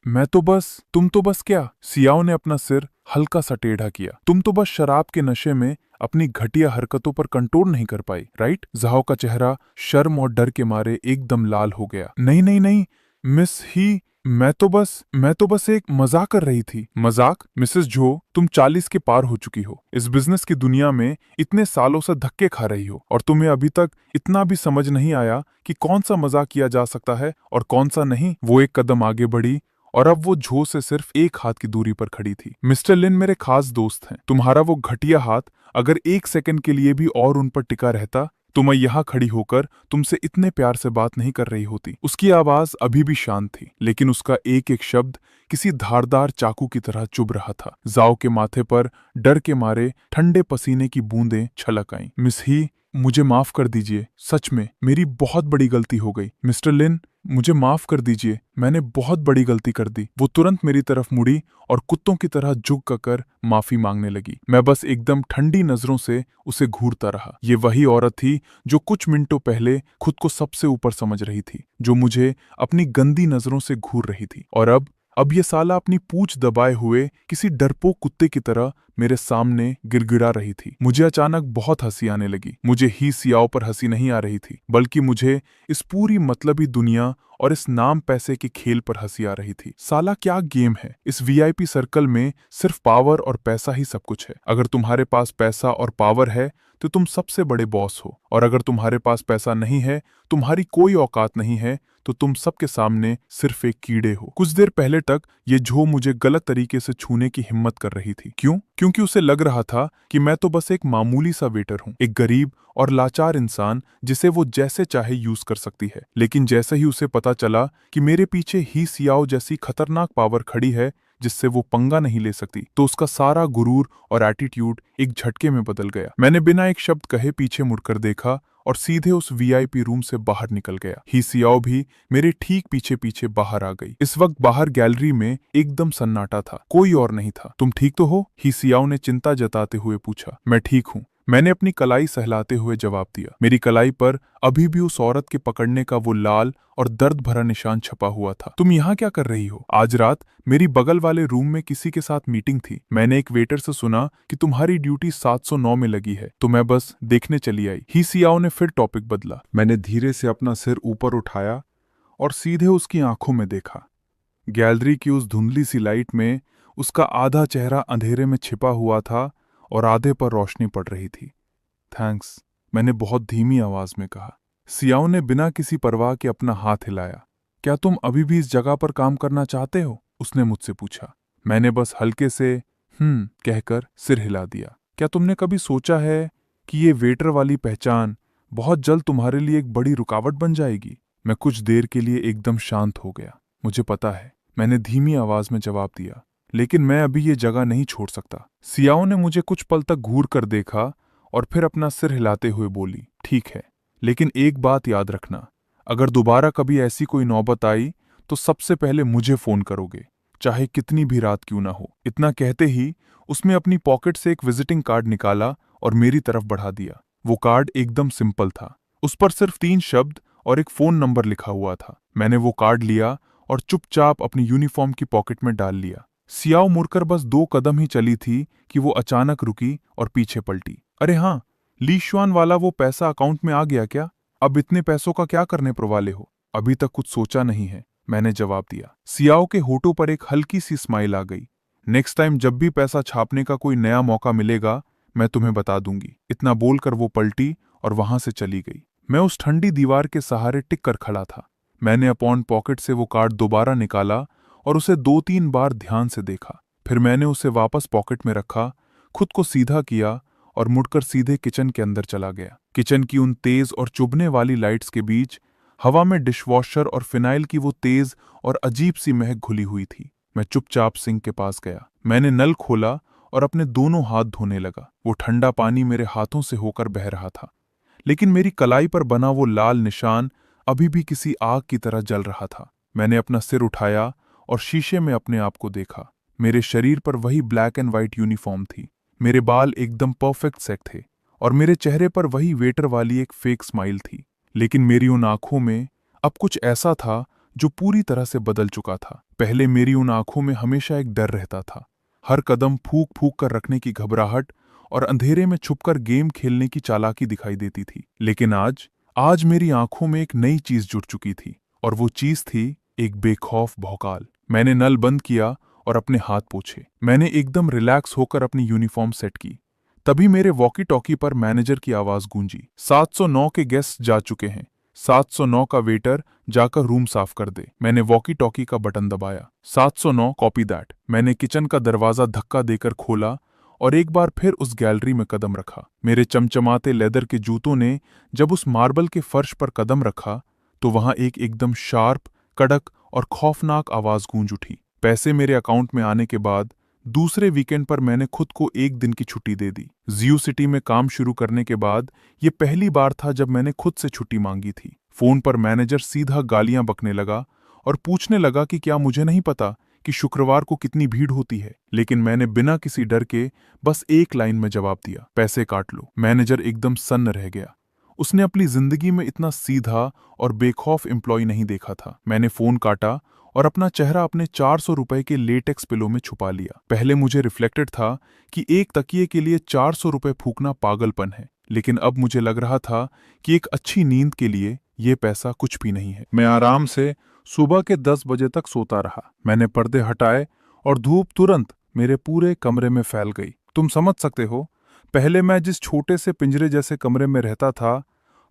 तुम तो बस क्या? सियाओ ने अपना सिर हल्का सा टेढ़ा किया। तुम तो बस शराब के नशे में अपनी घटिया हरकतों पर कंट्रोल नहीं कर पाई, राइट? जहाओ का चेहरा शर्म और डर के मारे एकदम लाल हो गया। नहीं नहीं नहीं मिस ही, मैं तो बस एक मजाक कर रही थी। मजाक? मिसेस जो, तुम 40 के पार हो चुकी हो। इस बिजनेस की दुनिया में इतने सालों से धक्के खा रही हो और तुम्हें अभी तक इतना भी समझ नहीं आया कि कौन सा मजाक किया जा सकता है और कौन सा नहीं। वो एक कदम आगे बढ़ी और अब वो झो से सिर्फ एक हाथ की दूरी पर खड़ी थी। मिस्टर लिन मेरे खास दोस्त हैं। तुम्हारा वो घटिया हाथ अगर एक सेकंड के लिए भी और उन पर टिका रहता तो मैं यहाँ खड़ी होकर तुमसे इतने प्यार से बात नहीं कर रही होती। उसकी आवाज अभी भी शांत थी, लेकिन उसका एक एक शब्द किसी धारदार चाकू की तरह चुभ रहा था। जाओ के माथे पर डर के मारे ठंडे पसीने की बूंदें छलक आईं। मिस ही, मुझे माफ कर दीजिए। सच में मेरी बहुत बड़ी गलती हो गई। मिस्टर लिन, मुझे माफ कर दीजिए, मैंने बहुत बड़ी गलती कर दी। वो तुरंत मेरी तरफ मुड़ी और कुत्तों की तरह झुक कर माफी मांगने लगी। मैं बस एकदम ठंडी नजरों से उसे घूरता रहा। ये वही औरत थी जो कुछ मिनटों पहले खुद को सबसे ऊपर समझ रही थी, जो मुझे अपनी गंदी नजरों से घूर रही थी। और अब ये साला अपनी पूंछ दबाए हुए किसी डरपोक कुत्ते की तरह मेरे सामने गिड़गिड़ा रही थी। मुझे अचानक बहुत हंसी आने लगी। मुझे ही सियाओ पर हंसी नहीं आ रही थी, बल्कि मुझे इस पूरी मतलबी दुनिया और इस नाम पैसे के खेल पर हंसी आ रही थी। साला क्या गेम है? इस वीआईपी सर्कल में सिर्फ पावर और पैसा ही सब कुछ है। अगर तुम्हारे पास पैसा और पावर है तो तुम सबसे बड़े बॉस हो, और अगर तुम्हारे पास पैसा नहीं है, तुम्हारी कोई औकात नहीं है, तो तुम सबके सामने सिर्फ एक कीड़े हो। कुछ देर पहले तक ये झो मुझे गलत तरीके से छूने की हिम्मत कर रही थी। क्यों? क्योंकि उसे लग रहा था कि मैं तो बस एक मामूली सा वेटर हूँ, एक गरीब और लाचार इंसान जिसे वो जैसे चाहे यूज कर सकती है। लेकिन जैसे ही उसे पता चला कि मेरे पीछे ही सियाओ जैसी खतरनाक पावर खड़ी है जिससे वो पंगा नहीं ले सकती, तो उसका सारा गुरूर और एटीट्यूड एक झटके में बदल गया। मैंने बिना एक शब्द कहे पीछे मुड़कर देखा और सीधे उस वीआईपी रूम से बाहर निकल गया। ही सियाओ भी मेरे ठीक पीछे पीछे बाहर आ गई। इस वक्त बाहर गैलरी में एकदम सन्नाटा था, कोई और नहीं था। तुम ठीक तो हो? ही सियाओ ने चिंता जताते हुए पूछा। मैं ठीक हूँ, मैंने अपनी कलाई सहलाते हुए जवाब दिया। मेरी कलाई पर अभी भी उस औरत के पकड़ने का वो लाल और दर्द भरा निशान छपा हुआ था। तुम यहाँ क्या कर रही हो? आज रात मेरी बगल वाले रूम में किसी के साथ मीटिंग थी। मैंने एक वेटर से सुना कि तुम्हारी ड्यूटी 709 में लगी है, तो मैं बस देखने चली आई। ही सियाओ ने फिर टॉपिक बदला। मैंने धीरे से अपना सिर ऊपर उठाया और सीधे उसकी आंखों में देखा। गैलरी की उस धुंधली सी लाइट में उसका आधा चेहरा अंधेरे में छिपा हुआ था और आधे पर रोशनी पड़ रही थी। थैंक्स, मैंने बहुत धीमी आवाज में कहा। सियाओ ने बिना किसी परवाह के अपना हाथ हिलाया। क्या तुम अभी भी इस जगह पर काम करना चाहते हो? उसने मुझसे पूछा। मैंने बस हल्के से कहकर सिर हिला दिया। क्या तुमने कभी सोचा है कि ये वेटर वाली पहचान बहुत जल्द तुम्हारे लिए एक बड़ी रुकावट बन जाएगी? मैं कुछ देर के लिए एकदम शांत हो गया। मुझे पता है, मैंने धीमी आवाज में जवाब दिया, लेकिन मैं अभी ये जगह नहीं छोड़ सकता। सियाओ ने मुझे कुछ पल तक घूर कर देखा और फिर अपना सिर हिलाते हुए बोली, ठीक है, लेकिन एक बात याद रखना, अगर दोबारा कभी ऐसी कोई नौबत आई तो सबसे पहले मुझे फोन करोगे, चाहे कितनी भी रात क्यों ना हो। इतना कहते ही उसने अपनी पॉकेट से एक विजिटिंग कार्ड निकाला और मेरी तरफ बढ़ा दिया। वो कार्ड एकदम सिंपल था, उस पर सिर्फ 3 शब्द और एक फोन नंबर लिखा हुआ था। मैंने वो कार्ड लिया और चुपचाप अपनी यूनिफॉर्म की पॉकेट में डाल लिया। सियाओ मुड़कर बस 2 कदम ही चली थी कि वो अचानक रुकी और पीछे पलटी। अरे हाँ, ली शुआन वाला वो पैसा अकाउंट में आ गया क्या? अब इतने पैसों का क्या करने पर वाले हो? अभी तक कुछ सोचा नहीं है, मैंने जवाब दिया। सियाओ के होठों पर एक हल्की सी स्माइल आ गई। नेक्स्ट टाइम जब भी पैसा छापने का कोई नया मौका मिलेगा, मैं तुम्हें बता दूंगी। इतना बोलकर वो पलटी और वहां से चली गई। मैं उस ठंडी दीवार के सहारे टिक कर खड़ा था। मैंने अपॉन पॉकेट से वो कार्ड दोबारा निकाला और उसे 2-3 बार ध्यान से देखा। फिर मैंने उसे वापस पॉकेट में रखा, खुद को सीधा किया और मुड़कर सीधे किचन के अंदर चला गया। किचन की उन तेज और चुभने वाली लाइट्स के बीच हवा में डिशवॉशर और फिनाइल की वो तेज और अजीब सी महक घुली हुई थी। मैं चुपचाप सिंक के पास गया। मैंने नल खोला और अपने दोनों हाथ धोने लगा। वो ठंडा पानी मेरे हाथों से होकर बह रहा था, लेकिन मेरी कलाई पर बना वो लाल निशान अभी भी किसी आग की तरह जल रहा था। मैंने अपना सिर उठाया और शीशे में अपने आप को देखा। मेरे शरीर पर वही ब्लैक एंड व्हाइट यूनिफॉर्म थी, मेरे बाल एकदम परफेक्ट सेट थे और मेरे चेहरे पर वही वेटर वाली एक फेक स्माइल थी। लेकिन मेरी उन आंखों में अब कुछ ऐसा था जो पूरी तरह से बदल चुका था। पहले मेरी उन आंखों में हमेशा एक डर रहता था, हर कदम फूंक फूंक कर रखने की घबराहट और अंधेरे में छुपकर गेम खेलने की चालाकी दिखाई देती थी। लेकिन आज मेरी आंखों में एक नई चीज जुड़ चुकी थी, और वो चीज थी एक बेखौफ भौकाल। मैंने नल बंद किया और अपने हाथ पोंछे। मैंने एकदम रिलैक्स होकर अपनी यूनिफॉर्म सेट की। तभी मेरे वॉकी टॉकी पर मैनेजर की आवाज गूंजी, 709 के गेस्ट जा चुके हैं, 709 का वेटर जाकर रूम साफ कर दे। मैंने वॉकी टॉकी का बटन दबाया। 709 कॉपी दैट। मैंने किचन का दरवाजा धक्का देकर खोला और एक बार फिर उस गैलरी में कदम रखा। मेरे चमचमाते लेदर के जूतों ने जब उस मार्बल के फर्श पर कदम रखा तो वहां एक एकदम शार्प, कड़क और खौफनाक आवाज गूंज उठी। पैसे मेरे अकाउंट में आने के बाद दूसरे वीकेंड पर मैंने खुद को 1 दिन की छुट्टी दे दी। जियो सिटी में काम शुरू करने के बाद ये पहली बार था जब मैंने खुद से छुट्टी मांगी थी। फोन पर मैनेजर सीधा गालियां बकने लगा और पूछने लगा कि क्या मुझे नहीं पता कि शुक्रवार को कितनी भीड़ होती है। लेकिन मैंने बिना किसी डर के बस एक लाइन में जवाब दिया, पैसे काट लो। मैनेजर एकदम सन्न रह गया। उसने अपनी जिंदगी में इतना सीधा और बेखौफ एम्प्लॉय नहीं देखा था। मैंने फोन काटा और अपना चेहरा अपने 400 रुपए के लेटेक्स पिलो में छुपा लिया। पहले मुझे रिफ्लेक्टेड था कि एक तकिए के लिए 400 रुपए फूकना पागलपन है, लेकिन अब मुझे लग रहा था कि एक अच्छी नींद के लिए ये पैसा कुछ भी नहीं है। मैं आराम से सुबह के 10 बजे तक सोता रहा। मैंने पर्दे हटाए और धूप तुरंत मेरे पूरे कमरे में फैल गई। तुम समझ सकते हो, पहले मैं जिस छोटे से पिंजरे जैसे कमरे में रहता था,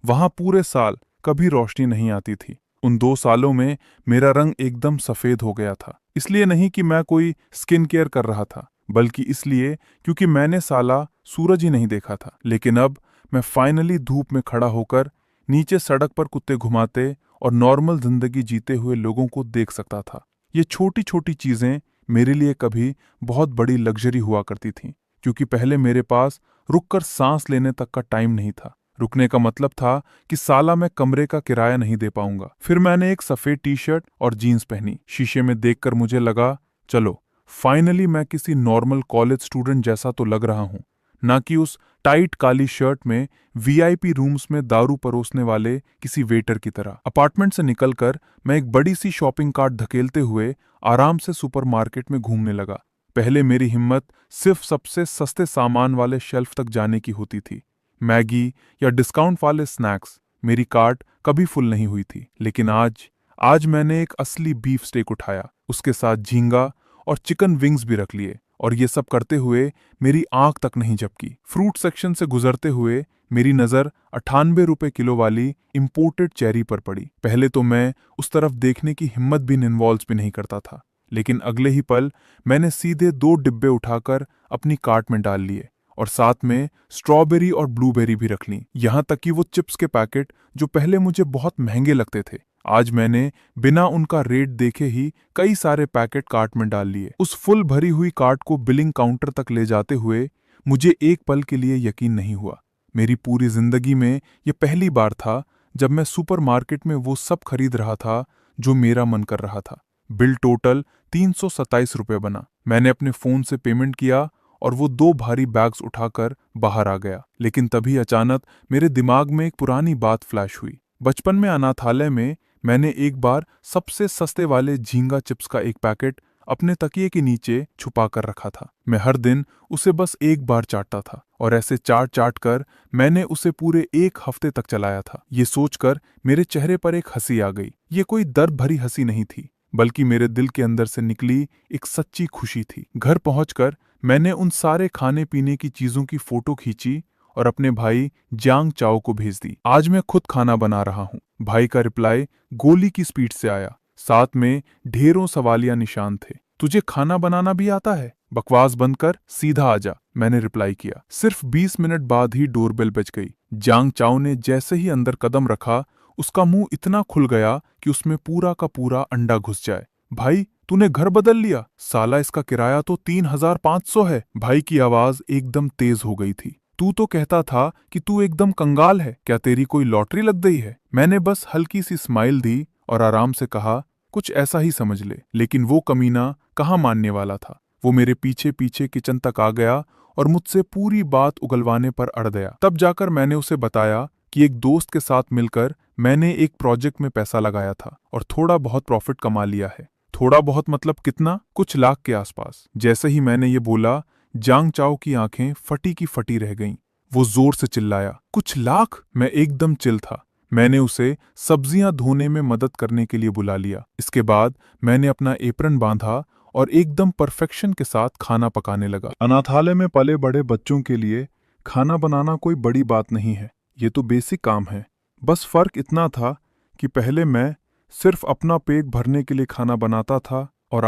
वहां पूरे साल कभी रोशनी नहीं आती थी। उन 2 सालों में मेरा रंग एकदम सफेद हो गया था। इसलिए नहीं कि मैं कोई स्किन केयर कर रहा था, बल्कि इसलिए क्योंकि मैंने साला सूरज ही नहीं देखा था। लेकिन अब मैं फाइनली धूप में खड़ा होकर नीचे सड़क पर कुत्ते घुमाते और नॉर्मल जिंदगी जीते हुए लोगों को देख सकता था। ये छोटी छोटी चीजें मेरे लिए कभी बहुत बड़ी लग्जरी हुआ करती थीं, क्योंकि पहले मेरे पास रुककर सांस लेने तक का टाइम नहीं था। रुकने का मतलब था कि साला मैं कमरे का किराया नहीं दे पाऊंगा। फिर मैंने एक सफेद टी-शर्ट और जीन्स पहनी। शीशे में देखकर मुझे लगा, चलो फाइनली मैं किसी नॉर्मल कॉलेज स्टूडेंट जैसा तो लग रहा हूं, ना कि उस टाइट काली शर्ट में वीआईपी रूम्स में दारू परोसने वाले किसी वेटर की तरह। अपार्टमेंट से निकलकर मैं एक बड़ी सी शॉपिंग कार्ट धकेलते हुए आराम से सुपरमार्केट में घूमने लगा। पहले मेरी हिम्मत सिर्फ सबसे सस्ते सामान वाले शेल्फ तक जाने की होती थी। मैगी या डिस्काउंट वाले स्नैक्स, मेरी कार्ट कभी फुल नहीं हुई थी। लेकिन आज मैंने एक असली बीफ स्टेक उठाया, उसके साथ झींगा और चिकन विंग्स भी रख लिए, और ये सब करते हुए मेरी आंख तक नहीं झपकी। फ्रूट सेक्शन से गुजरते हुए मेरी नज़र 98 रुपए किलो वाली इंपोर्टेड चेरी पर पड़ी। पहले तो मैं उस तरफ देखने की हिम्मत भी इन्वॉल्व भी नहीं करता था, लेकिन अगले ही पल मैंने सीधे 2 डिब्बे उठाकर अपनी कार्ट में डाल लिए और साथ में स्ट्रॉबेरी और ब्लूबेरी भी रख ली। यहाँ तक कि वो चिप्स के पैकेट जो पहले मुझे बहुत महंगे लगते थे, आज मैंने बिना उनका रेट देखे ही कई सारे पैकेट कार्ट में डाल लिए। उस फुल भरी हुई कार्ट को बिलिंग काउंटर तक ले जाते हुए मुझे एक पल के लिए यकीन नहीं हुआ। मेरी पूरी जिंदगी में ये पहली बार था जब मैं सुपरमार्केट में वो सब खरीद रहा था जो मेरा मन कर रहा था। बिल टोटल 327 रुपये बना। मैंने अपने फोन से पेमेंट किया और वो 2 भारी बैग्स उठाकर बाहर आ गया। लेकिन तभी अचानक मेरे दिमाग में एक पुरानी बात फ्लैश हुई। बचपन में अनाथालय में मैंने एक बार सबसे सस्ते वाले झींगा चिप्स का एक पैकेट अपने तकिए के नीचे छुपा कर रखा था। मैं हर दिन उसे बस एक बार चाटता था और ऐसे चाट चाट कर मैंने उसे पूरे 1 हफ्ते तक चलाया था। ये सोचकर मेरे चेहरे पर एक हंसी आ गई। ये कोई दर्द भरी हंसी नहीं थी, बल्कि मेरे दिल के अंदर से निकली एक सच्ची खुशी थी। घर पहुंचकर मैंने उन सारे खाने पीने की चीजों की फोटो खींची और अपने भाई जियांग चाओ को भेज दी। आज मैं खुद खाना बना रहा हूँ। भाई का रिप्लाई गोली की स्पीड से आया, साथ में ढेरों सवालिया निशान थे। तुझे खाना बनाना भी आता है? बकवास बंद कर सीधा आजा, मैंने रिप्लाई किया। सिर्फ 20 मिनट बाद ही डोरबेल बज गई। जियांग चाओ ने जैसे ही अंदर कदम रखा, उसका मुंह इतना खुल गया कि उसमें पूरा का पूरा अंडा घुस जाए। भाई, तूने घर बदल लिया? साला, इसका किराया तो 3500 है। भाई की आवाज एकदम तेज हो गई थी। तू तो कहता था कि तू एकदम कंगाल है, क्या तेरी कोई लॉटरी लग गई है? मैंने बस हल्की सी स्माइल दी और आराम से कहा, कुछ ऐसा ही समझ ले। लेकिन वो कमीना कहाँ मानने वाला था। वो मेरे पीछे पीछे किचन तक आ गया और मुझसे पूरी बात उगलवाने पर अड़ गया। तब जाकर मैंने उसे बताया कि एक दोस्त के साथ मिलकर मैंने एक प्रोजेक्ट में पैसा लगाया था और थोड़ा बहुत प्रॉफिट कमा लिया है। थोड़ा बहुत मतलब कितना? कुछ लाख के आसपास। जैसे ही मैंने ये बोला, जियांग चाओ की आंखें फटी की फटी रह गईं। वो जोर से चिल्लाया, कुछ लाख? मैं एकदम चिल था। मैंने उसे सब्जियां धोने में मदद करने के लिए बुला लिया। इसके बाद मैंने अपना एप्रन बांधा और एकदम परफेक्शन के साथ खाना पकाने लगा। अनाथालय में पले बड़े बच्चों के लिए खाना बनाना कोई बड़ी बात नहीं है, ये तो बेसिक काम है। बस फर्क इतना था कि पहले मैं सिर्फ अपना पेट भरने के लिए खाना बनाता था और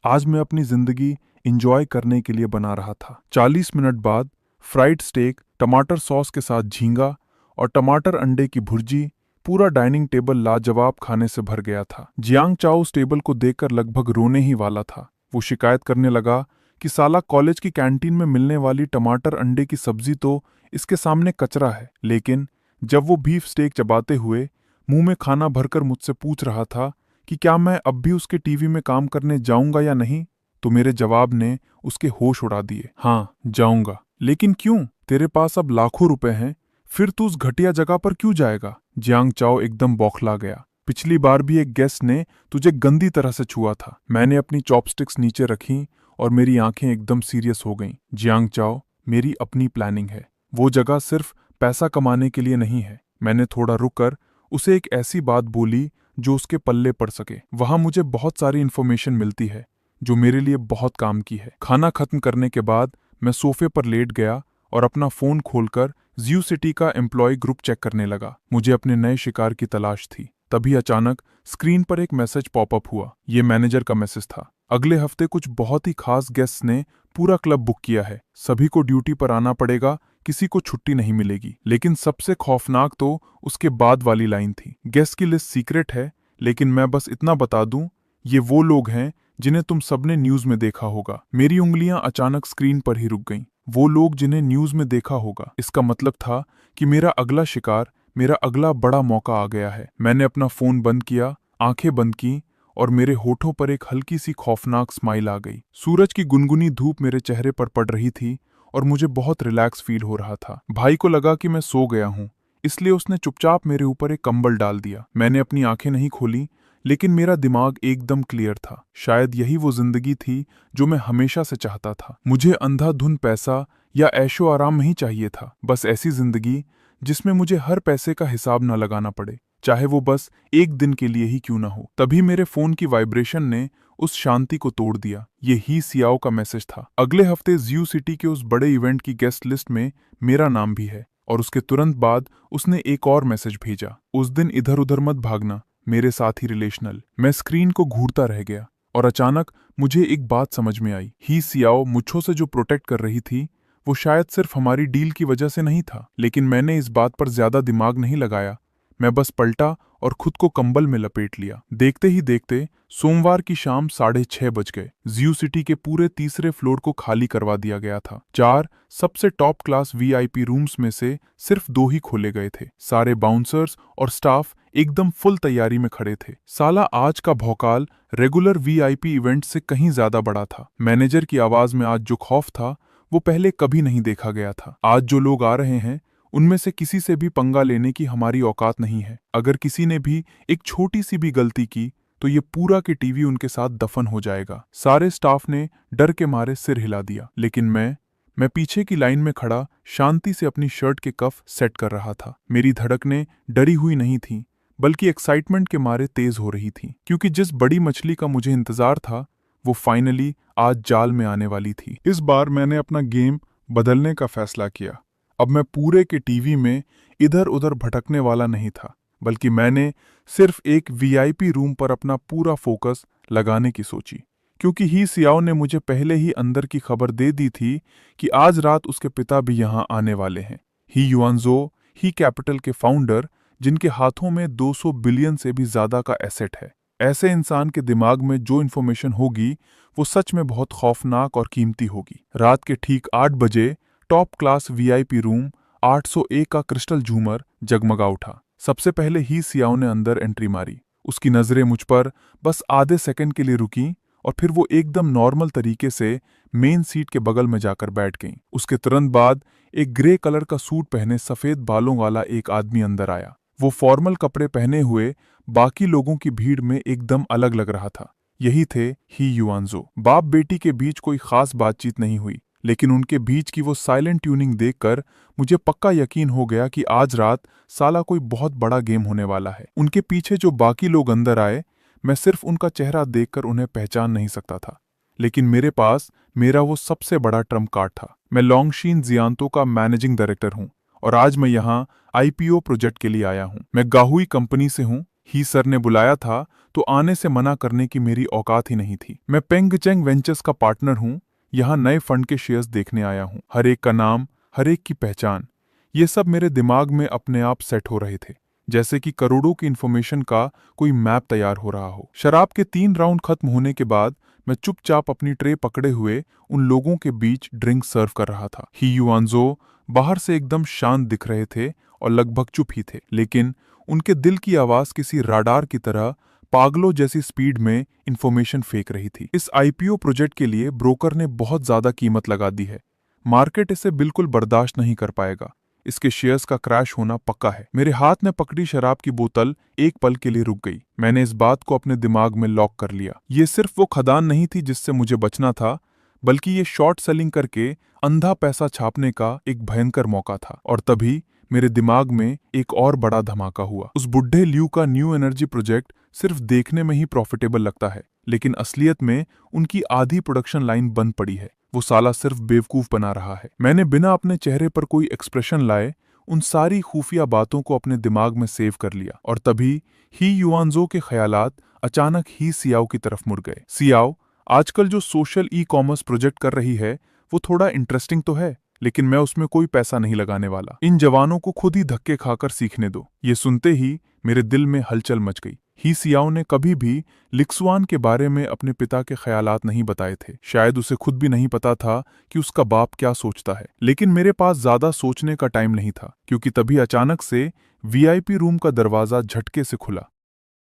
आज मैं अपनी जिंदगी एंजॉय करने के लिए बना रहा था। 40 मिनट बाद फ्राइड स्टेक, टमाटर सॉस के साथ झींगा और टमाटर अंडे की भुर्जी, पूरा डाइनिंग टेबल लाजवाब खाने से भर गया था। जियांग चाओ उस टेबल को देखकर लगभग रोने ही वाला था। वो शिकायत करने लगा कि साला, कॉलेज की कैंटीन में मिलने वाली टमाटर अंडे की सब्जी तो इसके सामने कचरा है। लेकिन जब वो बीफ स्टेक चबाते हुए मुंह में खाना भरकर मुझसे पूछ रहा था कि क्या मैं अब भी उसके टीवी में काम करने जाऊंगा या नहीं, तो मेरे जवाब ने उसके होश उड़ा दिए। हाँ, जाऊंगा। लेकिन क्यों? तेरे पास अब लाखों रुपए हैं, फिर तू उस घटिया जगह पर क्यों जाएगा? जियांग चाओ एकदम बौखला गया। पिछली बार भी एक गेस्ट ने तुझे गंदी तरह से छुआ था। मैंने अपनी चॉपस्टिक्स नीचे रखी और मेरी आंखें एकदम सीरियस हो गईं। जियांग चाओ, मेरी अपनी प्लानिंग है। वो जगह सिर्फ पैसा कमाने के लिए नहीं है। मैंने थोड़ा रुककर उसे एक ऐसी बात बोली जो उसके पल्ले पड़ सके। वहां मुझे बहुत सारी इन्फॉर्मेशन मिलती है जो मेरे लिए बहुत काम की है। खाना खत्म करने के बाद मैं सोफे पर लेट गया और अपना फोन खोलकर ज़्यू सिटी का एम्प्लॉय ग्रुप चेक करने लगा। मुझे अपने नए शिकार की तलाश थी। तभी अचानक स्क्रीन पर एक मैसेज पॉपअप हुआ। ये मैनेजर का मैसेज था। अगले हफ्ते कुछ बहुत ही खास गेस्ट ने पूरा क्लब बुक किया है। सभी को ड्यूटी पर आना पड़ेगा, किसी को छुट्टी नहीं मिलेगी। लेकिन सबसे खौफनाक तो उसके बाद वाली लाइन थी। गेस्ट की लिस्ट सीक्रेट है, लेकिन मैं बस इतना बता दूं, ये वो लोग हैं जिन्हें तुम सबने न्यूज में देखा होगा। मेरी उंगलियां अचानक स्क्रीन पर ही रुक गईं। वो लोग जिन्हें न्यूज में देखा होगा। इसका मतलब था कि मेरा अगला शिकार, मेरा अगला बड़ा मौका आ गया है। मैंने अपना फोन बंद किया, आंखें बंद की और मेरे होठों पर एक हल्की सी खौफनाक स्माइल आ गई। सूरज की गुनगुनी धूप मेरे चेहरे पर पड़ रही थी और मुझे बहुत रिलैक्स फील हो रहा था। भाई को लगा कि मैं सो गया हूँ, इसलिए उसने चुपचाप मेरे ऊपर एक कंबल डाल दिया। मैंने अपनी आंखें नहीं खोली, लेकिन मेरा दिमाग एकदम क्लियर था। शायद यही वो जिंदगी थी जो मैं हमेशा से चाहता था। मुझे अंधाधुंध पैसा या ऐशो आराम नहीं चाहिए था। बस ऐसी जिंदगी जिसमें मुझे हर पैसे का हिसाब न लगाना पड़े, चाहे वो बस एक दिन के लिए ही क्यों ना हो। तभी मेरे फोन की वाइब्रेशन ने उस शांति को तोड़ दिया। ये ही सियाओ का मैसेज था। अगले हफ्ते ज़्यू सिटी के उस बड़े इवेंट की गेस्ट लिस्ट में मेरा नाम भी है। और उसके तुरंत बाद उसने एक और मैसेज भेजा, उस दिन इधर उधर मत भागना, मेरे साथ ही रिलेशनल। मैं स्क्रीन को घूरता रह गया और अचानक मुझे एक बात समझ में आई। ही सियाओ मुझे से जो प्रोटेक्ट कर रही थी, वो शायद सिर्फ हमारी डील की वजह से नहीं था। लेकिन मैंने इस बात पर ज्यादा दिमाग नहीं लगाया। मैं बस पलटा और खुद को कंबल में लपेट लिया। देखते ही देखते सोमवार की शाम 6:30 बज गए। ज़्यू सिटी के पूरे तीसरे फ्लोर को खाली करवा दिया गया था। 4 सबसे टॉप क्लास वीआईपी रूम्स में से सिर्फ 2 ही खोले गए थे। सारे बाउंसर्स और स्टाफ एकदम फुल तैयारी में खड़े थे। साला आज का भौकाल रेगुलर वीआईपी इवेंट से कहीं ज्यादा बड़ा था। मैनेजर की आवाज में आज जो खौफ था वो पहले कभी नहीं देखा गया था। आज जो लोग आ रहे हैं उनमें से किसी से भी पंगा लेने की हमारी औकात नहीं है। अगर किसी ने भी एक छोटी सी भी गलती की तो ये पूरा के टीवी उनके साथ दफन हो जाएगा। सारे स्टाफ ने डर के मारे सिर हिला दिया, लेकिन मैं पीछे की लाइन में खड़ा शांति से अपनी शर्ट के कफ सेट कर रहा था। मेरी धड़कनें डरी हुई नहीं थीं, बल्कि एक्साइटमेंट के मारे तेज हो रही थीं, क्योंकि जिस बड़ी मछली का मुझे इंतजार था वो फाइनली आज जाल में आने वाली थी। इस बार मैंने अपना गेम बदलने का फैसला किया। अब मैं पूरे के टीवी में इधर उधर भटकने वाला नहीं था, बल्कि मैंने सिर्फ एक वीआईपी रूम पर अपना पूरा फोकस लगाने की सोची, क्योंकि ही सियाओ ने मुझे पहले ही अंदर की खबर दे दी थी कि आज रात उसके पिता भी यहाँ आने वाले हैं। ही युआनजो, ही कैपिटल के फाउंडर, जिनके हाथों में 200 बिलियन से भी ज्यादा का एसेट है। ऐसे इंसान के दिमाग में जो इन्फॉर्मेशन होगी वो सच में बहुत खौफनाक और कीमती होगी। रात के ठीक 8 बजे टॉप क्लास वीआईपी रूम 801 का क्रिस्टल झूमर जगमगा उठा। सबसे पहले ही सियाओ ने अंदर एंट्री मारी। उसकी नजरें मुझ पर बस आधे सेकंड के लिए रुकी और फिर वो एकदम नॉर्मल तरीके से मेन सीट के बगल में जाकर बैठ गईं। उसके तुरंत बाद एक ग्रे कलर का सूट पहने सफेद बालों वाला एक आदमी अंदर आया। वो फॉर्मल कपड़े पहने हुए बाकी लोगों की भीड़ में एकदम अलग लग रहा था। यही थे ही युआनजो। बाप बेटी के बीच कोई खास बातचीत नहीं हुई, लेकिन उनके बीच की वो साइलेंट ट्यूनिंग देखकर मुझे पक्का यकीन हो गया कि आज रात साला कोई बहुत बड़ा गेम होने वाला है। उनके पीछे जो बाकी लोग अंदर आए, मैं सिर्फ उनका चेहरा देखकर उन्हें पहचान नहीं सकता था, लेकिन मेरे पास मेरा वो सबसे बड़ा ट्रम्प कार्ड था। मैं लॉन्गशीन जियांतो का मैनेजिंग डायरेक्टर हूँ और आज मैं यहाँ आईपीओ प्रोजेक्ट के लिए आया हूँ। मैं गाहुई कंपनी से हूँ। ही सर ने बुलाया था तो आने से मना करने की मेरी औकात ही नहीं थी। मैं पेंगचेंग वेंचर्स का पार्टनर हूँ। यहाँ नए फंड के शेयर्स देखने आया हूँ। हर एक का नाम, हर एक की पहचान, ये सब मेरे दिमाग में अपने आप सेट हो रहे थे, जैसे कि करोड़ों की इन्फॉर्मेशन का कोई मैप तैयार हो रहा हो। शराब के 3 राउंड खत्म होने के बाद मैं चुपचाप अपनी ट्रे पकड़े हुए उन लोगों के बीच ड्रिंक सर्व कर रहा था। ही युआनजो बाहर से एकदम शांत दिख रहे थे और लगभग चुप ही थे, लेकिन उनके दिल की आवाज किसी राडार की तरह पागलों जैसी स्पीड में इंफॉर्मेशन फेंक रही थी। इस आईपीओ प्रोजेक्ट के लिए ब्रोकर ने बहुत ज्यादा कीमत लगा दी है। मार्केट इसे बिल्कुल बर्दाश्त नहीं कर पाएगा। इसके शेयर्स का क्रैश होना पक्का है। मेरे हाथ में पकड़ी शराब की बोतल एक पल के लिए रुक गई। मैंने इस बात को अपने दिमाग में लॉक कर लिया। ये सिर्फ वो खदान नहीं थी जिससे मुझे बचना था, बल्कि ये शॉर्ट सेलिंग करके अंधा पैसा छापने का एक भयंकर मौका था। और तभी मेरे दिमाग में एक और बड़ा धमाका हुआ। उस बुढ़े ल्यू का न्यू एनर्जी प्रोजेक्ट सिर्फ देखने में ही प्रॉफिटेबल लगता है, लेकिन असलियत में उनकी आधी प्रोडक्शन लाइन बंद पड़ी है। वो साला सिर्फ बेवकूफ बना रहा है। मैंने बिना अपने चेहरे पर कोई एक्सप्रेशन लाए उन सारी खुफिया बातों को अपने दिमाग में सेव कर लिया। और तभी ही युआनजो के ख्यालात अचानक ही सियाओ की तरफ मुड़ गए। सियाओ, आजकल जो सोशल ई कॉमर्स प्रोजेक्ट कर रही है वो थोड़ा इंटरेस्टिंग तो है, लेकिन मैं उसमें कोई पैसा नहीं लगाने वाला। इन जवानों को खुद ही धक्के खाकर सीखने दो। ये सुनते ही मेरे दिल में हलचल मच गई। ही सियाओ ने कभी भी लिक्सवान के बारे में अपने पिता के ख्यालात नहीं बताए थे। शायद उसे खुद भी नहीं पता था कि उसका बाप क्या सोचता है। लेकिन मेरे पास ज्यादा सोचने का टाइम नहीं था, क्योंकि तभी अचानक से वीआईपी रूम का दरवाजा झटके से खुला।